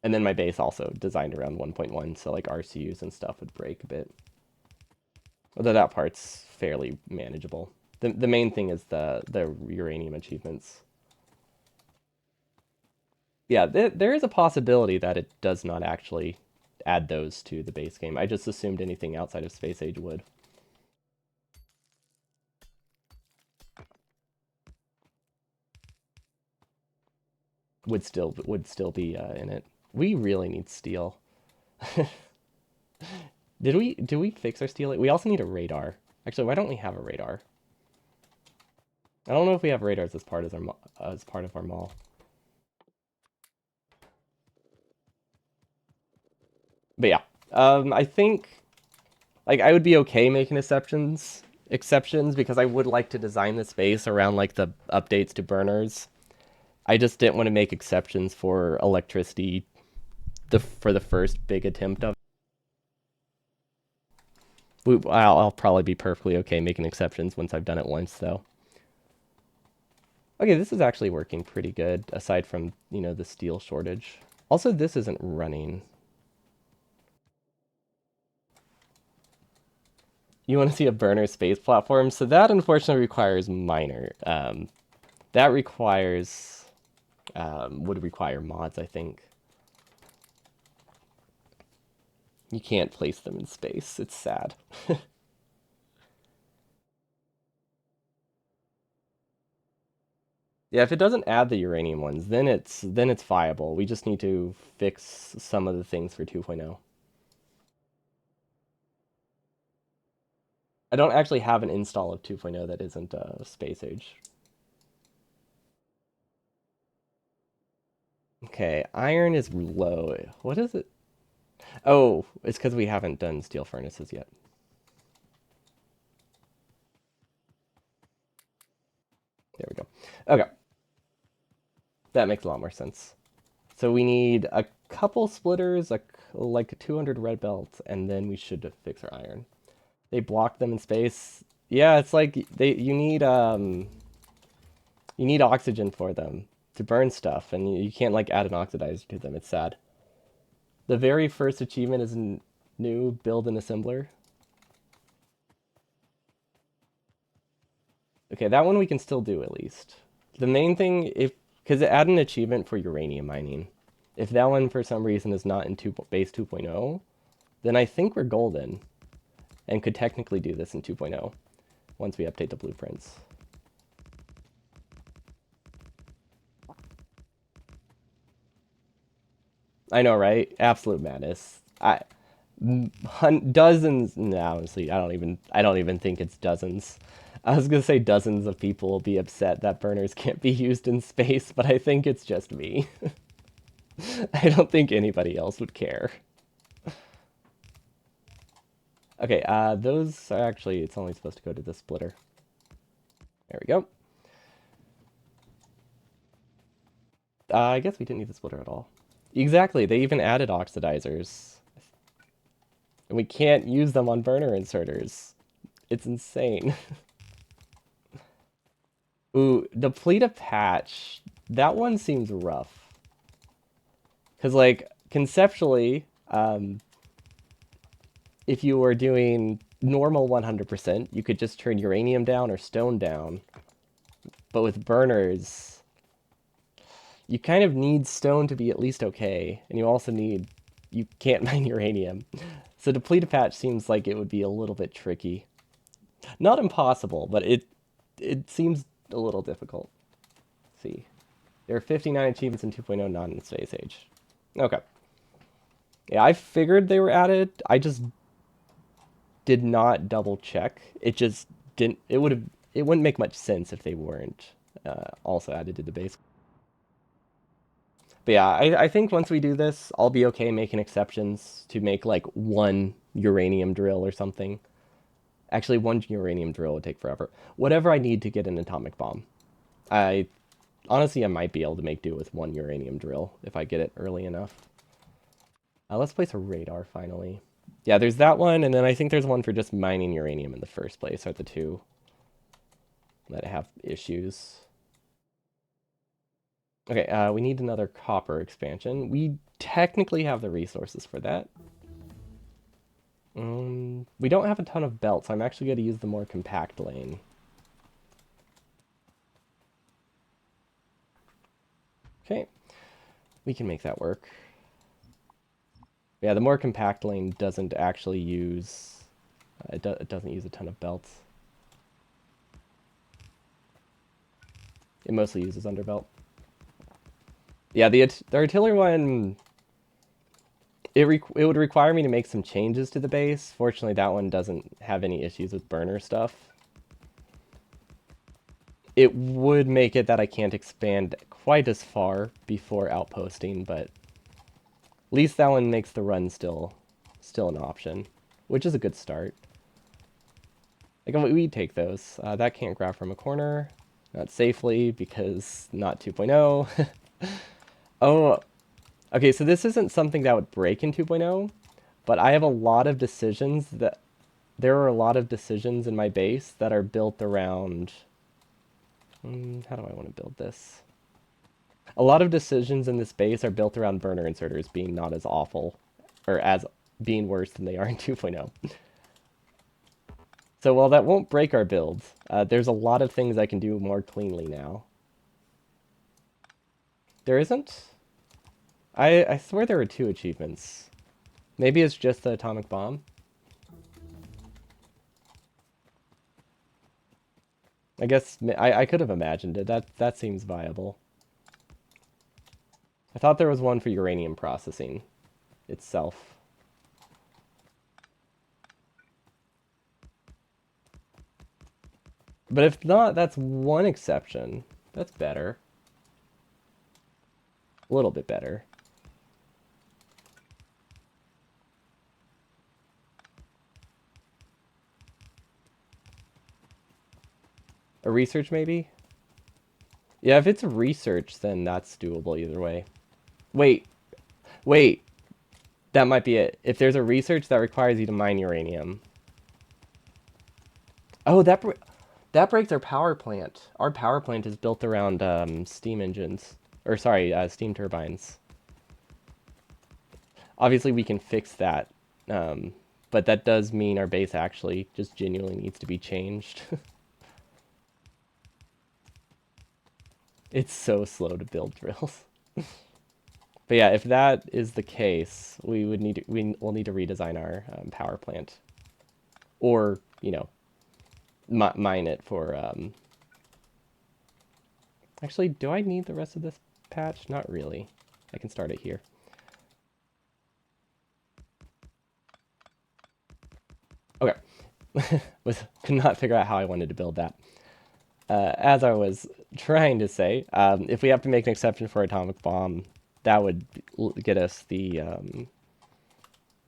And then my base also designed around 1.1, so like RCUs and stuff would break a bit. Although that part's fairly manageable. The main thing is the uranium achievements. Yeah, there is a possibility that it does not actually add those to the base game. I just assumed anything outside of Space Age would. Would still be in it. We really need steel. Did we fix our steel? We also need a radar. Actually, why don't we have a radar? I don't know if we have radars as part of our mall. But yeah, I think like I would be okay making exceptions because I would like to design the space around like the updates to burners. I just didn't want to make exceptions for electricity for the first big attempt of it. I'll probably be perfectly okay making exceptions once I've done it once though. Okay, this is actually working pretty good aside from, the steel shortage. Also, this isn't running. You want to see a burner space platform? So that unfortunately requires miner. That requires would require mods, I think. You can't place them in space. It's sad. Yeah, if it doesn't add the uranium ones, then it's viable. We just need to fix some of the things for 2.0. I don't actually have an install of 2.0 that isn't space age. Okay, iron is low. What is it? Oh, it's because we haven't done steel furnaces yet. There we go. Okay, that makes a lot more sense. So we need a couple splitters, like 200 red belts, and then we should fix our iron. They block them in space. Yeah, it's like you need oxygen for them to burn stuff, and you can't like add an oxidizer to them. It's sad. The very first achievement is new build an assembler. Okay, that one we can still do at least. The main thing, if because it add an achievement for uranium mining. If that one for some reason is not in base 2.0, then I think we're golden and could technically do this in 2.0 once we update the blueprints. I know, right? Absolute madness. Dozens. No, honestly, I don't even think it's dozens. I was gonna say dozens of people will be upset that burners can't be used in space, but I think it's just me. I don't think anybody else would care. Okay, those are actually, it's only supposed to go to the splitter. There we go. I guess we didn't need the splitter at all. Exactly, they even added oxidizers. And we can't use them on burner inserters. It's insane. Ooh, deplete a patch. That one seems rough. Because, like, conceptually, if you were doing normal 100%, you could just turn uranium down or stone down. But with burners, you kind of need stone to be at least okay. And you also need, you can't mine uranium. So deplete a patch seems like it would be a little bit tricky. Not impossible, but it seems a little difficult. Let's see. There are 59 achievements in 2.0 not in Space Age. Okay. Yeah, I figured they were added. I just did not double check. It just didn't. It wouldn't make much sense if they weren't also added to the base. But yeah, I think once we do this, I'll be okay making exceptions to make like one uranium drill or something. Actually, one uranium drill would take forever. Whatever I need to get an atomic bomb. I honestly, I might be able to make do with one uranium drill if I get it early enough. Let's place a radar finally. Yeah, there's that one, and then I think there's one for just mining uranium in the first place, are the two that have issues. Okay, we need another copper expansion. We technically have the resources for that. We don't have a ton of belts. I'm actually going to use the more compact lane. Okay, we can make that work. Yeah, the more compact lane doesn't actually use... it doesn't use a ton of belts. It mostly uses underbelt. Yeah, the artillery one... It would require me to make some changes to the base. Fortunately, that one doesn't have any issues with burner stuff. It would make it that I can't expand quite as far before outposting, but at least that one makes the run still an option, which is a good start. Like, we take those. That can't grab from a corner. Not safely, because not 2.0. Oh, okay, so this isn't something that would break in 2.0, but I have a lot of decisions that... There are a lot of decisions in my base that are built around... how do I want to build this? A lot of decisions in this base are built around burner inserters being not as awful, or as being worse than they are in 2.0. So while that won't break our builds, there's a lot of things I can do more cleanly now. There isn't? I swear there were 2 achievements. Maybe it's just the atomic bomb. I guess I could have imagined it. That seems viable. I thought there was one for uranium processing itself. But if not, that's one exception. That's better. A little bit better. A research, maybe? Yeah, if it's a research, then that's doable either way. Wait, wait. That might be it. If there's a research that requires you to mine uranium. Oh, that breaks our power plant. Our power plant is built around steam engines. Or sorry, steam turbines. Obviously, we can fix that. But that does mean our base actually just genuinely needs to be changed. It's so slow to build drills. But yeah, if that is the case, we'll need to redesign our power plant, or mine it for. Actually, do I need the rest of this patch? Not really. I can start it here. Okay. Could not figure out how I wanted to build that. As I was trying to say, if we have to make an exception for atomic bomb, that would get us the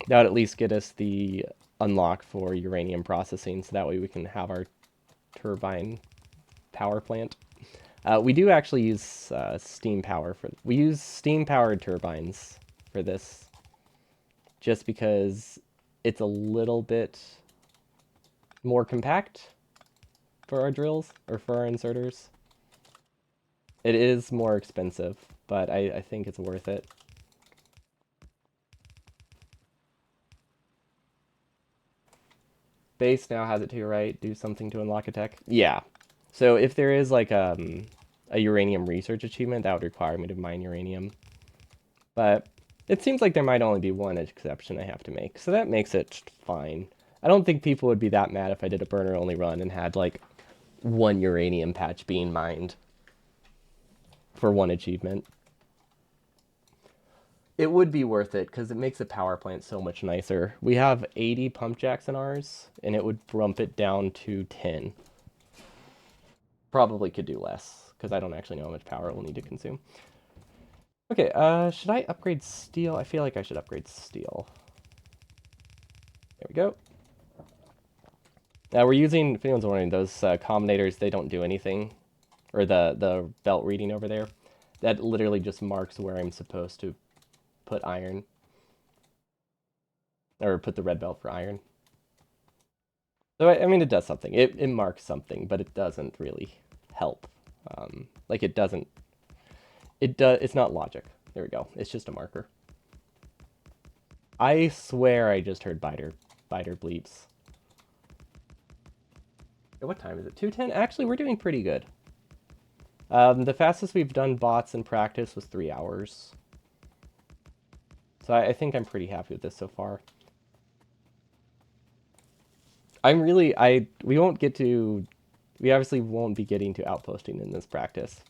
that would at least get us the unlock for uranium processing, so that way we can have our turbine power plant. We do actually use steam power we use steam powered turbines for this, just because it's a little bit more compact for our drills, or for our inserters. It is more expensive, but I think it's worth it. Base now has it to your right. Do something to unlock a tech. Yeah. So if there is like a uranium research achievement, that would require me to mine uranium. But it seems like there might only be one exception I have to make, so that makes it fine. I don't think people would be that mad if I did a burner only run and had like one uranium patch being mined for one achievement. It would be worth it because it makes the power plant so much nicer. We have 80 pump jacks in ours, and it would bump it down to 10. Probably could do less because I don't actually know how much power it will need to consume. Okay, should I upgrade steel? I feel like I should upgrade steel. There we go. Now we're using, if anyone's wondering, those combinators, they don't do anything. Or the belt reading over there. That literally just marks where I'm supposed to put iron. Or put the red belt for iron. So, I mean, it does something. It marks something, but it doesn't really help. Like, it doesn't... It's not logic. There we go. It's just a marker. I swear I just heard biter bleeps. What time is it? 2:10? Actually, we're doing pretty good. The fastest we've done bots in practice was 3 hours. So I think I'm pretty happy with this so far. We won't get to, we obviously won't be getting to outposting in this practice.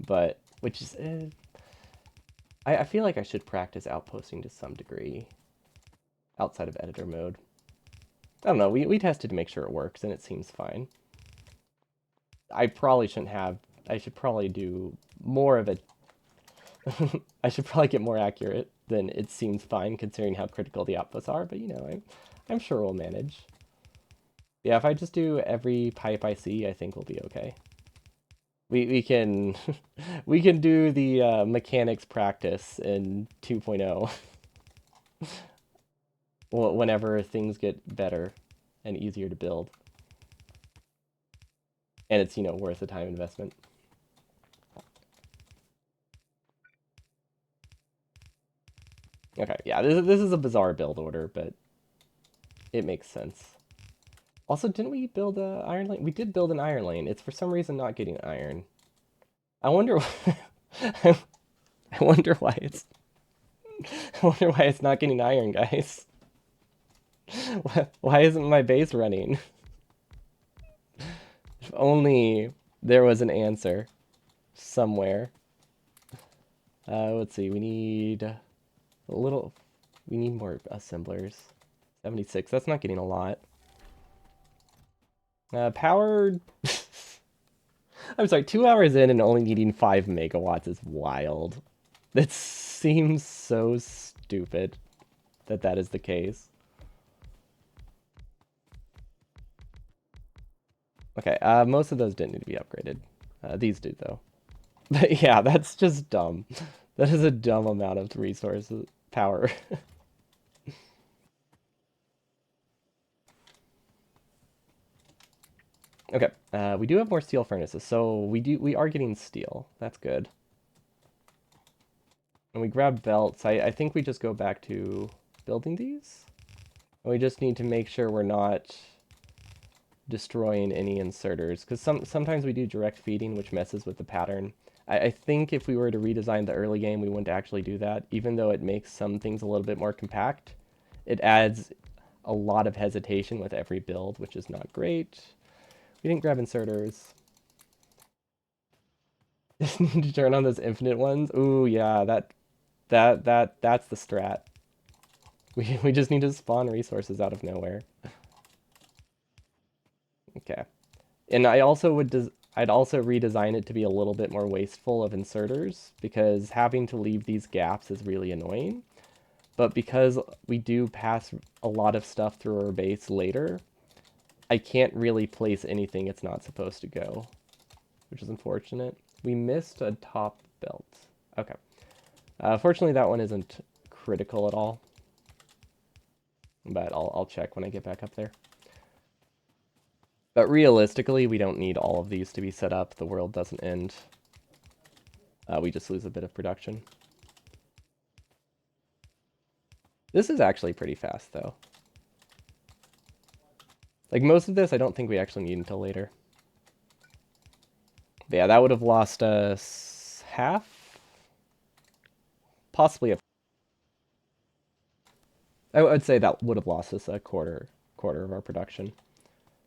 But, which is, I feel like I should practice outposting to some degree. Outside of editor mode. I don't know, we tested to make sure it works, and it seems fine. I probably shouldn't have, I should probably do more of it. I should probably get more accurate than it seems fine considering how critical the outputs are, but I'm sure we'll manage. Yeah, if I just do every pipe I see, I think we'll be okay. We can we can do the mechanics practice in 2.0 whenever things get better and easier to build. And it's, worth the time investment. Okay, yeah, this is a bizarre build order, but it makes sense. Also, didn't we build a iron lane? We did build an iron lane. It's for some reason not getting iron. I wonder. I wonder why it's. I wonder why it's not getting iron, guys. Why isn't my base running? If only there was an answer somewhere. Let's see. We need a little. We need more assemblers. 76. That's not getting a lot. Power. I'm sorry. 2 hours in and only needing 5 megawatts is wild. That seems so stupid that that is the case. Okay. Most of those didn't need to be upgraded. These do though. But yeah, that's just dumb. That is a dumb amount of resources power. Okay, we do have more steel furnaces, so we are getting steel. That's good. And we grab belts. I think we just go back to building these. And we just need to make sure we're not destroying any inserters, because sometimes we do direct feeding, which messes with the pattern. I think if we were to redesign the early game, we wouldn't actually do that, even though it makes some things a little bit more compact. It adds a lot of hesitation with every build, which is not great. We didn't grab inserters. Just need to turn on those infinite ones. Ooh, yeah, that's the strat. We just need to spawn resources out of nowhere. Okay. And I'd also redesign it to be a little bit more wasteful of inserters, because having to leave these gaps is really annoying. But because we do pass a lot of stuff through our base later, I can't really place anything it's not supposed to go, which is unfortunate. We missed a top belt. Okay. Fortunately, that one isn't critical at all, but I'll check when I get back up there. But realistically, we don't need all of these to be set up. The world doesn't end. We just lose a bit of production. This is actually pretty fast, though. Like, most of this, I don't think we actually need until later. But yeah, that would have lost us half? Possibly a... I would say that would have lost us a quarter of our production.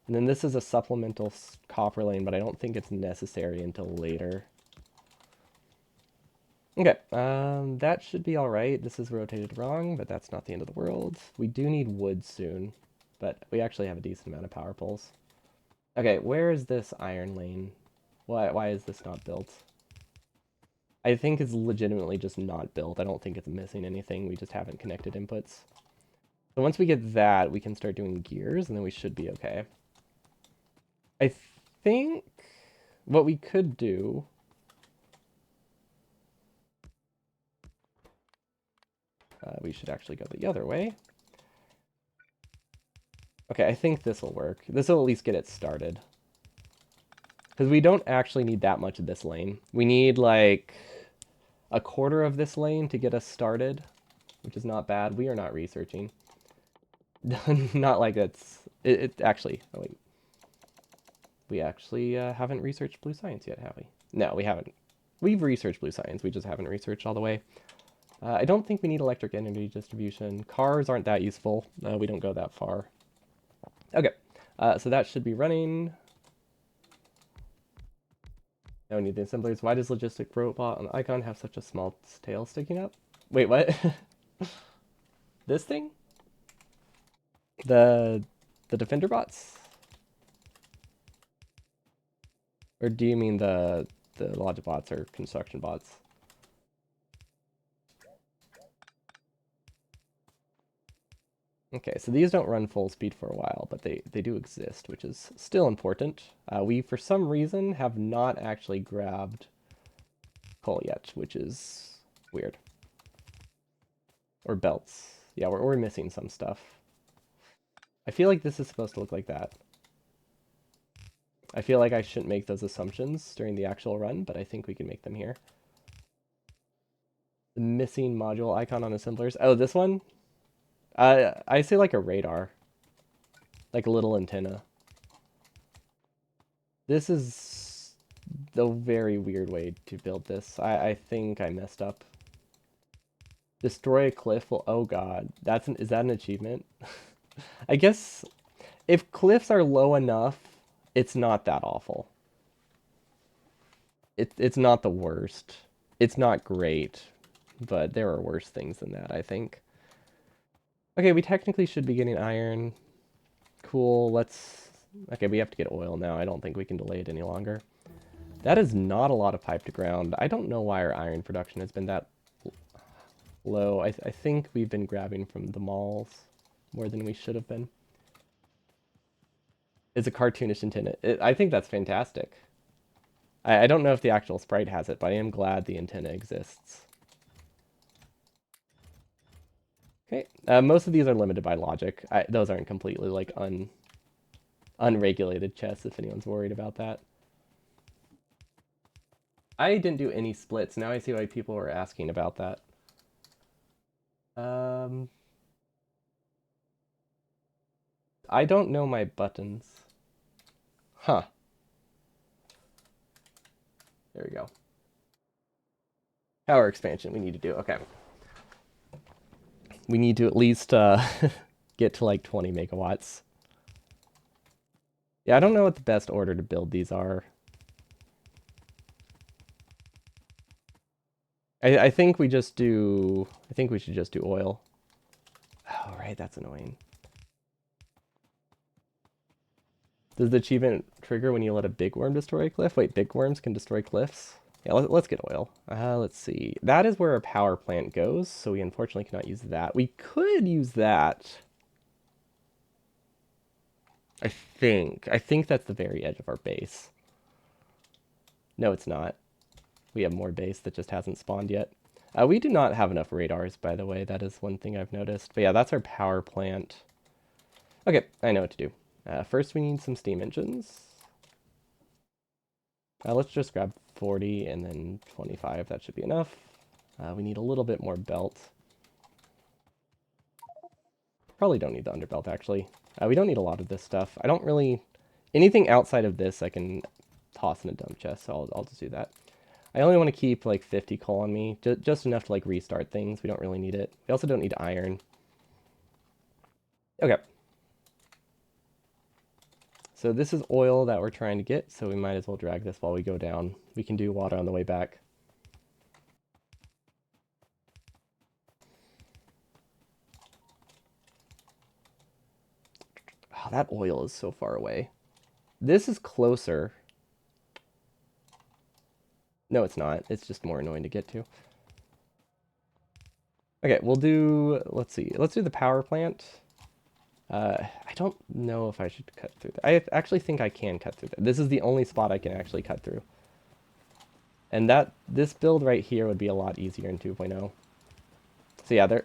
And then this is a supplemental copper lane, but I don't think it's necessary until later. Okay, that should be all right. This is rotated wrong, but that's not the end of the world. We do need wood soon, but we actually have a decent amount of power poles. Okay, where is this iron lane? Why is this not built? I think it's legitimately just not built. I don't think it's missing anything. We just haven't connected inputs. So once we get that, we can start doing gears, and then we should be okay. I think what we could do... we should actually go the other way. Okay, I think this will work. This will at least get it started. Because we don't actually need that much of this lane. We need, like, a quarter of this lane to get us started, which is not bad. We are not researching. Not like it's... It actually... Oh, wait. We actually haven't researched blue science yet, have we? No, we haven't. We've researched blue science. We just haven't researched all the way. I don't think we need electric energy distribution. Cars aren't that useful. We don't go that far. Okay, so that should be running. Now we need the assemblers. Why does logistic robot on the icon have such a small tail sticking up? Wait, what? This thing? The defender bots? Or do you mean the Logibots or construction bots? Okay, so these don't run full speed for a while, but they do exist, which is still important. We, for some reason, have not actually grabbed coal yet, which is weird. Or belts. Yeah, we're missing some stuff. I feel like this is supposed to look like that. I feel like I shouldn't make those assumptions during the actual run, but I think we can make them here. The missing module icon on assemblers. Oh, this one? I say like a radar, like a little antenna. This is the very weird way to build this. I think I messed up. Destroy a cliff. Well, oh god, is that an achievement? I guess if cliffs are low enough, it's not that awful. It's not the worst. It's not great, but there are worse things than that, I think. Okay, we technically should be getting iron. Cool, let's... Okay, we have to get oil now. I don't think we can delay it any longer. That is not a lot of pipe to ground. I don't know why our iron production has been that low. I think we've been grabbing from the malls more than we should have been. It's a cartoonish antenna. I think that's fantastic. I don't know if the actual sprite has it, but I am glad the antenna exists. Okay, most of these are limited by logic. Those aren't completely like unregulated chests, if anyone's worried about that. I didn't do any splits. Now I see why people were asking about that. I don't know my buttons. Huh. There we go. Power expansion we need to do. Okay. We need to at least get to like 20 megawatts. Yeah, I don't know what the best order to build these are. I think we just do... I think we should just do oil. Oh, right, that's annoying. Does the achievement trigger when you let a big worm destroy a cliff? Wait, big worms can destroy cliffs? Yeah, let's get oil. Let's see. That is where our power plant goes, so we unfortunately cannot use that. We could use that. I think. I think that's the very edge of our base. No, it's not. We have more base that just hasn't spawned yet. We do not have enough radars, by the way. That is one thing I've noticed. But yeah, that's our power plant. Okay, I know what to do. First, we need some steam engines. Let's just grab 40 and then 25. That should be enough. We need a little bit more belt. Probably don't need the underbelt, actually. We don't need a lot of this stuff. I don't really... Anything outside of this I can toss in a dump chest, so I'll just do that. I only want to keep like 50 coal on me, just enough to like restart things. We don't really need it. We also don't need iron. Okay. So this is oil that we're trying to get, so we might as well drag this while we go down. We can do water on the way back. Oh, that oil is so far away. This is closer. No, it's not. It's just more annoying to get to. Okay, we'll do, let's see. Let's do the power plant. I don't know if I should cut through that. I actually think I can cut through that. This is the only spot I can actually cut through. And this build right here would be a lot easier in 2.0. So yeah,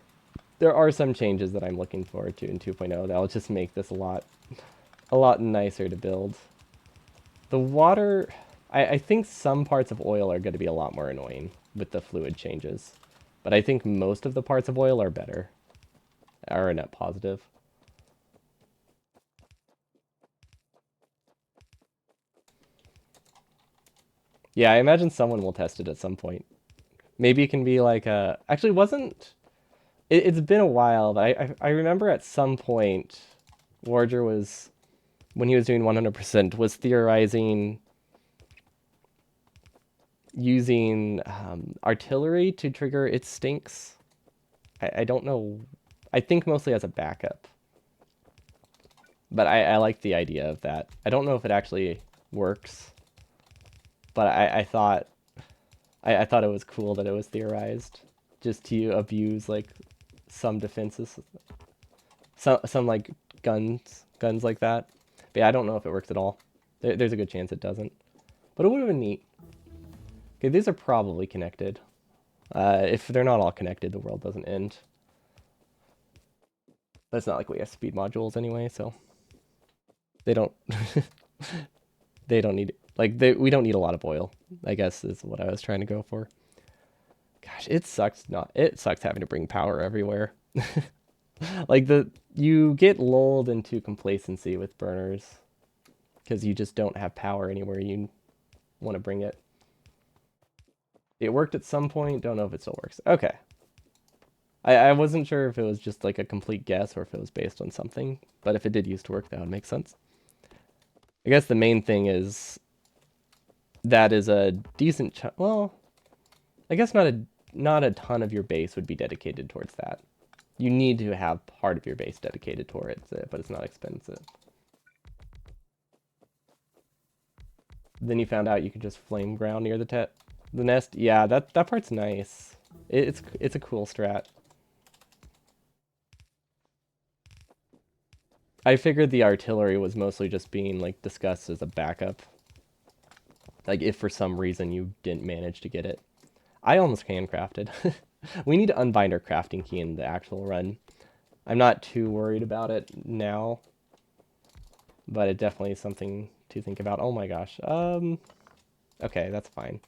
there are some changes that I'm looking forward to in 2.0 that'll just make this a lot nicer to build. The water, I think some parts of oil are going to be a lot more annoying with the fluid changes. But I think most of the parts of oil are better. Are a net positive. Yeah, I imagine someone will test it at some point. Maybe it can be like a... Actually, it's been a while, but I remember at some point, Warger was, when he was doing 100%, was theorizing using artillery to trigger its stinks. I don't know. I think mostly as a backup. But I like the idea of that. I don't know if it actually works. But I thought it was cool that it was theorized. Just to abuse like some defenses. Some like guns like that. But yeah, I don't know if it works at all. There's a good chance it doesn't. But it would have been neat. Okay, these are probably connected. If they're not all connected, the world doesn't end. But it's not like we have speed modules anyway, so they don't they don't need like we don't need a lot of oil, I guess is what I was trying to go for. Gosh, it sucks not. It sucks having to bring power everywhere. Like you get lulled into complacency with burners because you just don't have power anywhere you want to bring it. It worked at some point. Don't know if it still works. Okay. I wasn't sure if it was just like a complete guess or if it was based on something, but if it did used to work, that would make sense. I guess the main thing is that is a decent well, I guess not a ton of your base would be dedicated towards that. You need to have part of your base dedicated towards it, but it's not expensive. Then you found out you could just flame ground near the nest. Yeah, that part's nice. It's a cool strat. I figured the artillery was mostly just being like discussed as a backup. Like if for some reason you didn't manage to get it. I almost handcrafted. We need to unbind our crafting key in the actual run. I'm not too worried about it now, but it definitely is something to think about. Oh my gosh. Okay, that's fine.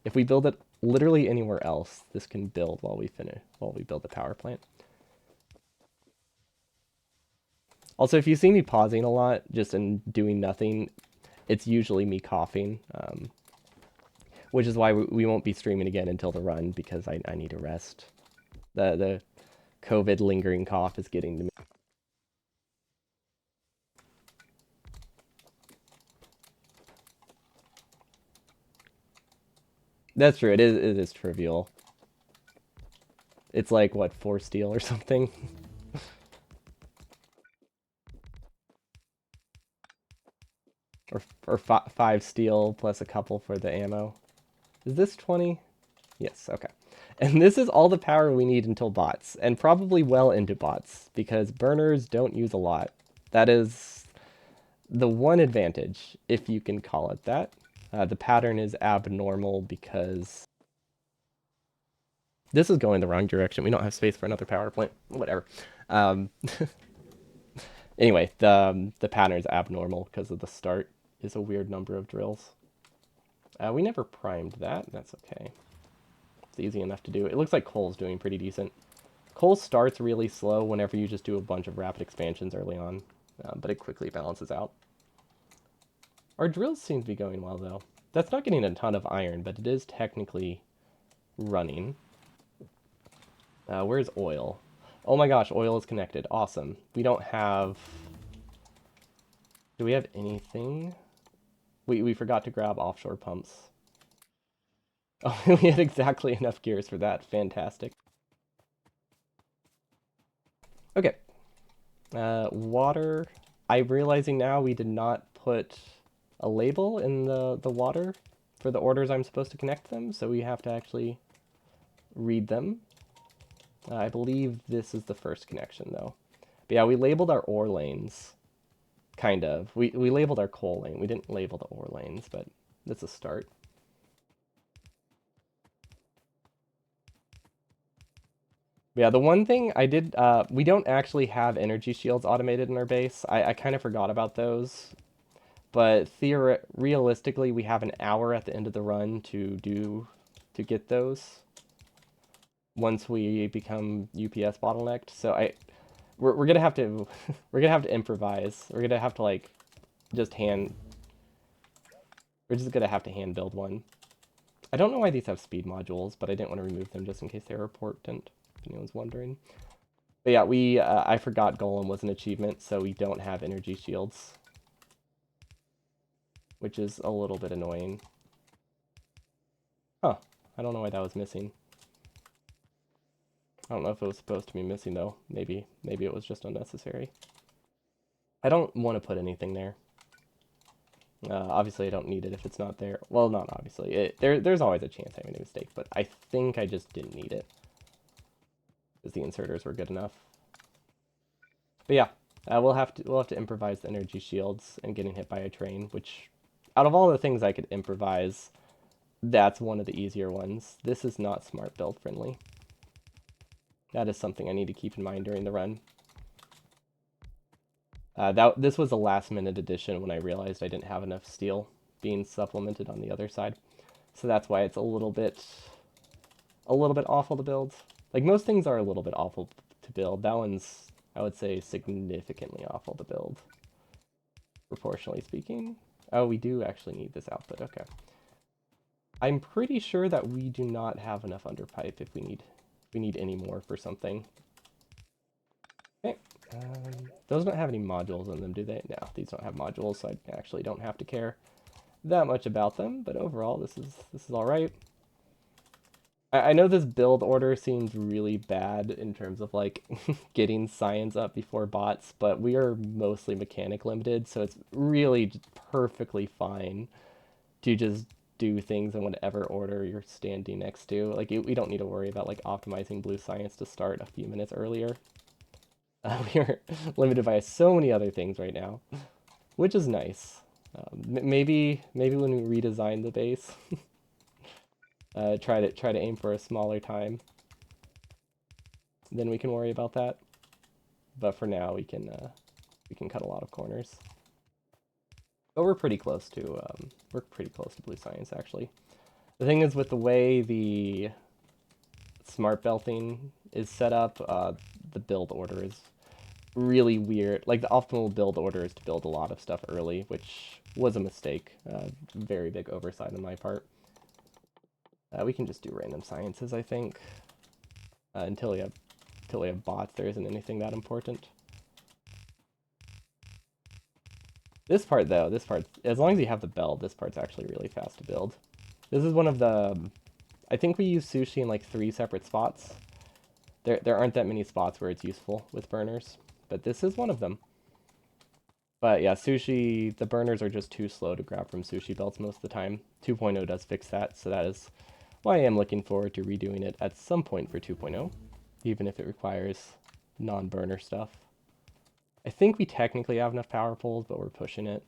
If we build it literally anywhere else, this can build while we build the power plant. Also, if you see me pausing a lot, just in doing nothing, it's usually me coughing, which is why we won't be streaming again until the run because I need to rest. The COVID lingering cough is getting to me. That's true. It is trivial. It's like what, 4 steel or something. or 5 steel plus a couple for the ammo. Is this 20? Yes, okay. And this is all the power we need until bots, and probably well into bots, because burners don't use a lot. That is the one advantage, if you can call it that. The pattern is abnormal because this is going the wrong direction. We don't have space for another power plant. Whatever. Um, anyway, the pattern is abnormal because of the start is a weird number of drills. We never primed that. That's okay. It's easy enough to do. It looks like Cole's doing pretty decent. Cole starts really slow whenever you just do a bunch of rapid expansions early on, but it quickly balances out. Our drills seem to be going well, though. That's not getting a ton of iron, but it is technically running. Where's oil? Oh my gosh, oil is connected. Awesome. We don't have... Do we have anything? We forgot to grab offshore pumps. Oh, we had exactly enough gears for that. Fantastic. Okay. Water. I'm realizing now we did not put a label in the water for the orders I'm supposed to connect them, so we have to actually read them. I believe this is the first connection, though. But yeah, we labeled our ore lanes. Kind of. We labeled our coal lane. We didn't label the ore lanes, but that's a start. But yeah, the one thing I did, we don't actually have energy shields automated in our base. I kind of forgot about those. But realistically, we have an hour at the end of the run to get those once we become UPS bottlenecked. So we're gonna have to we're gonna have to improvise. We're gonna have to like just hand. We're just gonna have to hand build one. I don't know why these have speed modules, but I didn't want to remove them just in case they were important. If anyone's wondering. But yeah, I forgot Golem was an achievement, so we don't have energy shields, which is a little bit annoying. Huh. I don't know why that was missing. I don't know if it was supposed to be missing, though. Maybe it was just unnecessary. I don't want to put anything there. Obviously, I don't need it if it's not there. Well, not obviously. There's always a chance I made a mistake, but I think I just didn't need it, because the inserters were good enough. But yeah, we'll have to improvise the energy shields and getting hit by a train, which, out of all the things I could improvise, that's one of the easier ones. This is not smart build friendly. That is something I need to keep in mind during the run. This was a last minute addition when I realized I didn't have enough steel being supplemented on the other side. So that's why it's a little bit a little bit awful to build. Like, most things are a little bit awful to build. That one's, I would say, significantly awful to build, proportionally speaking. Oh, we do actually need this output. Okay. I'm pretty sure that we do not have enough underpipe if we need any more for something. Okay. Those don't have any modules in them, do they? No, these don't have modules, so I actually don't have to care that much about them. But overall, this is all right. I know this build order seems really bad in terms of like getting science up before bots, but we are mostly mechanic limited, so it's really perfectly fine to just do things in whatever order you're standing next to. Like, we don't need to worry about like optimizing blue science to start a few minutes earlier. We are limited by so many other things right now, which is nice. Maybe when we redesign the base, try to aim for a smaller time. Then we can worry about that. But for now, we can cut a lot of corners. But we're pretty close to blue science actually. The thing is, with the way the smart belting is set up, the build order is really weird. Like, the optimal build order is to build a lot of stuff early, which was a mistake. Very big oversight on my part. We can just do random sciences, I think, until we have bots. There isn't anything that important. This part, though, as long as you have the bell, this part's actually really fast to build. This is one of the, I think we use sushi in like 3 separate spots. There aren't that many spots where it's useful with burners, but this is one of them. But yeah, sushi, the burners are just too slow to grab from sushi belts most of the time. 2.0 does fix that, so that is why I am looking forward to redoing it at some point for 2.0, even if it requires non-burner stuff. I think we technically have enough power poles, but we're pushing it.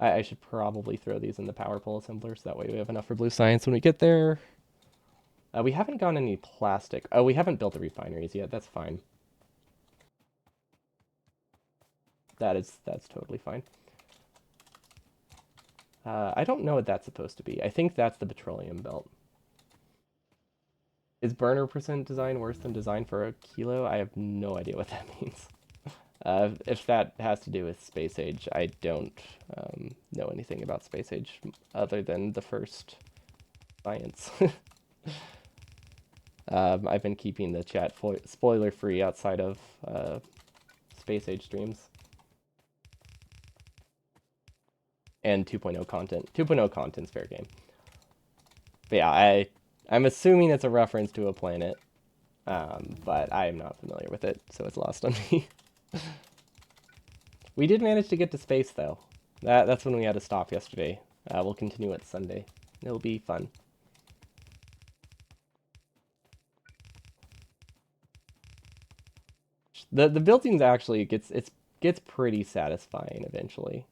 I should probably throw these in the power pole assembler, so that way we have enough for blue science when we get there. We haven't gotten any plastic. Oh, we haven't built the refineries yet. That's fine. That's totally fine. I don't know what that's supposed to be. I think that's the petroleum belt. Is burner percent design worse than design for a kilo? I have no idea what that means. If that has to do with space age, I don't know anything about space age other than the first science. I've been keeping the chat spoiler free outside of space age streams. And 2.0 content. 2.0 content's fair game. But yeah, I'm assuming it's a reference to a planet, but I am not familiar with it, so it's lost on me. We did manage to get to space, though. That's when we had to stop yesterday. We'll continue it Sunday. It'll be fun. The buildings actually gets pretty satisfying eventually.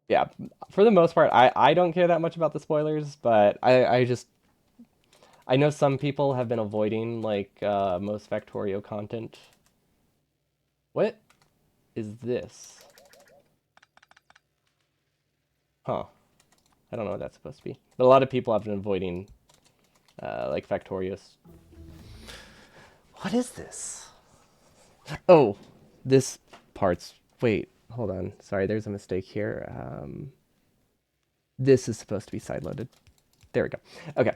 Yeah, for the most part, I don't care that much about the spoilers, but I know some people have been avoiding like most Factorio content. What is this? Huh. I don't know what that's supposed to be. But a lot of people have been avoiding like Factorios. What is this? Oh, this part's... Wait, hold on. Sorry, there's a mistake here. This is supposed to be side-loaded. There we go. Okay.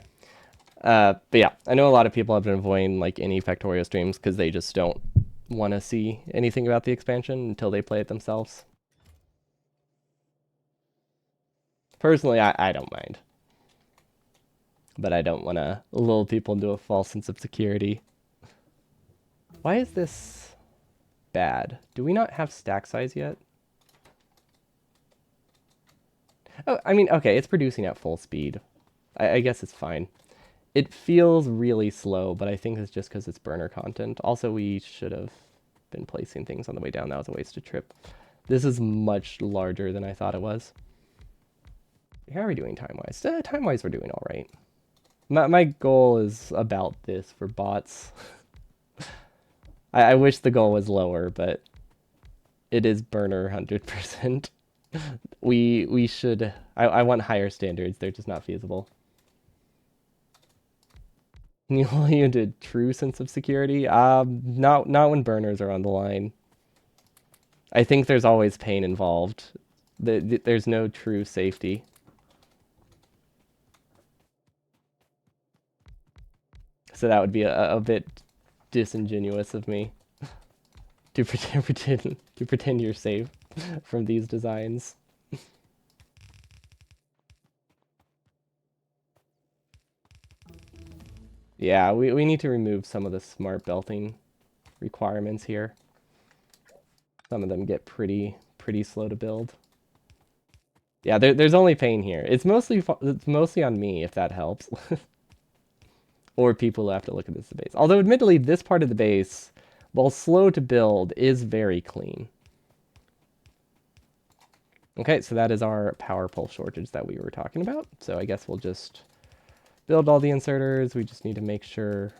But yeah, I know a lot of people have been avoiding like any Factorio streams because they just don't want to see anything about the expansion until they play it themselves. Personally, I don't mind. But I don't want to lull people into a false sense of security. Why is this bad? Do we not have stack size yet? Oh, I mean, okay, it's producing at full speed. I guess it's fine. It feels really slow, but I think it's just because it's burner content. Also, we should have been placing things on the way down. That was a wasted trip. This is much larger than I thought it was. How are we doing time-wise? Time-wise, we're doing all right. My goal is about this for bots. I wish the goal was lower, but it is burner 100%. We should. I want higher standards. They're just not feasible. You into true sense of security? Not when burners are on the line. I think there's always pain involved. There's no true safety. So that would be a bit disingenuous of me to pretend you're safe from these designs. Yeah, we need to remove some of the smart belting requirements here. Some of them get pretty slow to build. Yeah, there's only pain here. It's mostly on me if that helps, or people who have to look at this base. Although, admittedly, this part of the base, while slow to build, is very clean. Okay, so that is our power pole shortage that we were talking about. So I guess we'll just build all the inserters. We just need to make sure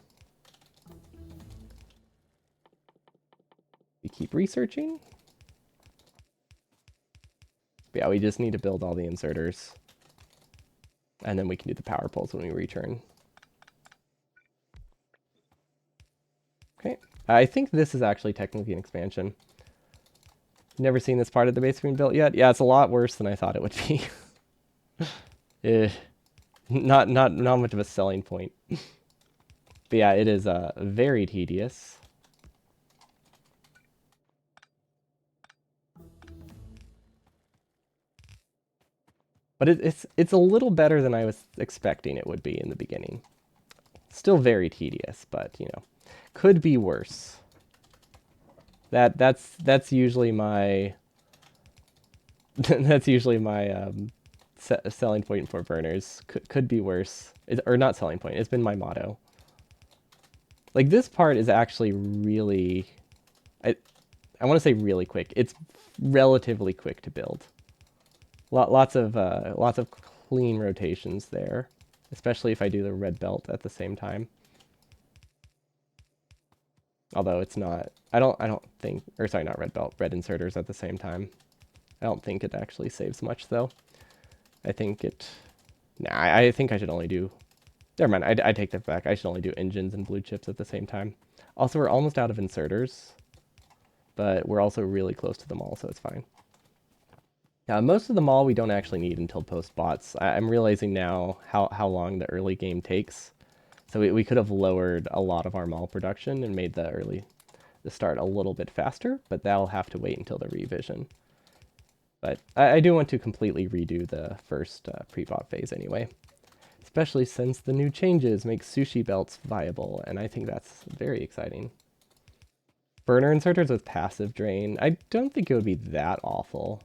we keep researching. But yeah, we just need to build all the inserters. And then we can do the power poles when we return. Okay, I think this is actually technically an expansion. Never seen this part of the base being built yet. Yeah, it's a lot worse than I thought it would be. eh, not much of a selling point. But yeah, it is very tedious. But it's a little better than I was expecting it would be in the beginning. Still very tedious, but you know, could be worse. That's usually my that's usually my selling point for burners. Could be worse, or not selling point. It's been my motto. Like this part is actually really, I want to say really quick. It's relatively quick to build. Lots of clean rotations there, especially if I do the red belt at the same time. Although it's not, I don't think, or sorry, not red belt, red inserters at the same time. I don't think it actually saves much though. I think it, nah, I think I should only do, never mind, I take that back. I should only do engines and blue chips at the same time. Also, we're almost out of inserters, but we're also really close to them all, so it's fine. Most of the mall we don't actually need until post bots. I'm realizing now how long the early game takes. So we could have lowered a lot of our mall production and made the start a little bit faster, but that'll have to wait until the revision. But I do want to completely redo the first pre-bot phase anyway. Especially since the new changes make sushi belts viable, and I think that's very exciting. Burner inserters with passive drain. I don't think it would be that awful.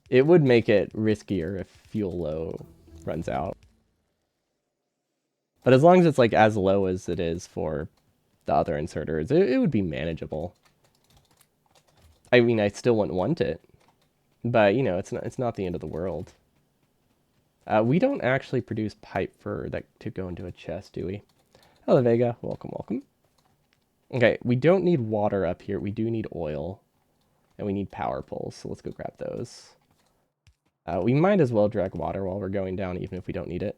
It would make it riskier if fuel low runs out. But as long as it's like as low as it is for the other inserters, it would be manageable. I mean, I still wouldn't want it, but you know, it's not the end of the world. We don't actually produce pipe for that to go into a chest, do we? Hello, Vega. Welcome, welcome. Okay, we don't need water up here. We do need oil, and we need power poles. So let's go grab those. We might as well drag water while we're going down, even if we don't need it.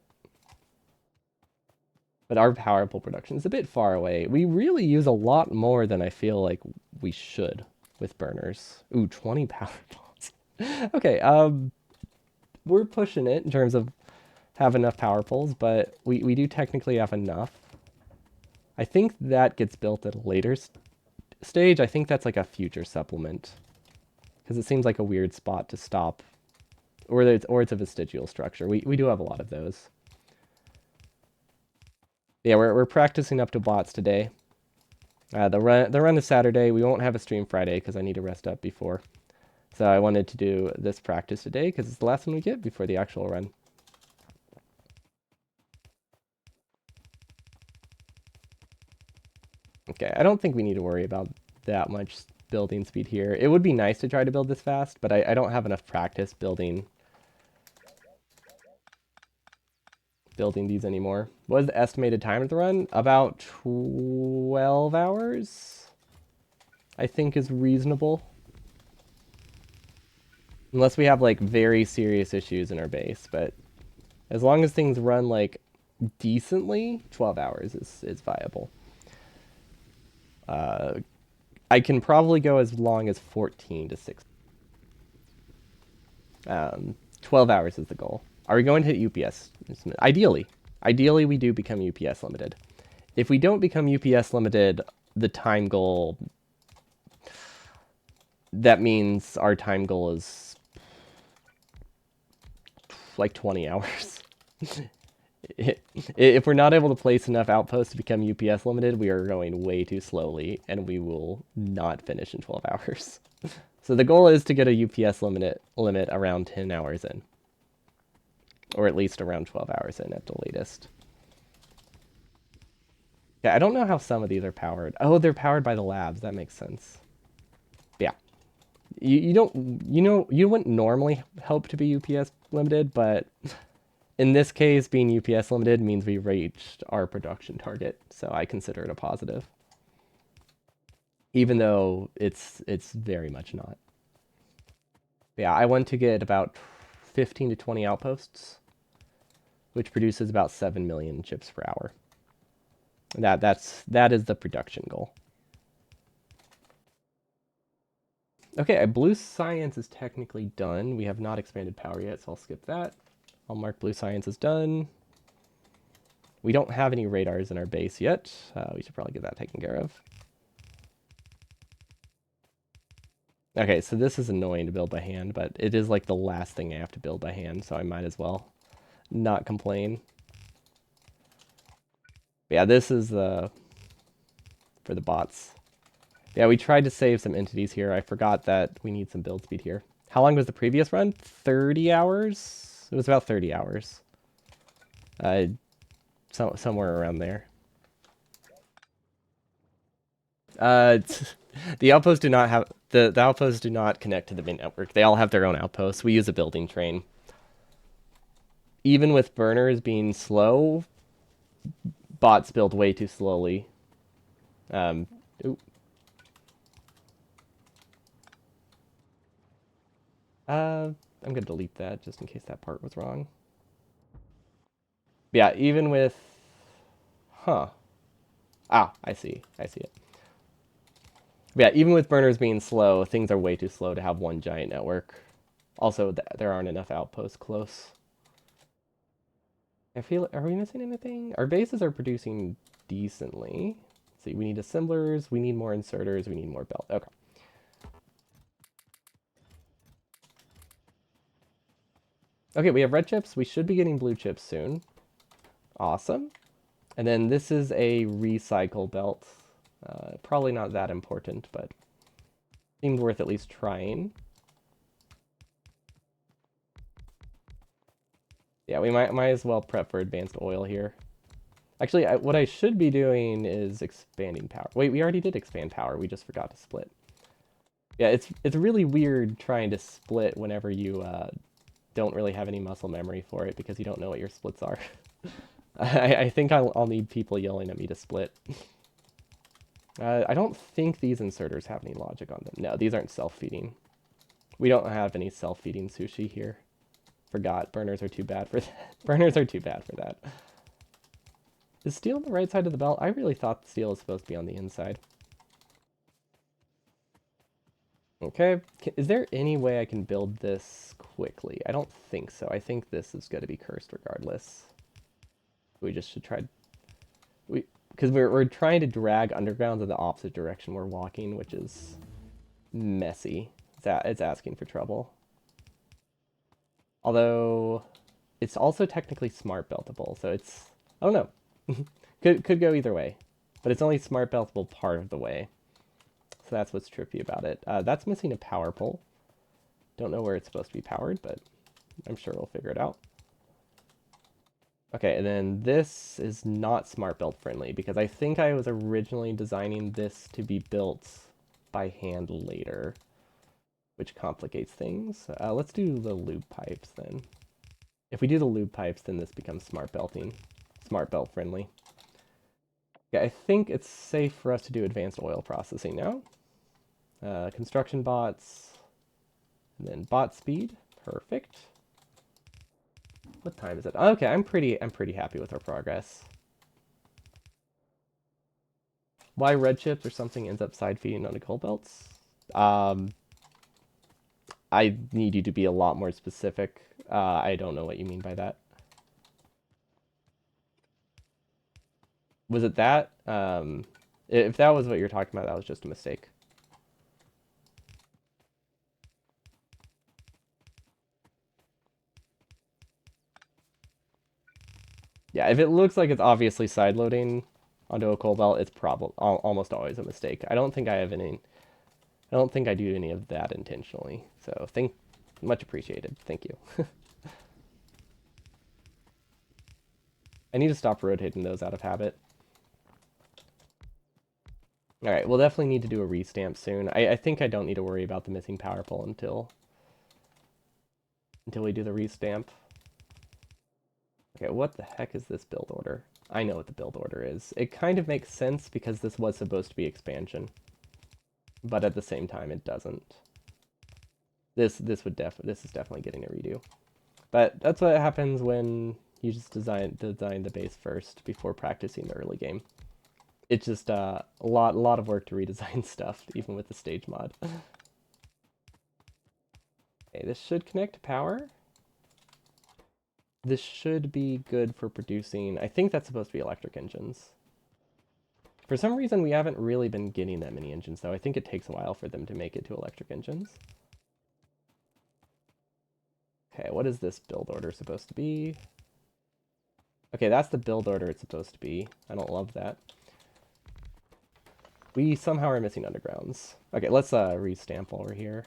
But our power pole production is a bit far away. We really use a lot more than I feel like we should with burners. Ooh, 20 power poles. Okay, we're pushing it in terms of have enough power poles, but we do technically have enough. I think that gets built at a later stage. I think that's like a future supplement. Because it seems like a weird spot to stop. Or it's a vestigial structure. We do have a lot of those. Yeah, we're practicing up to bots today. The run is Saturday. We won't have a stream Friday because I need to rest up before. So I wanted to do this practice today because it's the last one we get before the actual run. Okay, I don't think we need to worry about that much building speed here. It would be nice to try to build this fast, but I don't have enough practice building these anymore. What is the estimated time of the run? About 12 hours, I think is reasonable. Unless we have like very serious issues in our base, but as long as things run like decently, 12 hours is viable. Uh, I can probably go as long as 14 to 6. 12 hours is the goal. Are we going to hit UPS? Ideally. Ideally, we do become UPS limited. If we don't become UPS limited, the time goal, that means our time goal is like 20 hours. If we're not able to place enough outposts to become UPS limited, we are going way too slowly, and we will not finish in 12 hours. So the goal is to get a UPS limit around 10 hours in, or at least around 12 hours in at the latest. Yeah, I don't know how some of these are powered. Oh, they're powered by the labs. That makes sense. Yeah. You don't, you wouldn't normally hope to be UPS limited, but in this case, being UPS limited means we reached our production target, so I consider it a positive, even though it's very much not. Yeah, I want to get about 15 to 20 outposts, which produces about 7 million chips per hour. That is the production goal. Okay, blue science is technically done. We have not expanded power yet, so I'll skip that. I'll mark blue science as done. We don't have any radars in our base yet. We should probably get that taken care of. Okay, so this is annoying to build by hand, but it is like the last thing I have to build by hand, so I might as well not complain. Yeah, this is for the bots. Yeah, we tried to save some entities here. I forgot that we need some build speed here. How long was the previous run? 30 hours? It was about 30 hours. Somewhere around there. Uh, the outposts do not have the outposts do not connect to the main network. They all have their own outposts. We use a building train. Even with burners being slow, bots build way too slowly. Um, I'm gonna delete that just in case that part was wrong. Yeah, even with, huh? Ah, I see. I see it. Yeah, even with burners being slow, things are way too slow to have one giant network. Also, there aren't enough outposts close. I feel, are we missing anything? Our bases are producing decently. Let's see, we need assemblers, we need more inserters, we need more belt. Okay. Okay, we have red chips. We should be getting blue chips soon. Awesome. And then this is a recycle belt. Probably not that important, but seemed worth at least trying. Yeah, we might as well prep for advanced oil here. Actually, what I should be doing is expanding power. Wait, we already did expand power. We just forgot to split. Yeah, it's really weird trying to split whenever you don't really have any muscle memory for it because you don't know what your splits are. I think I'll need people yelling at me to split. I don't think these inserters have any logic on them. No, these aren't self-feeding. We don't have any self-feeding sushi here. Forgot. Burners are too bad for that. Burners are too bad for that. Is steel on the right side of the belt? I really thought steel was supposed to be on the inside. Okay. Is there any way I can build this quickly? I don't think so. I think this is going to be cursed regardless. We just should try. Because we're trying to drag undergrounds in the opposite direction we're walking, which is messy. It's asking for trouble. Although it's also technically smart beltable, so it's, I don't know. could go either way, but it's only smart beltable part of the way. So that's what's trippy about it. That's missing a power pole. Don't know where it's supposed to be powered, but I'm sure we'll figure it out. Okay, and then this is not smart belt friendly because I think I was originally designing this to be built by hand later, which complicates things. Let's do the lube pipes then. If we do the lube pipes, then this becomes smart belting, smart belt friendly. Yeah, I think it's safe for us to do advanced oil processing now. Construction bots. And then bot speed. Perfect. What time is it? Okay, I'm pretty happy with our progress. Why red chips or something ends up side feeding onto coal belts? Um, I need you to be a lot more specific. I don't know what you mean by that. Was it that? If that was what you're talking about, that was just a mistake. Yeah, if it looks like it's obviously side loading onto a coal belt, it's probably almost always a mistake. I don't think I have any. I don't think I do any of that intentionally. So much appreciated. Thank you. I need to stop rotating those out of habit. All right, we'll definitely need to do a restamp soon. I think I don't need to worry about the missing power pole until we do the restamp. Okay, what the heck is this build order? I know what the build order is. It kind of makes sense because this was supposed to be expansion, but at the same time it doesn't. This is definitely getting a redo. But that's what happens when you just design the base first before practicing the early game. It's just a lot of work to redesign stuff, even with the stage mod. Okay, this should connect to power. This should be good for producing. I think that's supposed to be electric engines. For some reason, we haven't really been getting that many engines, though. I think it takes a while for them to make it to electric engines. Okay, what is this build order supposed to be? Okay, that's the build order it's supposed to be. I don't love that. We somehow are missing undergrounds. Okay, let's restamp while we're here.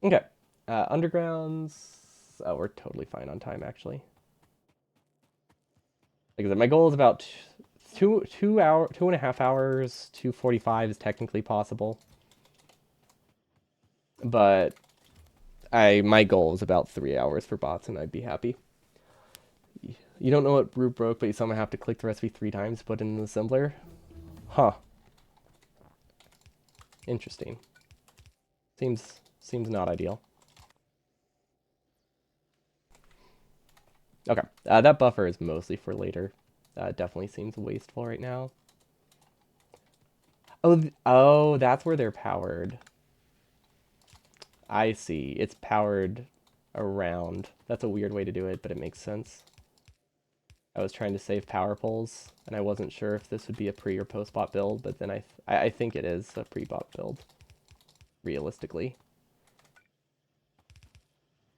Okay, undergrounds. Oh, we're totally fine on time, actually. Like I said, my goal is about 2.5 hours. 2:45 is technically possible, but my goal is about 3 hours for bots, and I'd be happy. You don't know what root broke, but you somehow have to click the recipe 3 times to put it in the assembler. Huh. Interesting. Seems not ideal. Okay, that buffer is mostly for later. Definitely seems wasteful right now. Oh, that's where they're powered. I see. It's powered around. That's a weird way to do it, but it makes sense. I was trying to save power poles, and I wasn't sure if this would be a pre or post bot build, but then I think it is a pre bot build, realistically.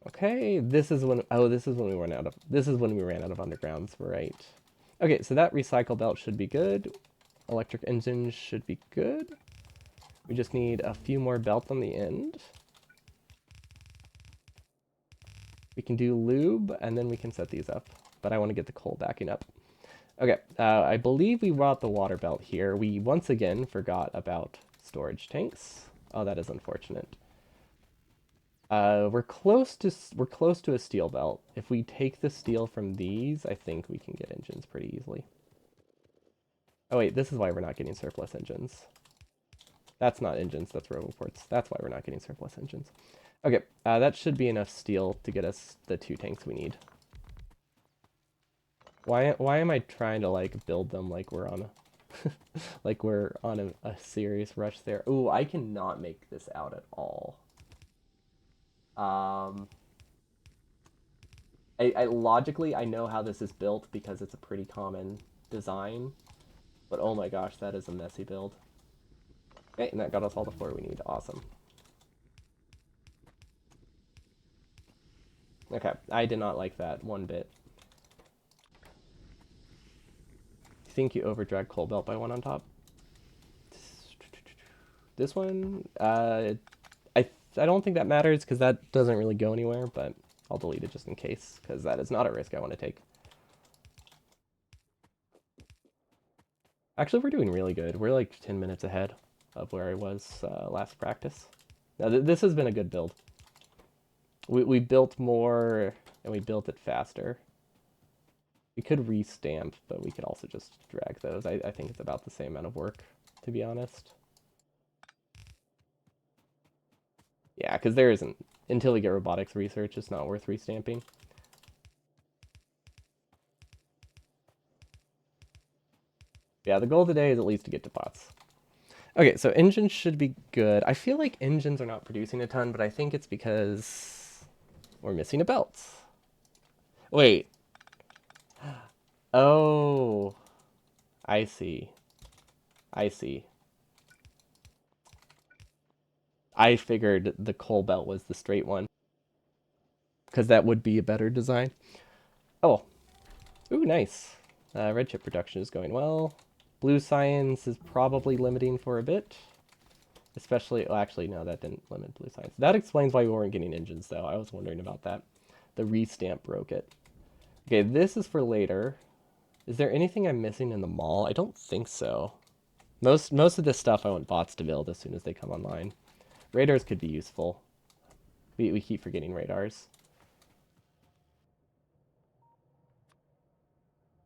Okay, this is when we ran out of undergrounds, right? Okay, so that recycle belt should be good. Electric engines should be good. We just need a few more belts on the end. We can do lube, and then we can set these up. But I want to get the coal backing up. Okay, I believe we brought the water belt here. We once again forgot about storage tanks. Oh, that is unfortunate. We're close to a steel belt. If we take the steel from these, I think we can get engines pretty easily. Oh wait, this is why we're not getting surplus engines. That's not engines, that's roboports. That's why we're not getting surplus engines. Okay, that should be enough steel to get us the 2 tanks we need. Why am I trying to like build them like we're on a like we're on a serious rush there? Ooh, I cannot make this out at all. Logically, I know how this is built because it's a pretty common design, but oh my gosh, that is a messy build. Okay, and that got us all the floor we need. Awesome. Okay, I did not like that one bit. You think you overdragged coal belt by 1 on top? This one, I don't think that matters because that doesn't really go anywhere, but I'll delete it just in case because that is not a risk I want to take. Actually, we're doing really good. We're like 10 minutes ahead of where I was last practice. Now, this has been a good build. We built more and we built it faster. We could restamp, but we could also just drag those. I think it's about the same amount of work, to be honest. Yeah, because there isn't. Until we get robotics research, it's not worth restamping. Yeah, the goal today is at least to get to bots. Okay, so engines should be good. I feel like engines are not producing a ton, but I think it's because we're missing a belt. Wait. Oh, I see. I see. I figured the coal belt was the straight one because that would be a better design. Oh, ooh, nice. Red chip production is going well. Blue science is probably limiting for a bit. Especially, well, actually, no, that didn't limit blue science. That explains why we weren't getting engines, though. I was wondering about that. The restamp broke it. Okay, this is for later. Is there anything I'm missing in the mall? I don't think so. Most of this stuff I want bots to build as soon as they come online. Radars could be useful. We keep forgetting radars.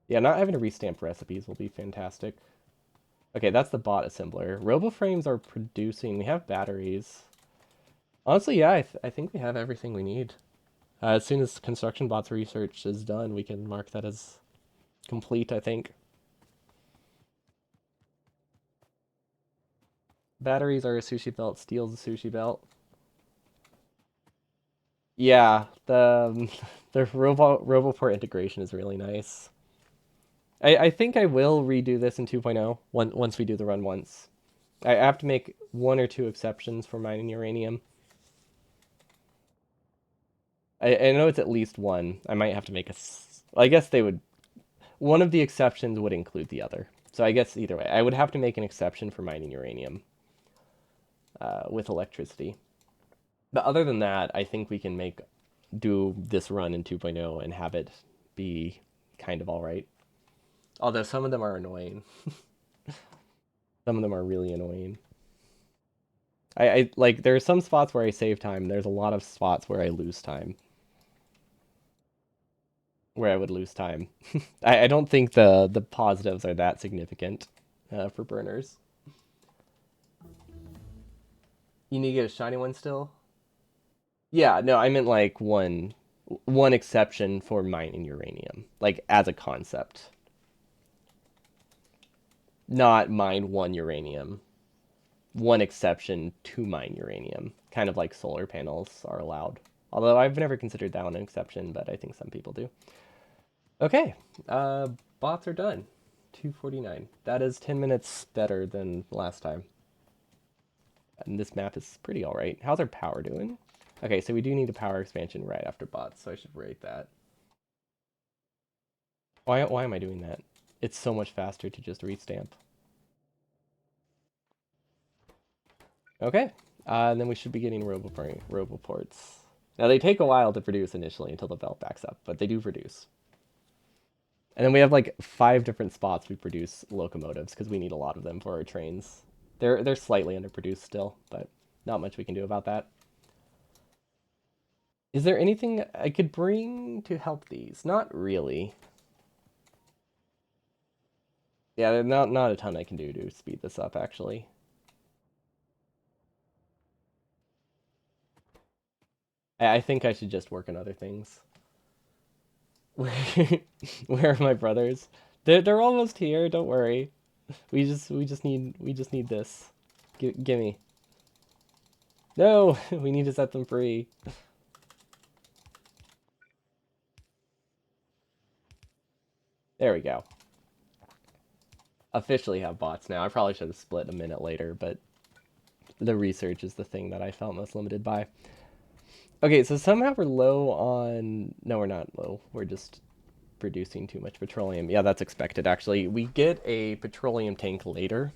Yeah, not having to restamp recipes will be fantastic. Okay, that's the bot assembler. RoboFrames are producing. We have batteries. Honestly, yeah, I think we have everything we need. As soon as construction bots research is done, we can mark that as complete, I think. Batteries are a sushi belt, steel's a sushi belt. Yeah, the the Roboport integration is really nice. I think I will redo this in 2.0 once we do the run once. I have to make one or two exceptions for mining uranium. I know it's at least one. I might have to make a. I guess they would. One of the exceptions would include the other. So I guess either way, I would have to make an exception for mining uranium with electricity. But other than that, I think we can do this run in 2.0 and have it be kind of all right. Although some of them are annoying. Some of them are really annoying. I like there are some spots where I save time. There's a lot of spots where I lose time. Where I would lose time. I don't think the positives are that significant for burners. You need to get a shiny one still? Yeah, no, I meant like one exception for mining uranium, like as a concept. Not mine one uranium. One exception to mine uranium, kind of like solar panels are allowed. Although I've never considered that one an exception, but I think some people do. Okay, bots are done. 249. That is 10 minutes better than last time. And this map is pretty alright. How's our power doing? Okay, so we do need a power expansion right after bots, so I should rate that. Why am I doing that? It's so much faster to just restamp. Okay, and then we should be getting roboports. Now they take a while to produce initially until the belt backs up, but they do produce. And then we have like 5 different spots we produce locomotives because we need a lot of them for our trains. They're slightly underproduced still, but not much we can do about that. Is there anything I could bring to help these? Not really. Yeah, not a ton I can do to speed this up actually. I think I should just work on other things. Where are my brothers? They're almost here. Don't worry. We just need this. Gimme. No, we need to set them free. There we go. Officially have bots now. I probably should have split a minute later, but the research is the thing that I felt most limited by. Okay, so somehow we're low on. No, we're not low. We're just producing too much petroleum. Yeah, that's expected actually. We get a petroleum tank later,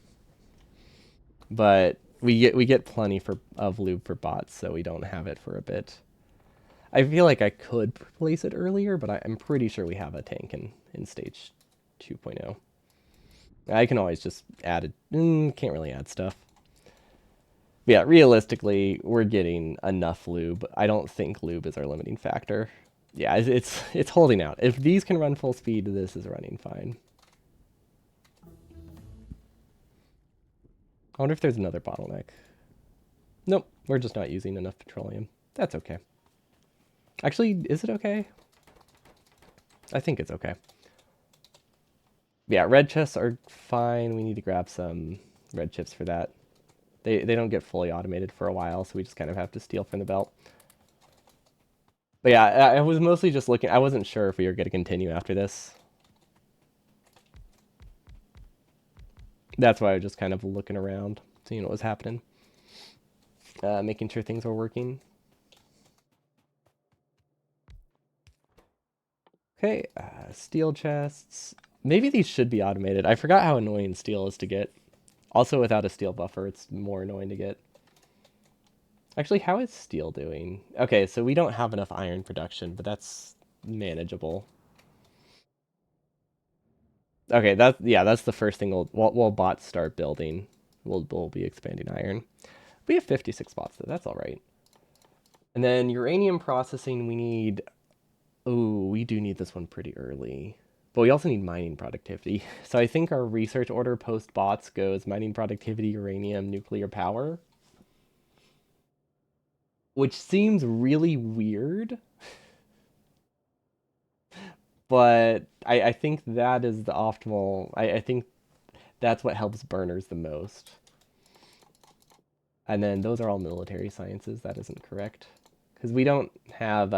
but we get plenty of lube for bots, so we don't have it for a bit. I feel like I could place it earlier, but I'm pretty sure we have a tank in stage 2.0. I can always just add it. Can't really add stuff. But yeah, realistically, we're getting enough lube. I don't think lube is our limiting factor. Yeah, it's holding out. If these can run full speed, this is running fine. I wonder if there's another bottleneck. Nope, we're just not using enough petroleum. That's okay. Actually, is it okay? I think it's okay. Yeah, red chests are fine. We need to grab some red chips for that. They don't get fully automated for a while, so we just kind of have to steal from the belt. But yeah, I was mostly just looking. I wasn't sure if we were going to continue after this. That's why I was just kind of looking around, seeing what was happening, making sure things were working. Okay, steel chests. Maybe these should be automated. I forgot how annoying steel is to get. Also, without a steel buffer, it's more annoying to get. Actually, how is steel doing? Okay, so we don't have enough iron production, but that's manageable. Okay, that's the first thing we'll bots start building. We'll be expanding iron. We have 56 spots though. That's all right. And then uranium processing, we need. Oh, we do need this one pretty early. But we also need mining productivity. So I think our research order post bots goes mining productivity, uranium, nuclear power, which seems really weird, but I think that is the optimal. I think that's what helps burners the most. And then those are all military sciences. That isn't correct. Because we don't have,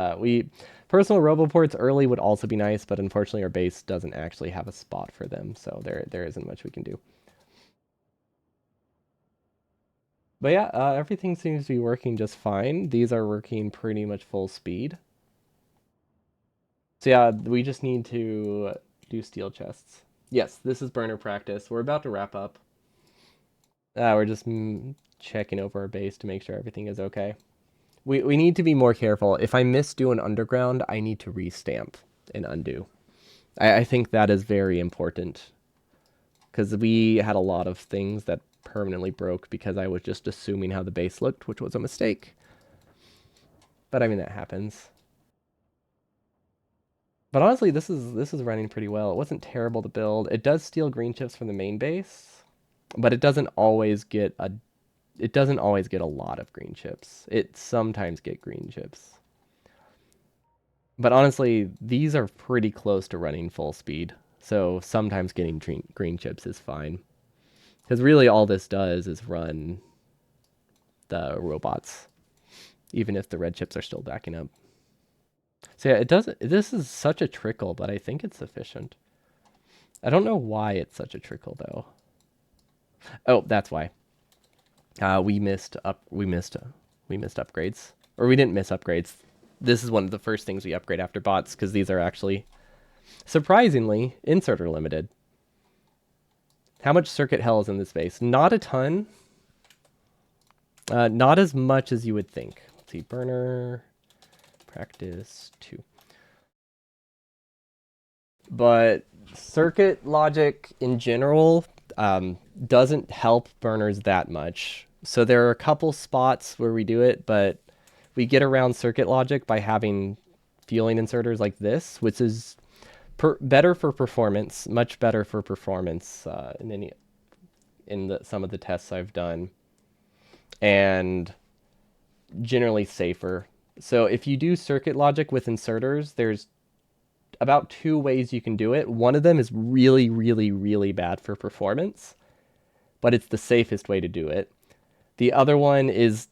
personal roboports early would also be nice, but unfortunately our base doesn't actually have a spot for them, so there isn't much we can do. But yeah, everything seems to be working just fine. These are working pretty much full speed. So yeah, we just need to do steel chests. Yes, this is burner practice. We're about to wrap up. We're just checking over our base to make sure everything is okay. We need to be more careful. If I miss doing underground, I need to restamp and undo. I think that is very important because we had a lot of things that permanently broke because I was just assuming how the base looked, which was a mistake. But I mean that happens. But honestly, this is running pretty well. It wasn't terrible to build. It does steal green chips from the main base, but it doesn't always get a lot of green chips. It sometimes get green chips. But honestly, these are pretty close to running full speed. So sometimes getting green chips is fine. Because really all this does is run the robots, even if the red chips are still backing up. So yeah, it does. This is such a trickle, but I think it's sufficient. I don't know why it's such a trickle though. Oh, that's why. We missed upgrades, or we didn't miss upgrades. This is one of the first things we upgrade after bots because these are actually surprisingly inserter limited. How much circuit hell is in this base? Not a ton. Not as much as you would think. Let's see, burner practice 2. But circuit logic in general doesn't help burners that much. So there are a couple spots where we do it, but we get around circuit logic by having fueling inserters like this, which is better for performance, much better for performance some of the tests I've done, and generally safer. So if you do circuit logic with inserters, there's about 2 ways you can do it. One of them is really, really, really bad for performance, but it's the safest way to do it. The other one is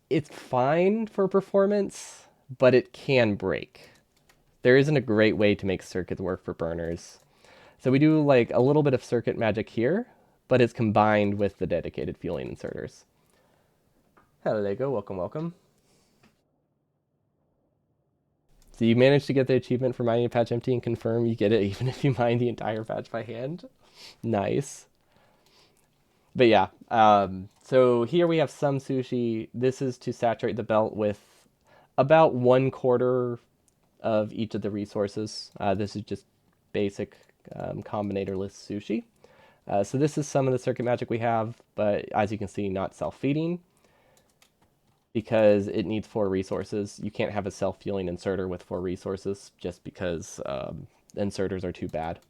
it's fine for performance, but it can break. There isn't a great way to make circuits work for burners. So we do like a little bit of circuit magic here, but it's combined with the dedicated fueling inserters. Hello, Lego. Welcome, welcome. So you managed to get the achievement for mining a patch empty and confirm you get it even if you mine the entire patch by hand. Nice. But yeah, so here we have some sushi. This is to saturate the belt with about 1/4 of each of the resources. This is just basic combinatorless sushi. So this is some of the circuit magic we have, but as you can see, not self-feeding because it needs 4 resources. You can't have a self-fueling inserter with 4 resources just because inserters are too bad.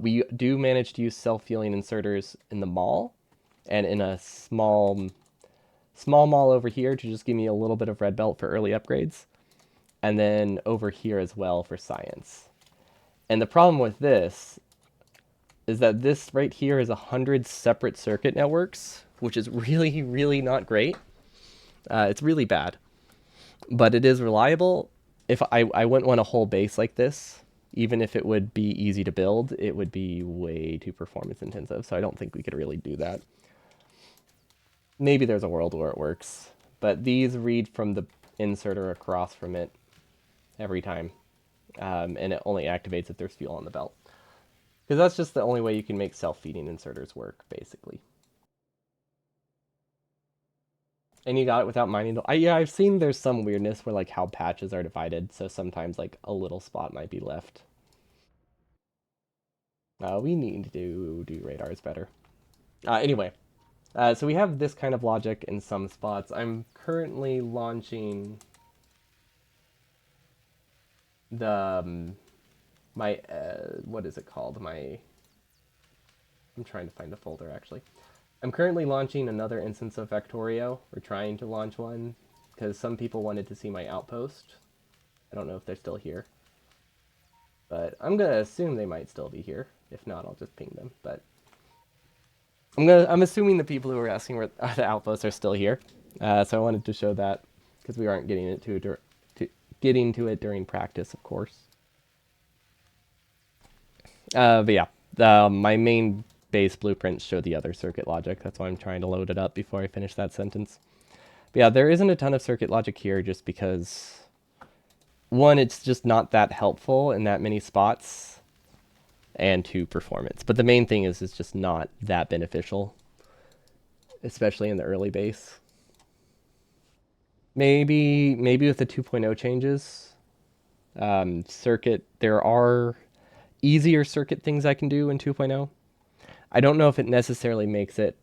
We do manage to use self-fueling inserters in the mall and in a small Small mall over here to just give me a little bit of red belt for early upgrades, and then over here as well for science. And the problem with this is that this right here is 100 separate circuit networks, which is really, really not great. It's really bad, but it is reliable. If I wouldn't want a whole base like this, even if it would be easy to build, it would be way too performance intensive. So I don't think we could really do that. Maybe there's a world where it works, but these read from the inserter across from it every time, and it only activates if there's fuel on the belt. Because that's just the only way you can make self-feeding inserters work, basically. And you got it without mining. Yeah, I've seen there's some weirdness where like how patches are divided, so sometimes like a little spot might be left. We need to do radars better. Anyway, so we have this kind of logic in some spots. I'm currently launching the my what is it called? I'm trying to find the folder actually. I'm currently launching another instance of Factorio, or trying to launch one, because some people wanted to see my outpost. I don't know if they're still here, but I'm gonna assume they might still be here. If not, I'll just ping them. But I'm assuming the people who are asking where the outposts are still here. So I wanted to show that because we aren't getting it getting to it during practice, of course. But yeah, my main base blueprints show the other circuit logic. That's why I'm trying to load it up before I finish that sentence. But yeah, there isn't a ton of circuit logic here just because, one, it's just not that helpful in that many spots, and two, performance. But the main thing is it's just not that beneficial, especially in the early base. Maybe with the 2.0 changes, there are easier circuit things I can do in 2.0. I don't know if it necessarily makes it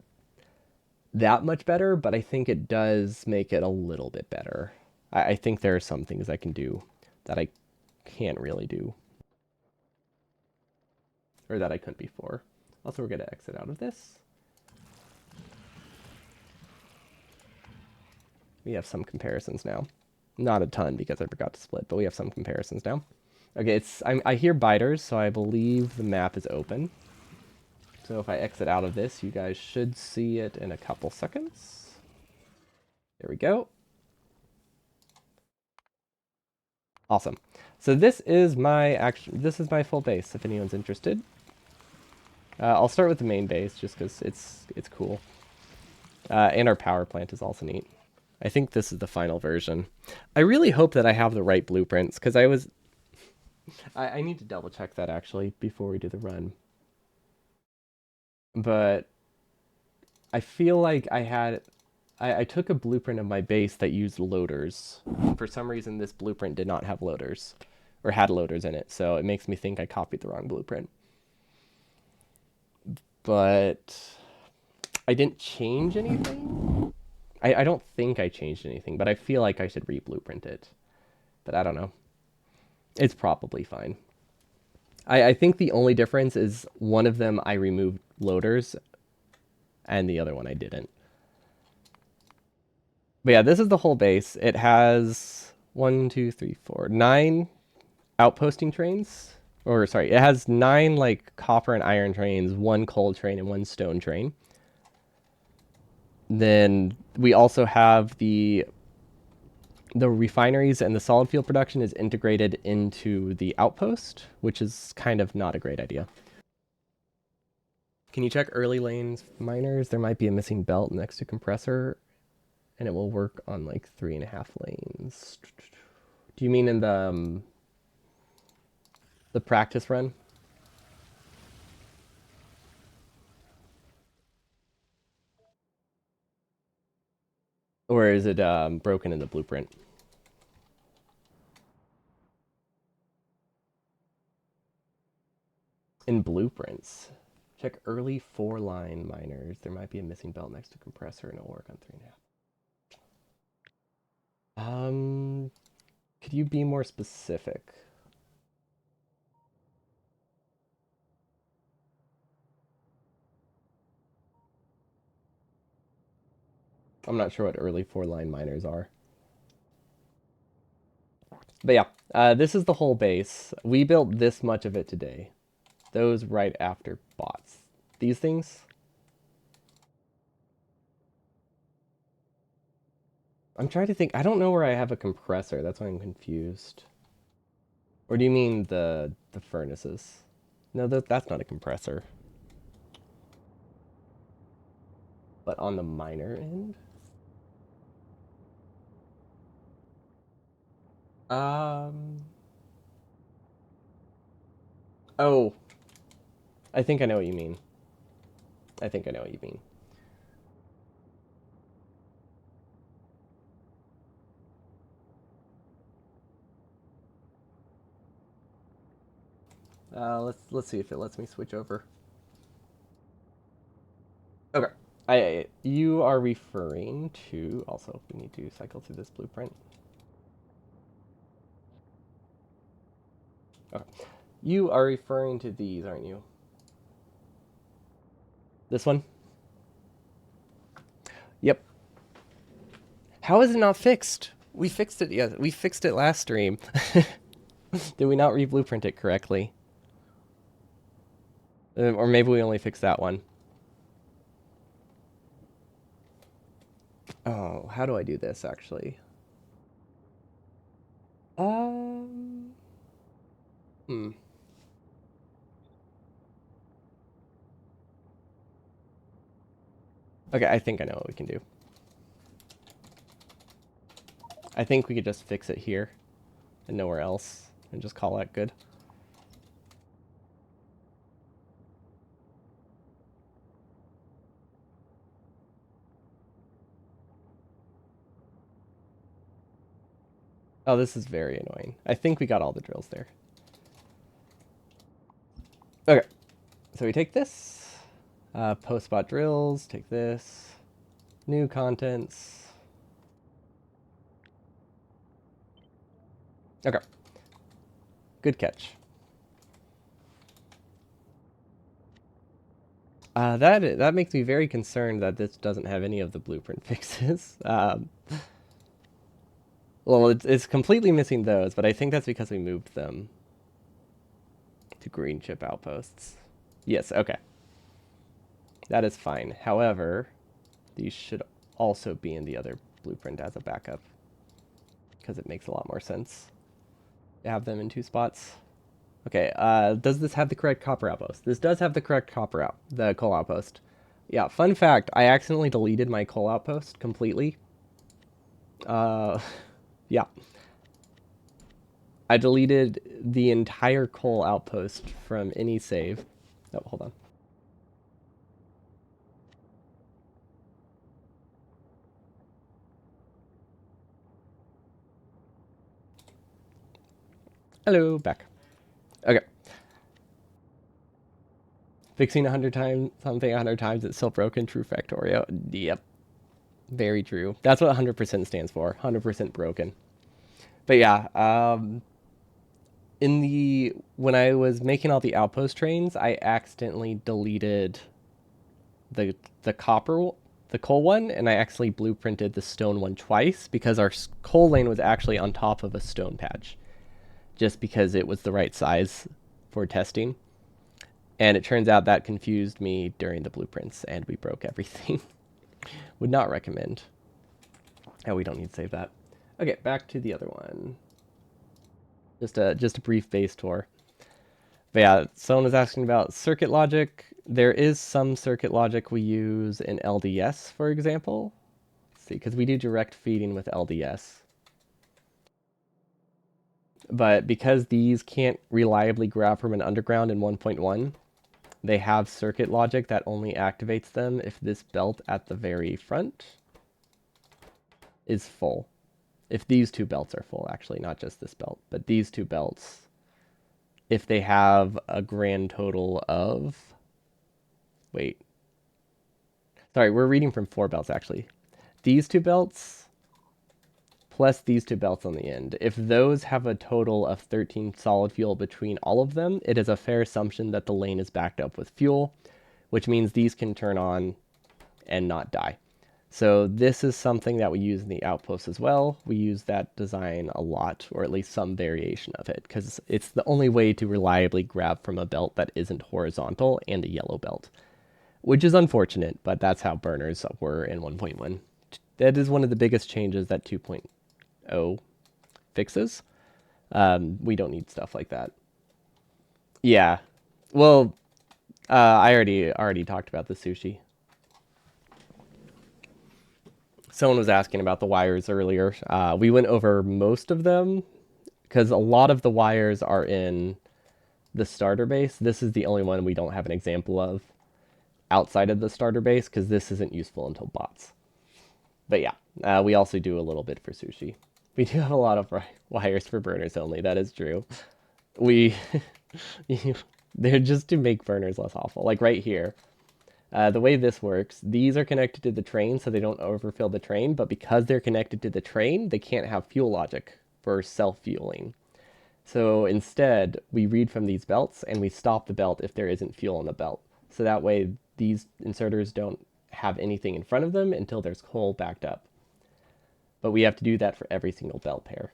that much better, but I think it does make it a little bit better. I think there are some things I can do that I can't really do, or that I couldn't before. Also, we're going to exit out of this. We have some comparisons now. Not a ton because I forgot to split, but we have some comparisons now. Okay, I hear biters, so I believe the map is open. So if I exit out of this, you guys should see it in a couple seconds. There we go. Awesome. So this is my full base. If anyone's interested, I'll start with the main base just because it's cool. And our power plant is also neat. I think this is the final version. I really hope that I have the right blueprints because I need to double check that actually before we do the run. But I feel like I took a blueprint of my base that used loaders. For some reason, this blueprint did not have loaders, or had loaders in it, so it makes me think I copied the wrong blueprint. But I didn't change anything. I don't think I changed anything, but I feel like I should re-blueprint it. But I don't know. It's probably fine. I think the only difference is one of them I removed loaders, and the other one I didn't. But yeah, this is the whole base. It has 9 outposting trains. Or sorry, it has 9 like copper and iron trains, 1 coal train, and 1 stone train. Then we also have the refineries, and the solid fuel production is integrated into the outpost, which is kind of not a great idea. Can you check early lanes miners? There might be a missing belt next to compressor, and it will work on like 3.5 lanes. Do you mean in the practice run? Or is it broken in the blueprint? In blueprints. Check early 4-line miners. There might be a missing belt next to compressor, and it'll work on 3.5. Could you be more specific? I'm not sure what early 4-line miners are. But yeah, this is the whole base. We built this much of it today. Those right after bots. These things? I'm trying to think. I don't know where I have a compressor. That's why I'm confused. Or do you mean the furnaces? No, that's not a compressor. But on the miner end? Um. Oh, I think I know what you mean. I think I know what you mean. Let's see if it lets me switch over. Okay. You are referring to also we need to cycle through this blueprint. Okay. You are referring to these, aren't you? This one? Yep. How is it not fixed? We fixed it. Yeah, we fixed it last stream. Did we not re-blueprint it correctly? Or maybe we only fixed that one. Oh, how do I do this actually? Um. Hmm. Okay, I think I know what we can do. I think we could just fix it here and nowhere else and just call that good. Oh, this is very annoying. I think we got all the drills there. Okay, so we take this. Post spot drills, take this. New contents. Okay. Good catch. That makes me very concerned that this doesn't have any of the blueprint fixes. Well, it's completely missing those, but I think that's because we moved them to green chip outposts. Yes, okay. That is fine. However, these should also be in the other blueprint as a backup because it makes a lot more sense to have them in 2 spots. Okay, does this have the correct copper outpost? This does have the correct the coal outpost. Yeah, fun fact, I accidentally deleted my coal outpost completely. Yeah. I deleted the entire coal outpost from any save. Oh, hold on. Hello, back. Okay. Fixing 100 times something 100 times, it's still broken. True Factorio. Yep. Very true. That's what 100% stands for. 100% broken. But yeah, when I was making all the outpost trains, I accidentally deleted the the coal one, and I actually blueprinted the stone one twice because our coal lane was actually on top of a stone patch, just because it was the right size for testing. And it turns out that confused me during the blueprints, and we broke everything. Would not recommend. Oh, we don't need to save that. Okay, back to the other one. Just a brief base tour. But yeah, someone was asking about circuit logic. There is some circuit logic we use in LDS, for example. Let's see, because we do direct feeding with LDS. But because these can't reliably grab from an underground in 1.1, they have circuit logic that only activates them if this belt at the very front is full. If these 2 belts are full, actually, not just this belt, but these 2 belts, if they have a grand total of... Wait. Sorry, we're reading from 4 belts, actually. These 2 belts plus these 2 belts on the end. If those have a total of 13 solid fuel between all of them, it is a fair assumption that the lane is backed up with fuel, which means these can turn on and not die. So this is something that we use in the Outpost as well. We use that design a lot, or at least some variation of it, because it's the only way to reliably grab from a belt that isn't horizontal and a yellow belt, which is unfortunate, but that's how burners were in 1.1. That is one of the biggest changes that 2.0 fixes. We don't need stuff like that. Yeah. Well, I already talked about the sushi. Someone was asking about the wires earlier. We went over most of them because a lot of the wires are in the starter base. This is the only one we don't have an example of outside of the starter base because this isn't useful until bots. But yeah, we also do a little bit for sushi. We do have a lot of wires for burners only. That is true. We they're just to make burners less awful. Like right here, the way this works, these are connected to the train so they don't overfill the train, but because they're connected to the train, they can't have fuel logic for self-fueling. So instead, we read from these belts and we stop the belt if there isn't fuel in the belt. So that way, these inserters don't have anything in front of them until there's coal backed up. But we have to do that for every single belt pair.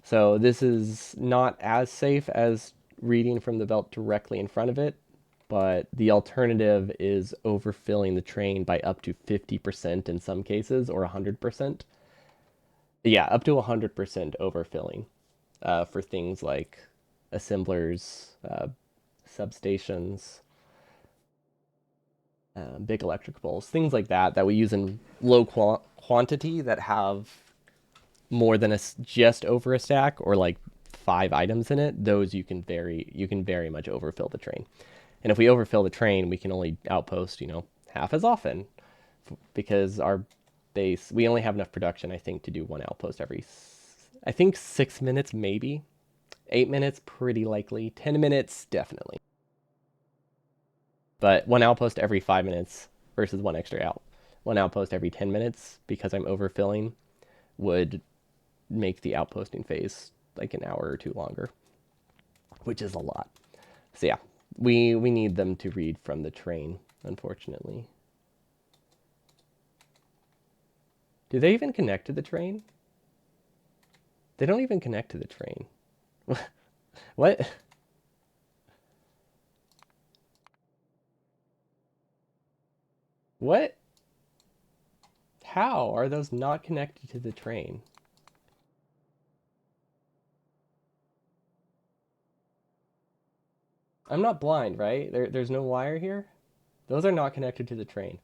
So this is not as safe as reading from the belt directly in front of it, but the alternative is overfilling the train by up to 50% in some cases, or 100%. Yeah, up to 100% overfilling for things like assemblers, substations, big electric poles, things like that that we use in low quantity that have more than just over a stack or like 5 items in it. Those you can very much overfill the train. And if we overfill the train, we can only outpost, half as often because our base, we only have enough production, I think, to do one outpost every, I think 6 minutes, maybe 8 minutes, pretty likely 10 minutes, definitely. But one outpost every 5 minutes versus one outpost every 10 minutes because I'm overfilling would make the outposting phase like an hour or two longer, which is a lot. So yeah, we need them to read from the train, unfortunately. Do they even connect to the train? They don't even connect to the train. What? What? How are those not connected to the train? I'm not blind, right? There's no wire here. Those are not connected to the train.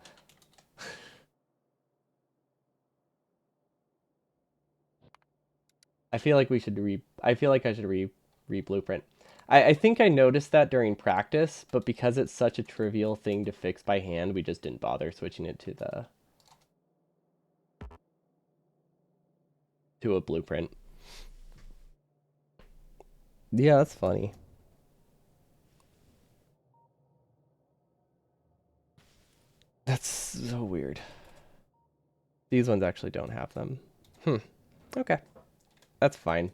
I feel like we should I feel like I should re blueprint. I think I noticed that during practice, but because it's such a trivial thing to fix by hand, we just didn't bother switching it to a blueprint. Yeah, that's funny. That's so weird. These ones actually don't have them. Hmm. Okay. That's fine.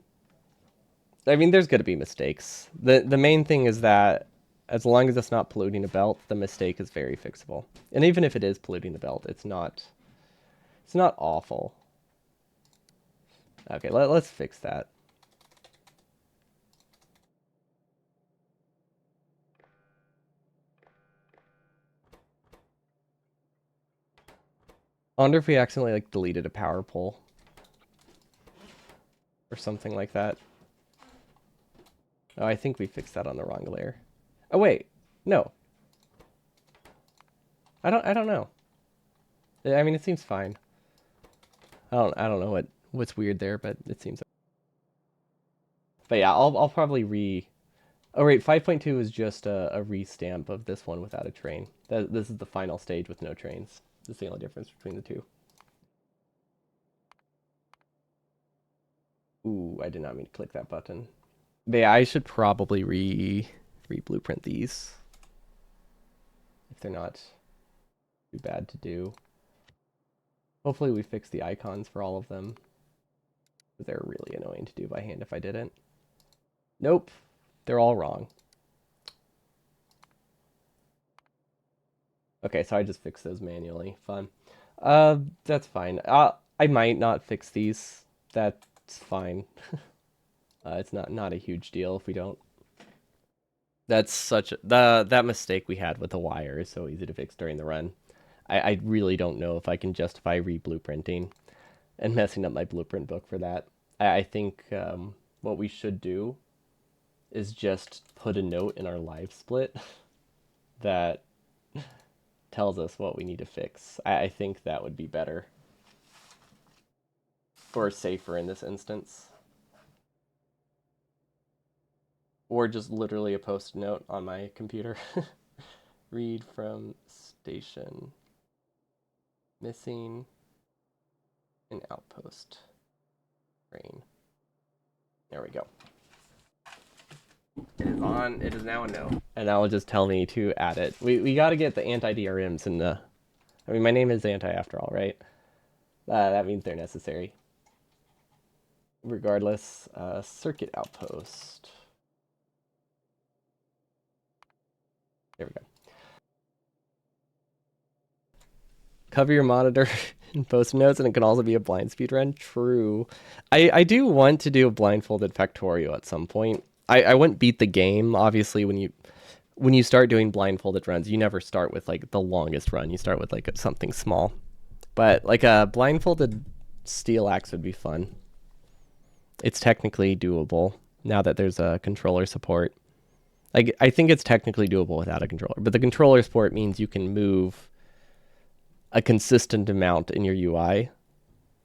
I mean, there's going to be mistakes. The main thing is that as long as it's not polluting a belt, the mistake is very fixable. And even if it is polluting the belt, it's not awful. Okay, let's fix that. I wonder if we accidentally like deleted a power pole or something like that. Oh, I think we fixed that on the wrong layer. Oh wait, no. I don't know. I mean, it seems fine. I don't know what's weird there, but it seems. But yeah, I'll probably re. Oh wait, 5.2 is just a restamp of this one without a train. This is the final stage with no trains. That's the only difference between the two. Ooh, I did not mean to click that button. But yeah, I should probably re blueprint these if they're not too bad to do. Hopefully we fix the icons for all of them. They're really annoying to do by hand if I didn't. Nope, they're all wrong. Okay, so I just fixed those manually. Fun. That's fine. I might not fix these. That's fine. It's not a huge deal if we don't. That's such that mistake we had with the wire is so easy to fix during the run. I really don't know if I can justify re-blueprinting and messing up my blueprint book for that. I think what we should do is just put a note in our live split that tells us what we need to fix. I think that would be better or safer in this instance. Or just literally a post note on my computer. Read from station. Missing an outpost. Rain. There we go. It is on. It is now a no. And that will just tell me to add it. We got to get the anti-DRMs in the... I mean, my name is anti after all, right? That means they're necessary. Regardless, circuit outpost. There we go. Cover your monitor in post notes, and it can also be a blind speed run. True. I do want to do a blindfolded Factorio at some point. I wouldn't beat the game, obviously, when you start doing blindfolded runs, you never start with like the longest run. You start with like something small. But like a blindfolded steel axe would be fun. It's technically doable now that there's a controller support. Like I think it's technically doable without a controller, but the controller support means you can move a consistent amount in your UI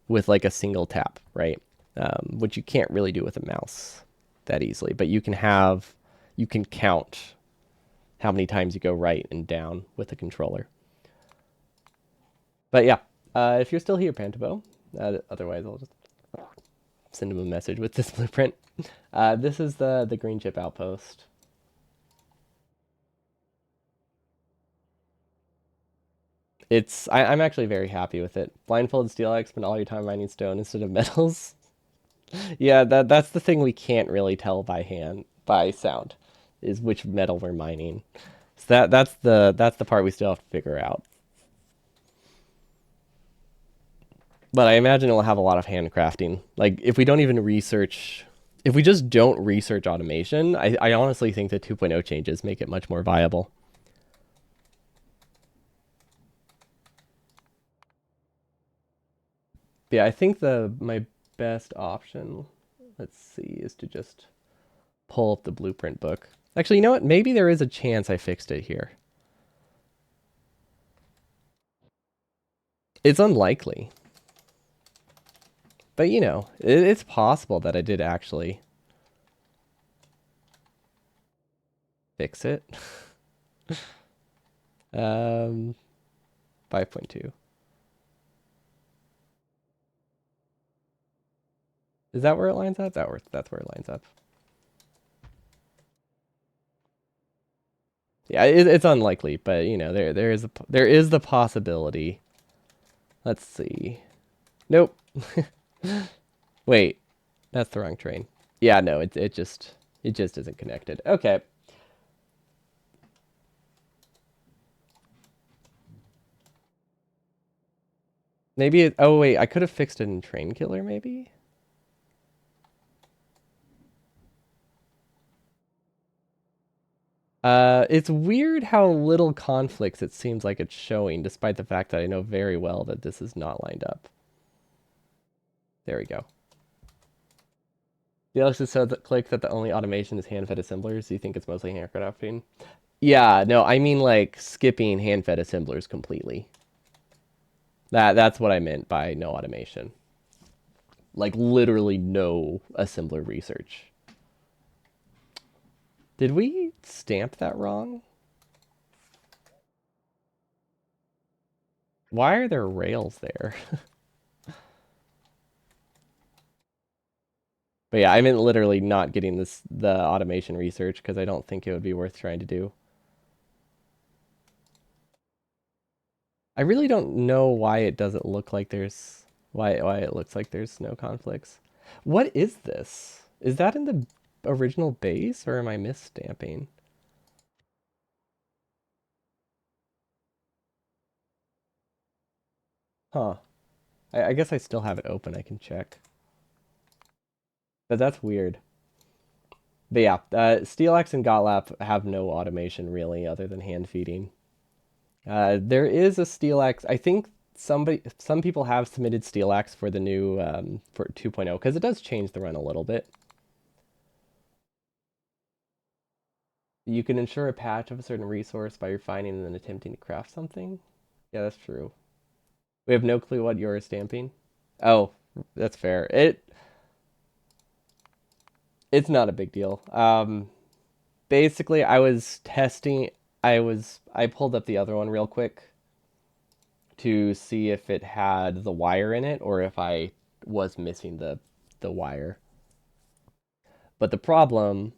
with like a single tap, right? Which you can't really do with a mouse that easily, but you can count how many times you go right and down with a controller. But yeah, if you're still here, Pantabo, otherwise I'll just send him a message with this blueprint. This is the green chip outpost. I'm actually very happy with it. Blindfolded steel axe, spend all your time mining stone instead of metals. Yeah, that's the thing we can't really tell by sound, is which metal we're mining. So that's the part we still have to figure out. But I imagine it'll have a lot of handcrafting. Like if we don't even research, if we just don't research automation, I honestly think the 2.0 changes make it much more viable. Yeah, I think the my best option, let's see, is to just pull up the blueprint book. Actually, you know what? Maybe there is a chance I fixed it here. It's unlikely. But, you know, it's possible that I did actually fix it. 5.2. Is that where it lines up? That's where it lines up. Yeah, it's unlikely, but you know, there is the possibility. Let's see. Nope. Wait, that's the wrong train. Yeah, no, it just isn't connected. Okay. Maybe it, oh wait, I could have fixed it in Train Killer maybe? It's weird how little conflicts it seems like it's showing, despite the fact that I know very well that this is not lined up. There we go. The Alex has said that click that the only automation is hand-fed assemblers. Do you think it's mostly handcrafting? Yeah, no, I mean like skipping hand-fed assemblers completely. That's what I meant by no automation. Like literally no assembler research. Did we stamp that wrong? Why are there rails there? But yeah, I meant literally not getting the automation research because I don't think it would be worth trying to do. I really don't know why it doesn't look like there's why it looks like there's no conflicts. What is this? Is that in the original base or am I misstamping? Huh. I guess I still have it open. I can check. But that's weird. But yeah, Steelax and Gotlap have no automation really other than hand feeding. There is a Steelax. I think some people have submitted Steelax for the new for 2.0 because it does change the run a little bit. You can ensure a patch of a certain resource by refining and then attempting to craft something. Yeah, that's true. We have no clue what you're stamping. Oh, that's fair. It's not a big deal. Basically, I was testing. I pulled up the other one real quick to see if it had the wire in it or if I was missing the wire. But the problem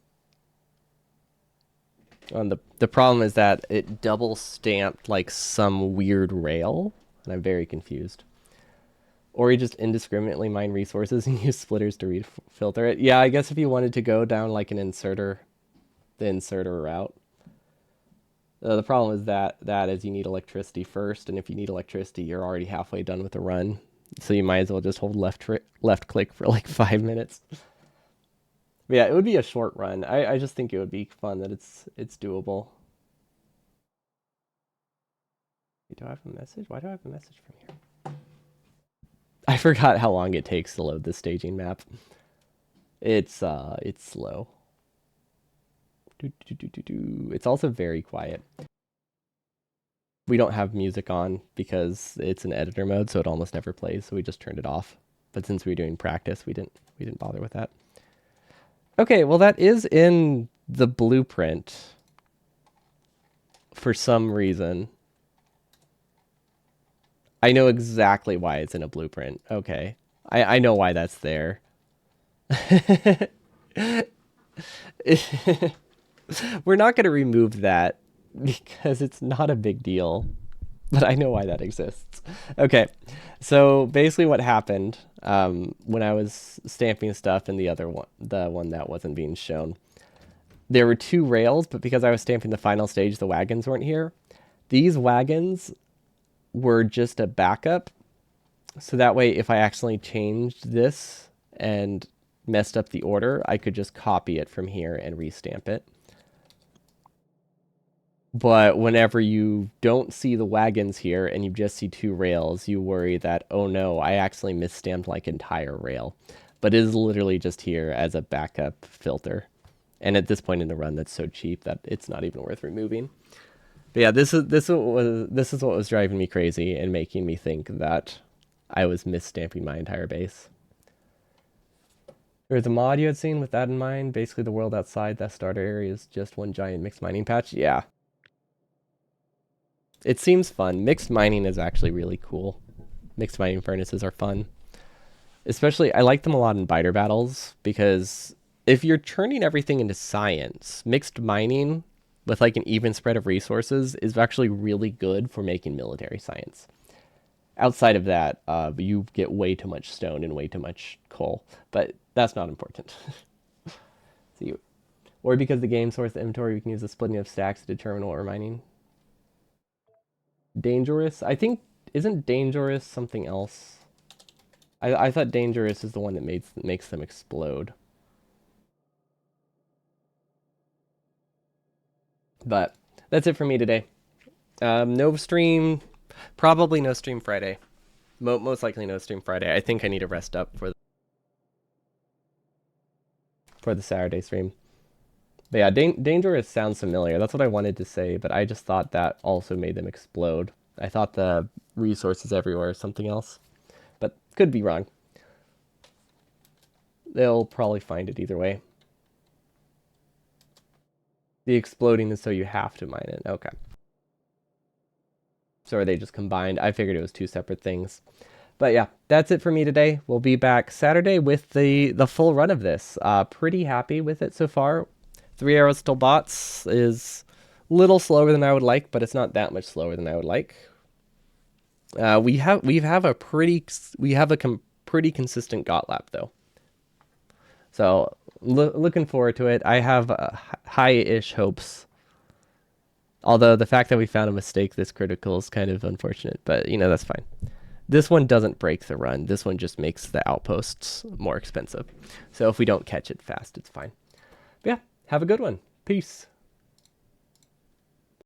is that it double stamped like some weird rail, and I'm very confused. Or you just indiscriminately mine resources and use splitters to filter it. Yeah, I guess if you wanted to go down like an inserter, the inserter route. The problem is that is you need electricity first, and if you need electricity, you're already halfway done with the run. So you might as well just hold left click for like 5 minutes. But yeah, it would be a short run. I just think it would be fun that it's doable. Do I have a message? Why do I have a message from here? I forgot how long it takes to load the staging map. It's slow. It's also very quiet. We don't have music on because it's an editor mode, so it almost never plays, so we just turned it off. But since we were doing practice, we didn't bother with that. Okay, well that is in the blueprint for some reason. I know exactly why it's in a blueprint. Okay. I know why that's there. We're not going to remove that because it's not a big deal, but I know why that exists. Okay, so basically what happened when I was stamping stuff in the other one, the one that wasn't being shown, there were two rails, but because I was stamping the final stage, the wagons weren't here. These wagons were just a backup, so that way if I accidentally changed this and messed up the order, I could just copy it from here and restamp it. But whenever you don't see the wagons here and you just see two rails, you worry that, oh no, I actually misstamped like entire rail. But it is literally just here as a backup filter. And at this point in the run, that's so cheap that it's not even worth removing. But yeah, this is what was driving me crazy and making me think that I was misstamping my entire base. There's a mod you had seen with that in mind. Basically, the world outside that starter area is just one giant mixed mining patch. Yeah, it seems fun. Mixed mining is actually really cool. Mixed mining furnaces are fun. Especially, I like them a lot in biter battles because if you're turning everything into science, mixed mining with like an even spread of resources is actually really good for making military science. Outside of that, you get way too much stone and way too much coal, but that's not important. See, or because the game source the inventory, you can use the splitting of stacks to determine what we're mining. Dangerous, I think, isn't dangerous something else? I thought dangerous is the one that makes them explode. But that's it for me today. No stream, probably no stream Friday. Most likely no stream Friday. I think I need to rest up for the Saturday stream. But yeah, dangerous sounds familiar. That's what I wanted to say, but I just thought that also made them explode. I thought the resources everywhere is something else, but could be wrong. They'll probably find it either way. The exploding is so you have to mine it. Okay. So are they just combined? I figured it was two separate things. But yeah, that's it for me today. We'll be back Saturday with the full run of this. Pretty happy with it so far. 3 arrows still bots is a little slower than I would like, but it's not that much slower than I would like. We have a pretty consistent got lap though. So looking forward to it. I have high-ish hopes. Although the fact that we found a mistake this critical is kind of unfortunate, but you know, that's fine. This one doesn't break the run. This one just makes the outposts more expensive. So if we don't catch it fast, it's fine. But yeah, have a good one. Peace.